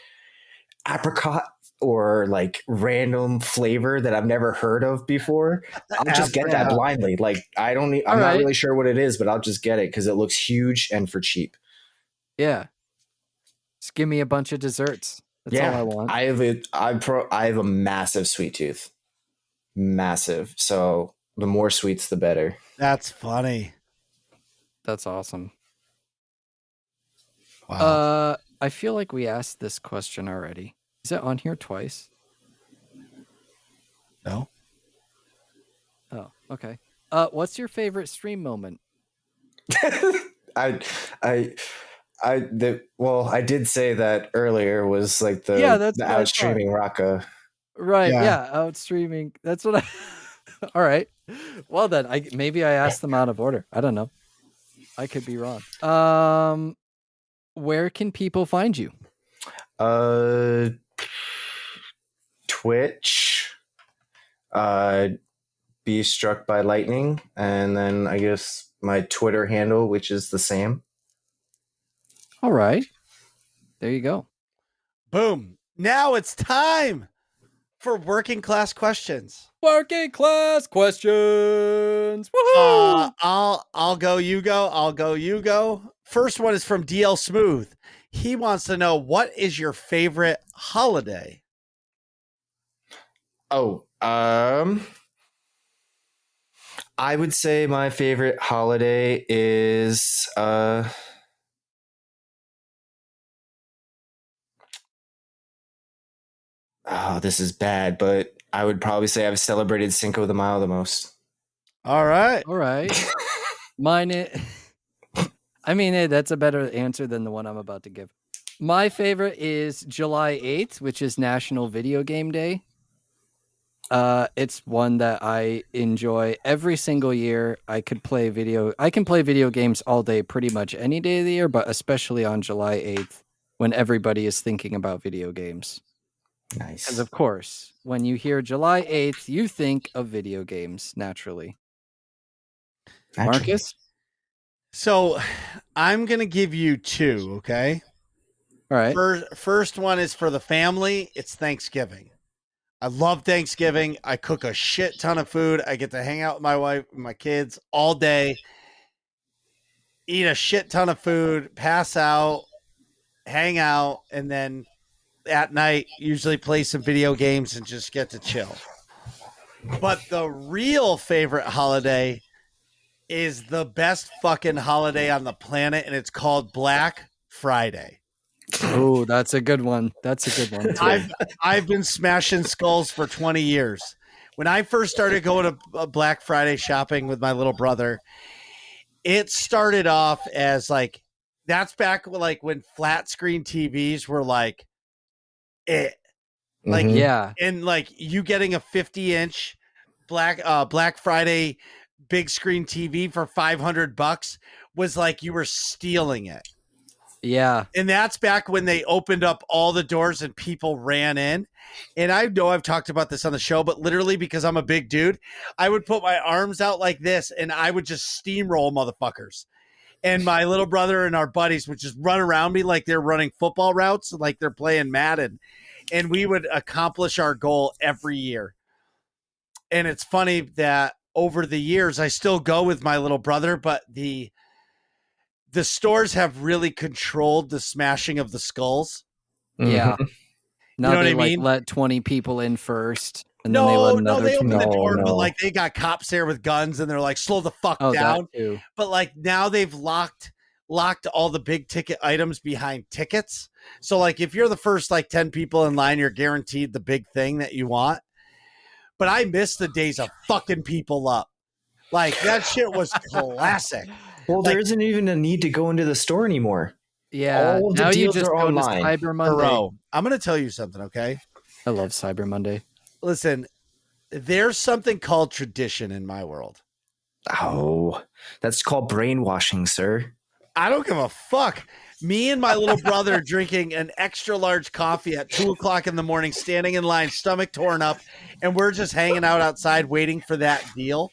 C: apricot or like random flavor that I've never heard of before, I'll just get that blindly. Like I'm not really sure what it is, but I'll just get it because it looks huge and for cheap.
B: Yeah. Just give me a bunch of desserts. That's all I want.
C: I have a massive sweet tooth. Massive. So the more sweets, the better.
A: That's funny.
B: That's awesome.
A: Wow.
B: I feel like we asked this question already. Is it on here twice?
A: No.
B: Oh, okay. What's your favorite stream moment?
C: I did say that earlier was like the outstreaming Raka.
B: Right. Yeah. Outstreaming. That's what I. All right. Well, then maybe I asked them out of order. I don't know. I could be wrong. Where can people find you?
C: Twitch. Be struck by lightning, and then I guess my Twitter handle, which is the same.
B: All right. There you go.
A: Boom. Now it's time for working class questions.
B: Working class questions. Woohoo!
A: I'll go, you go. I'll go, you go. First one is from DL Smooth. He wants to know, what is your favorite holiday?
C: Oh, I would say my favorite holiday is oh, this is bad, but I would probably say I've celebrated Cinco de Mayo the most.
A: All right.
B: All right. Mine I mean, that's a better answer than the one I'm about to give. My favorite is July 8th, which is National Video Game Day. It's one that I enjoy every single year. I can play video games all day, pretty much any day of the year, but especially on July 8th when everybody is thinking about video games.
C: Nice.
B: Because of course, when you hear July 8th, you think of video games naturally. Marcus?
A: So I'm going to give you two, okay?
B: All right.
A: First one is for the family. It's Thanksgiving. I love Thanksgiving. I cook a shit ton of food. I get to hang out with my wife and my kids all day, eat a shit ton of food, pass out, hang out, and then at night usually play some video games and just get to chill. But the real favorite holiday is the best fucking holiday on the planet, and it's called Black Friday.
B: Oh, that's a good one. That's a good one too.
A: I've been smashing skulls for 20 years. When I first started going to Black Friday shopping with my little brother, it started off as like, that's back like when flat screen TVs were like it. Like,
B: yeah.
A: And like you getting a 50-inch Black Friday big screen TV for $500 was like you were stealing it.
B: Yeah.
A: And that's back when they opened up all the doors and people ran in. And I know I've talked about this on the show, but literally because I'm a big dude, I would put my arms out like this and I would just steamroll motherfuckers. And my little brother and our buddies would just run around me like they're running football routes, like they're playing Madden. And we would accomplish our goal every year. And it's funny that over the years, I still go with my little brother, but the stores have really controlled the smashing of the skulls.
B: Yeah. Now
A: you know
B: they
A: what I mean?
B: Let 20 people in first. And then they let another
A: they open the door,
C: No.
A: but like they got cops there with guns and they're like, slow the fuck down.
B: That too.
A: But like now they've locked all the big ticket items behind tickets. So like if you're the first like 10 people in line, you're guaranteed the big thing that you want. But I miss the days of fucking people up. Like that shit was classic.
C: Well, there isn't even a need to go into the store anymore.
B: Yeah.
C: All the
B: now
C: deals
B: you just
C: are
B: go
C: online.
B: to Cyber Monday.
A: Bro, I'm going to tell you something, okay?
B: I love Cyber Monday.
A: Listen, there's something called tradition in my world.
C: Oh, that's called brainwashing, sir.
A: I don't give a fuck. Me and my little brother drinking an extra large coffee at 2:00 in the morning, standing in line, stomach torn up, and we're just hanging out outside waiting for that deal.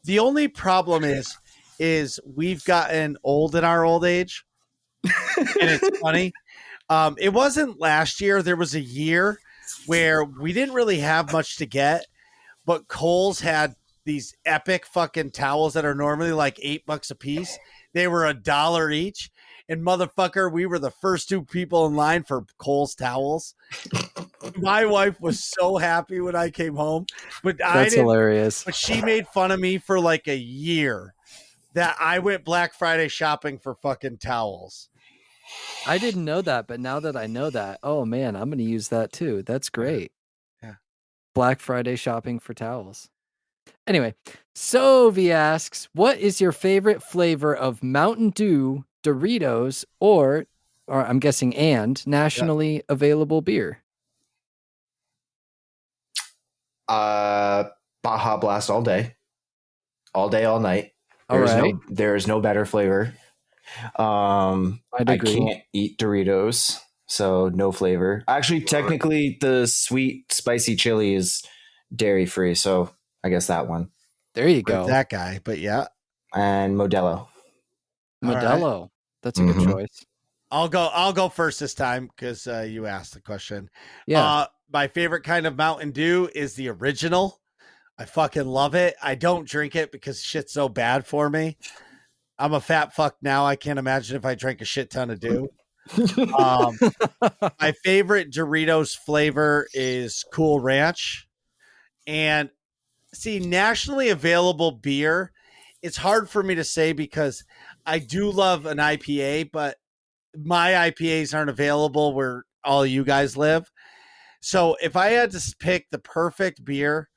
A: The only problem is we've gotten old in our old age. And it's funny. It wasn't last year. There was a year where we didn't really have much to get, but Kohl's had these epic fucking towels that are normally like $8 a piece. They were $1 each. And motherfucker, we were the first two people in line for Kohl's towels. My wife was so happy when I came home, but
B: That's hilarious.
A: But she made fun of me for like a year that I went Black Friday shopping for fucking towels.
B: I didn't know that, but now that I know that, oh man, I'm going to use that too. That's great.
A: Yeah.
B: Black Friday shopping for towels. Anyway, Sovi asks, what is your favorite flavor of Mountain Dew, Doritos, or I'm guessing nationally available beer?
C: Baja Blast all day, all night. There is no better flavor.
B: I'd agree.
C: I can't eat Doritos, so no flavor. Actually, technically, the sweet spicy chili is dairy free, so I guess that one.
B: There you go.
A: That guy, but yeah.
C: And Modelo.
B: Modelo. Right. That's a good choice.
A: I'll go first this time because you asked the question.
B: Yeah.
A: My favorite kind of Mountain Dew is the original. I fucking love it. I don't drink it because shit's so bad for me. I'm a fat fuck now. I can't imagine if I drank a shit ton of Dew. My favorite Doritos flavor is Cool Ranch. And see, nationally available beer, it's hard for me to say because I do love an IPA, but my IPAs aren't available where all you guys live. So if I had to pick the perfect beer,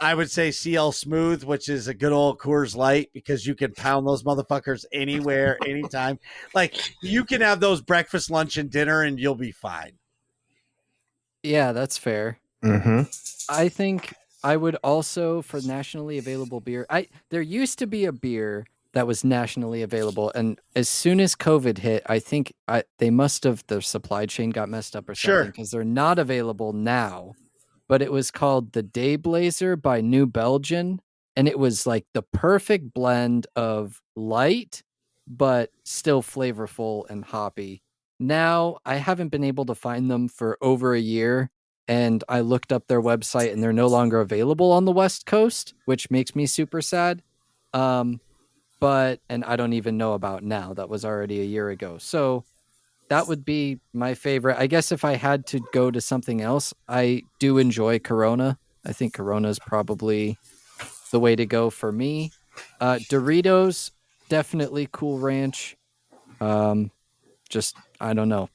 A: I would say CL Smooth, which is a good old Coors Light, because you can pound those motherfuckers anywhere, anytime. Like you can have those breakfast, lunch, and dinner, and you'll be fine.
B: Yeah, that's fair.
C: Mm-hmm.
B: I think I would also, for nationally available beer, there used to be a beer that was nationally available, and as soon as COVID hit, I think they must have, the supply chain got messed up or something, because they're not available now. But it was called the Dayblazer by New Belgian, and it was like the perfect blend of light but still flavorful and hoppy. Now I haven't been able to find them for over a year, and I looked up their website and they're no longer available on the West Coast, which makes me super sad. And I don't even know about now. That was already a year ago. So that would be my favorite. I guess if I had to go to something else, I do enjoy Corona. I think Corona is probably the way to go for me. Doritos, definitely Cool Ranch. Just, I don't know.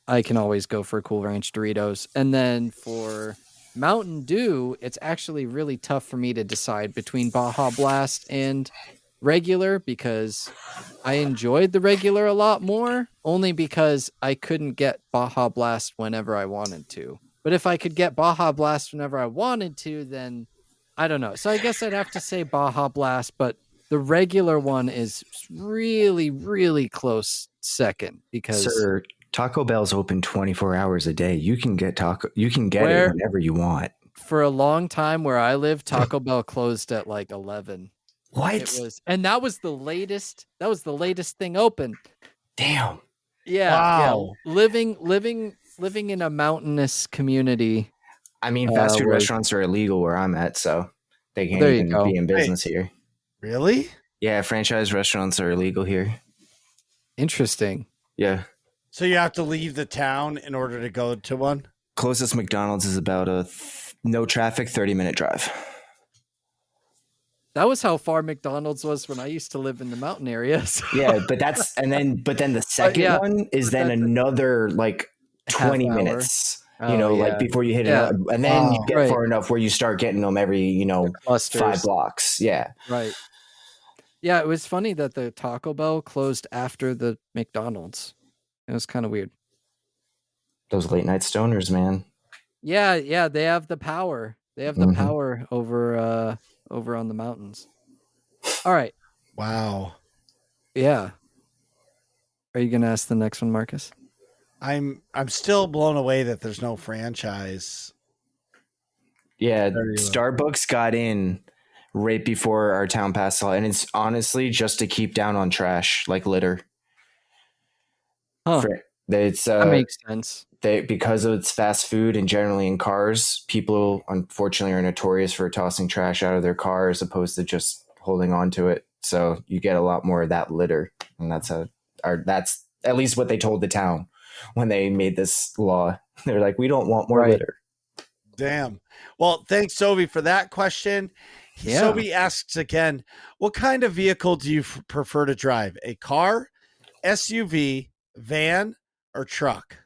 B: I can always go for Cool Ranch Doritos. And then for Mountain Dew, it's actually really tough for me to decide between Baja Blast and regular, because I enjoyed the regular a lot more, only because I couldn't get Baja Blast whenever I wanted to. But if I could get Baja Blast whenever I wanted to, then I don't know. So I guess I'd have to say Baja Blast, but the regular one is really, really close second, because
C: Sir, Taco Bell's open 24 hours a day. You can get it whenever you want.
B: For a long time where I live, Taco Bell closed at like 11.
C: What?
B: And that was the latest. That was the latest thing open.
C: Damn.
B: Yeah.
A: Wow.
B: Yeah. Living in a mountainous community.
C: I mean, fast food restaurants are illegal where I'm at, so they can't even be in business here.
A: Really?
C: Yeah, franchise restaurants are illegal here.
B: Interesting.
C: Yeah.
A: So you have to leave the town in order to go to one?
C: Closest McDonald's is about a no traffic 30-minute drive.
B: That was how far McDonald's was when I used to live in the mountain areas.
C: Yeah, but then the second one is then another like 20 minutes. Like before you hit it, and then you get far enough where you start getting them every 5 blocks. Yeah,
B: right. Yeah, it was funny that the Taco Bell closed after the McDonald's. It was kind of weird.
C: Those late night stoners, man.
B: Yeah, they have the power. They have the power over on the mountains. All right.
A: Wow.
B: Yeah. Are you gonna ask the next one, Marcus?
A: I'm still blown away that there's no franchise.
C: Yeah, Starbucks got in right before our town passed law, and it's honestly just to keep down on trash, like litter.
B: Huh. That makes sense.
C: Because it's fast food and generally in cars, people unfortunately are notorious for tossing trash out of their car as opposed to just holding on to it. So you get a lot more of that litter, and that's at least what they told the town when they made this law. They're like, we don't want more litter.
A: Damn. Well, thanks, Sobi, for that question. Yeah. Sobi asks again, what kind of vehicle do you prefer to drive? A car, SUV, van, or truck?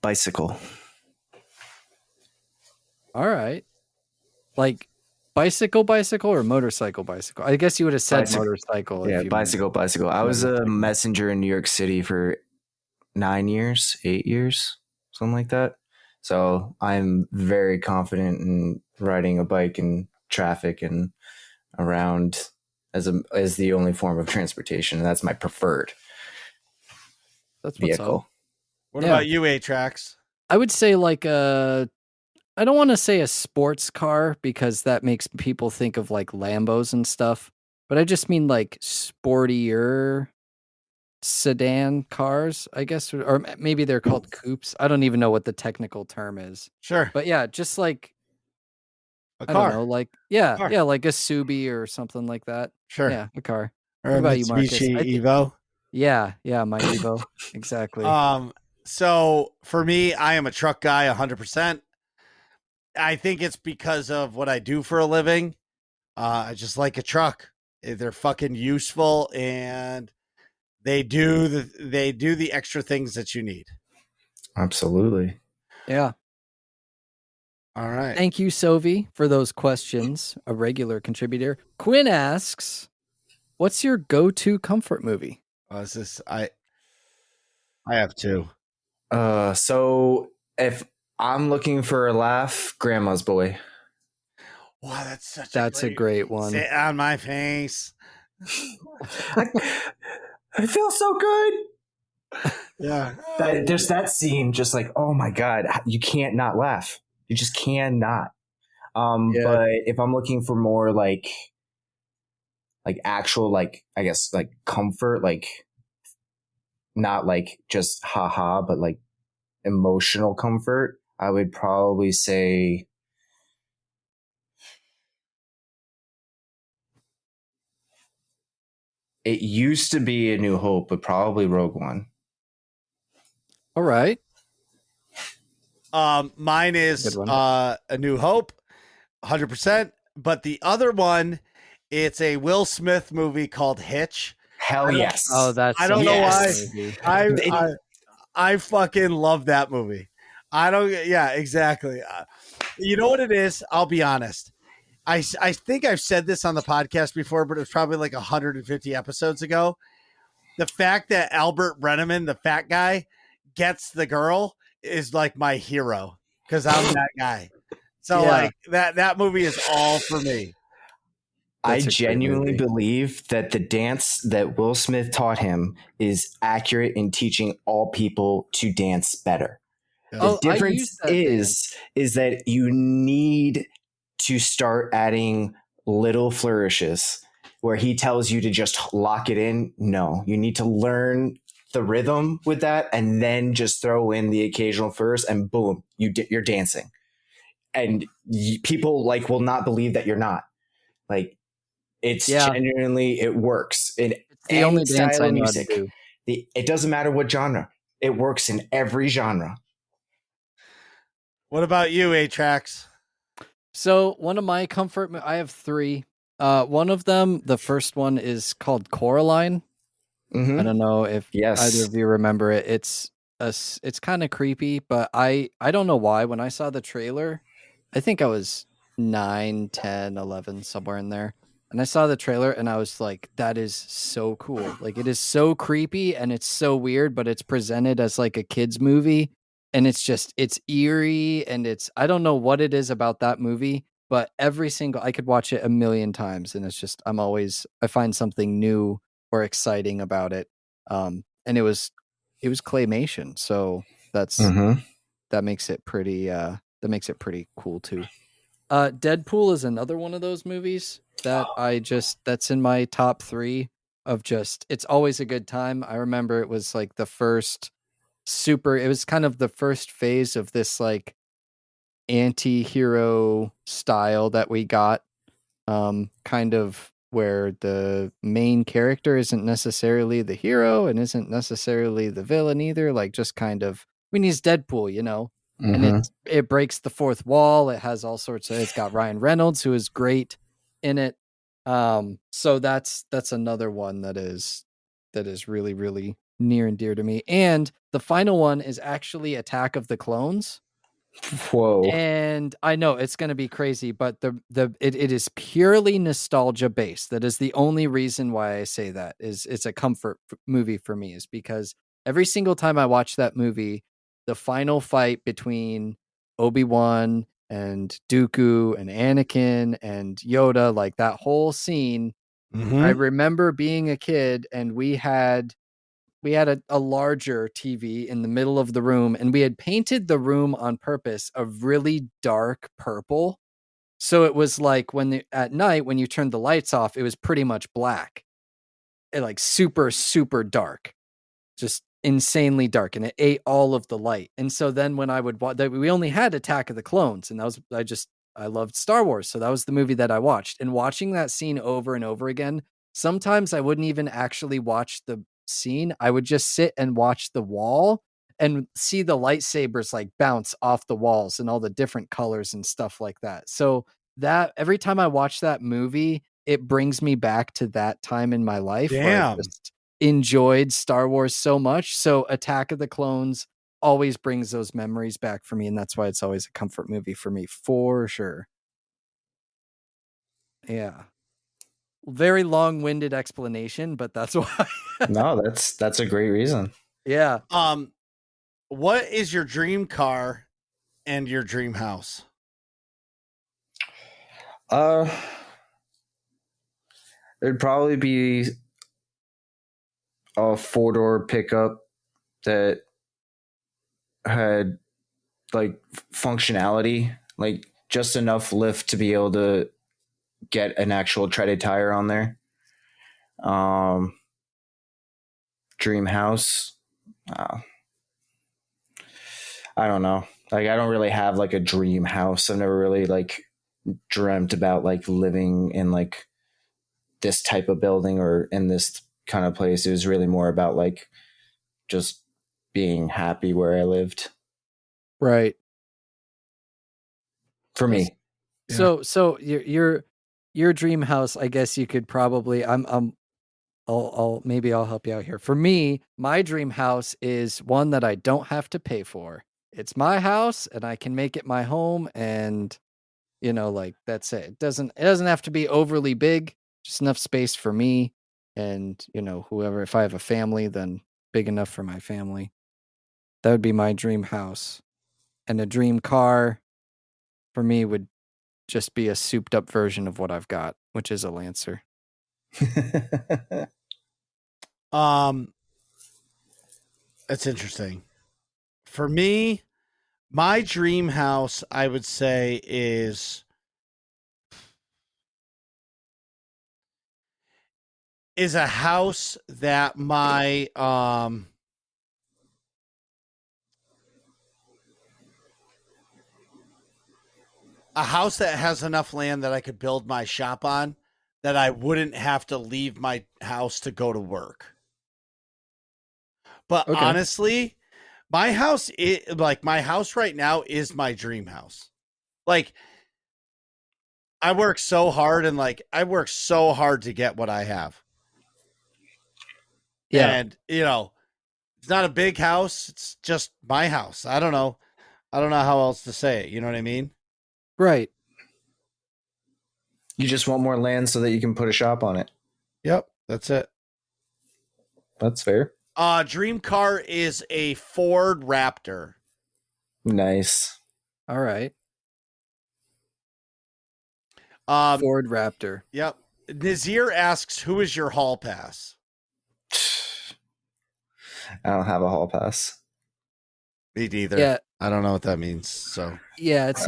C: Bicycle.
B: All right. Like bicycle or motorcycle bicycle? I guess you would have said motorcycle.
C: Yeah, bicycle. I was a messenger in New York City for 8 years, something like that. So I'm very confident in riding a bike in traffic and around as the only form of transportation. That's my preferred vehicle.
A: What about you, Atrax?
B: I would say like I don't want to say a sports car because that makes people think of like Lambos and stuff, but I just mean like sportier sedan cars, I guess, or maybe they're called coupes. I don't even know what the technical term is.
A: Sure.
B: But yeah, just like
A: a car.
B: I don't know, like like a Subi or something like that.
A: Sure.
B: Yeah, a car.
A: Or what about you, Marcus? Evo?
B: Yeah, my Evo. Exactly.
A: So for me, I am a truck guy 100%. I think it's because of what I do for a living. I just like a truck. They're fucking useful, and they do the extra things that you need.
C: Absolutely.
B: Yeah.
A: All right.
B: Thank you, Sovi, for those questions. A regular contributor. Quinn asks, "What's your go-to comfort movie?"
A: Is this I have two.
C: So if I'm looking for a laugh, Grandma's Boy.
A: Wow, that's
B: a great one.
A: Sit on my face.
C: I feel so good.
A: Yeah.
C: There's that scene, just like, oh my God, you can't not laugh. You just cannot.
B: Yeah.
C: But if I'm looking for more like actual, like, I guess, like comfort, like not like just haha, but like emotional comfort, I would probably say it used to be A New Hope, but probably Rogue One.
B: All right.
A: Mine is A New Hope, 100%. But the other one, it's a Will Smith movie called Hitch.
C: Hell yes.
B: Oh, that's
A: I don't know why.
B: movie.
A: I fucking love that movie. I don't. Yeah, exactly. You know what it is? I'll be honest. I think I've said this on the podcast before, but it was probably like 150 episodes ago. The fact that Albert Brenneman, the fat guy, gets the girl is like my hero because I'm that guy. So like that movie is all for me.
C: I genuinely believe that the dance that Will Smith taught him is accurate in teaching all people to dance better. The difference is that you need to start adding little flourishes where he tells you to just lock it in. No, you need to learn the rhythm with that and then just throw in the occasional flourish and boom, you're dancing. And people like will not believe that you're not. Like, it's genuinely, it works in
B: the only dance I know how to do.
C: It doesn't matter what genre. It works in every genre.
A: What about you, Atrax?
B: So one of my comfort, I have three. One of them, the first one is called Coraline.
C: Mm-hmm.
B: I don't know if either of you remember it. It's kind of creepy, but I don't know why. When I saw the trailer, I think I was 9, 10, 11, somewhere in there. And I saw the trailer and I was like, that is so cool. Like, it is so creepy and it's so weird, but it's presented as like a kid's movie. And it's eerie. And I don't know what it is about that movie, but I could watch it a million times. And it's just, I find something new or exciting about it. And it was claymation. So that makes it pretty cool too. Deadpool is another one of those movies that that's in my top 3 of it's always a good time. I remember it was like it was kind of the first phase of this like anti-hero style that we got, kind of where the main character isn't necessarily the hero and isn't necessarily the villain either. Like, just kind of, he's Deadpool, you know? And it breaks the fourth wall. It has all sorts of, it's got Ryan Reynolds, who is great in it. So that's another one that is really, really near and dear to me. And the final one is actually Attack of the Clones.
C: Whoa.
B: And I know it's going to be crazy, but it is purely nostalgia based. That is the only reason why I say that. Is it's a comfort movie for me, is because every single time I watch that movie, the final fight between Obi-Wan and Dooku and Anakin and Yoda, like that whole scene, I remember being a kid and we had a larger TV in the middle of the room, and we had painted the room on purpose a really dark purple. So it was like at night, when you turned the lights off, it was pretty much black. Like super, super dark. Just insanely dark, and it ate all of the light. And so then when I would watch, we only had Attack of the Clones, and I loved Star Wars, so that was the movie that I watched. And watching that scene over and over again, sometimes I wouldn't even actually watch the scene. I would just sit and watch the wall and see the lightsabers like bounce off the walls and all the different colors and stuff like that. So that every time I watch that movie, it brings me back to that time in my life where I
A: Damn.
B: just enjoyed Star Wars so much. So Attack of the Clones always brings those memories back for me, and that's why it's always a comfort movie for me, for sure. Yeah. Very long-winded explanation, but that's why.
C: No, that's a great reason.
B: Yeah.
A: What is your dream car and your dream house?
C: It'd probably be a 4-door pickup that had like functionality, like just enough lift to be able to get an actual treaded tire on there. Dream house. I don't know. Like, I don't really have like a dream house. I've never really like dreamt about like living in like this type of building or in this kind of place. It was really more about like just being happy where I lived.
B: Right.
C: For me.
B: So your dream house, I guess you could probably I'll maybe I'll help you out here. For me, my dream house is one that I don't have to pay for. It's my house and I can make it my home, and like that's it. It doesn't have to be overly big, just enough space for me and whoever. If I have a family, then big enough for my family. That would be my dream house. And a dream car for me would just be a souped up version of what I've got, which is a Lancer.
A: That's interesting. For me, my dream house, I would say, is a house that my a house that has enough land that I could build my shop on, that I wouldn't have to leave my house to go to work. But
B: Okay.
A: honestly, my house my house right now is my dream house. Like, I work so hard to get what I have.
B: Yeah.
A: And it's not a big house, it's just my house. I don't know how else to say it, you know what I mean?
B: Right.
C: You just want more land so that you can put a shop on it.
A: Yep, that's it.
C: That's fair.
A: Dream car is a Ford Raptor.
C: Nice.
B: All right. Ford Raptor.
A: Yep. Nazir asks, who is your hall pass?
C: I don't have a hall pass.
A: Me neither.
B: Yeah.
A: I don't know what that means. So
B: yeah, that's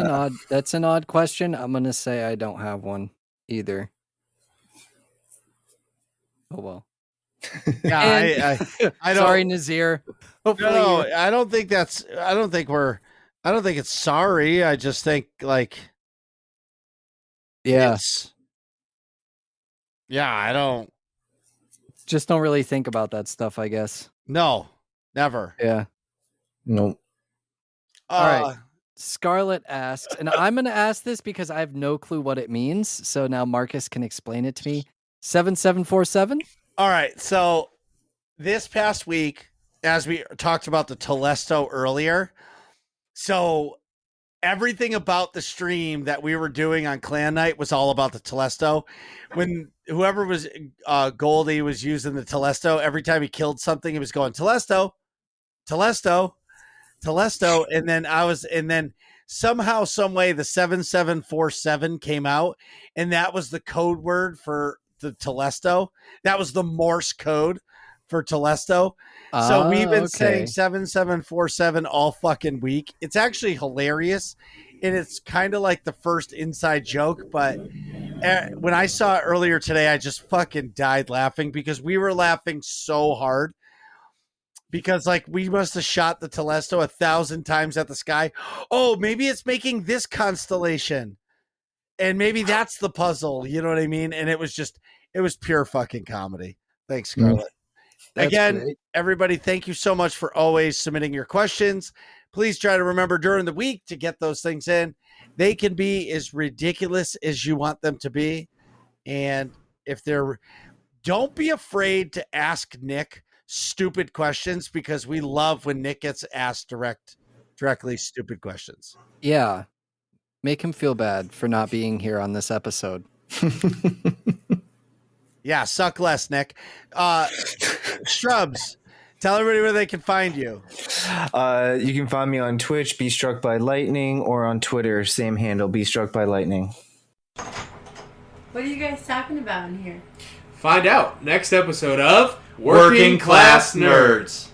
B: an odd question. I'm gonna say I don't have one either. Oh well.
A: Yeah, I don't.
B: Sorry, Nazir. Hopefully
A: no, I don't think it's sorry. I just think
B: yeah.
A: I don't.
B: Just don't really think about that stuff, I guess.
A: No, never.
B: Yeah.
C: Nope.
B: All right. Scarlett asks, and I'm going to ask this because I have no clue what it means. So now Marcus can explain it to me. 7747?
A: All right. So this past week, as we talked about the Telesto earlier, so everything about the stream that we were doing on Clan Night was all about the Telesto. When whoever was Goldie was using the Telesto, every time he killed something, he was going Telesto, Telesto, Telesto, and then somehow, some way, the 7747 came out, and that was the code word for the Telesto. That was the Morse code for Telesto. So we've been saying 7747 all fucking week. It's actually hilarious, and it's kind of like the first inside joke. But when I saw it earlier today, I just fucking died laughing because we were laughing so hard. Because we must have shot the Telesto 1,000 times at the sky. Oh, maybe it's making this constellation, and maybe that's the puzzle. You know what I mean? And it was pure fucking comedy. Thanks, Scarlett. Again,
B: great.
A: everybody, thank you so much for always submitting your questions. Please try to remember during the week to get those things in. They can be as ridiculous as you want them to be. And if don't be afraid to ask Nick stupid questions, because we love when Nick gets asked directly stupid questions.
B: Yeah. Make him feel bad for not being here on this episode.
A: Yeah, suck less, Nick. Strubs, tell everybody where they can find you.
C: You can find me on Twitch, Be Struck by Lightning, or on Twitter, same handle, Be Struck by Lightning.
D: What are you guys talking about in here?
E: Find out next episode of Working Class Nerds.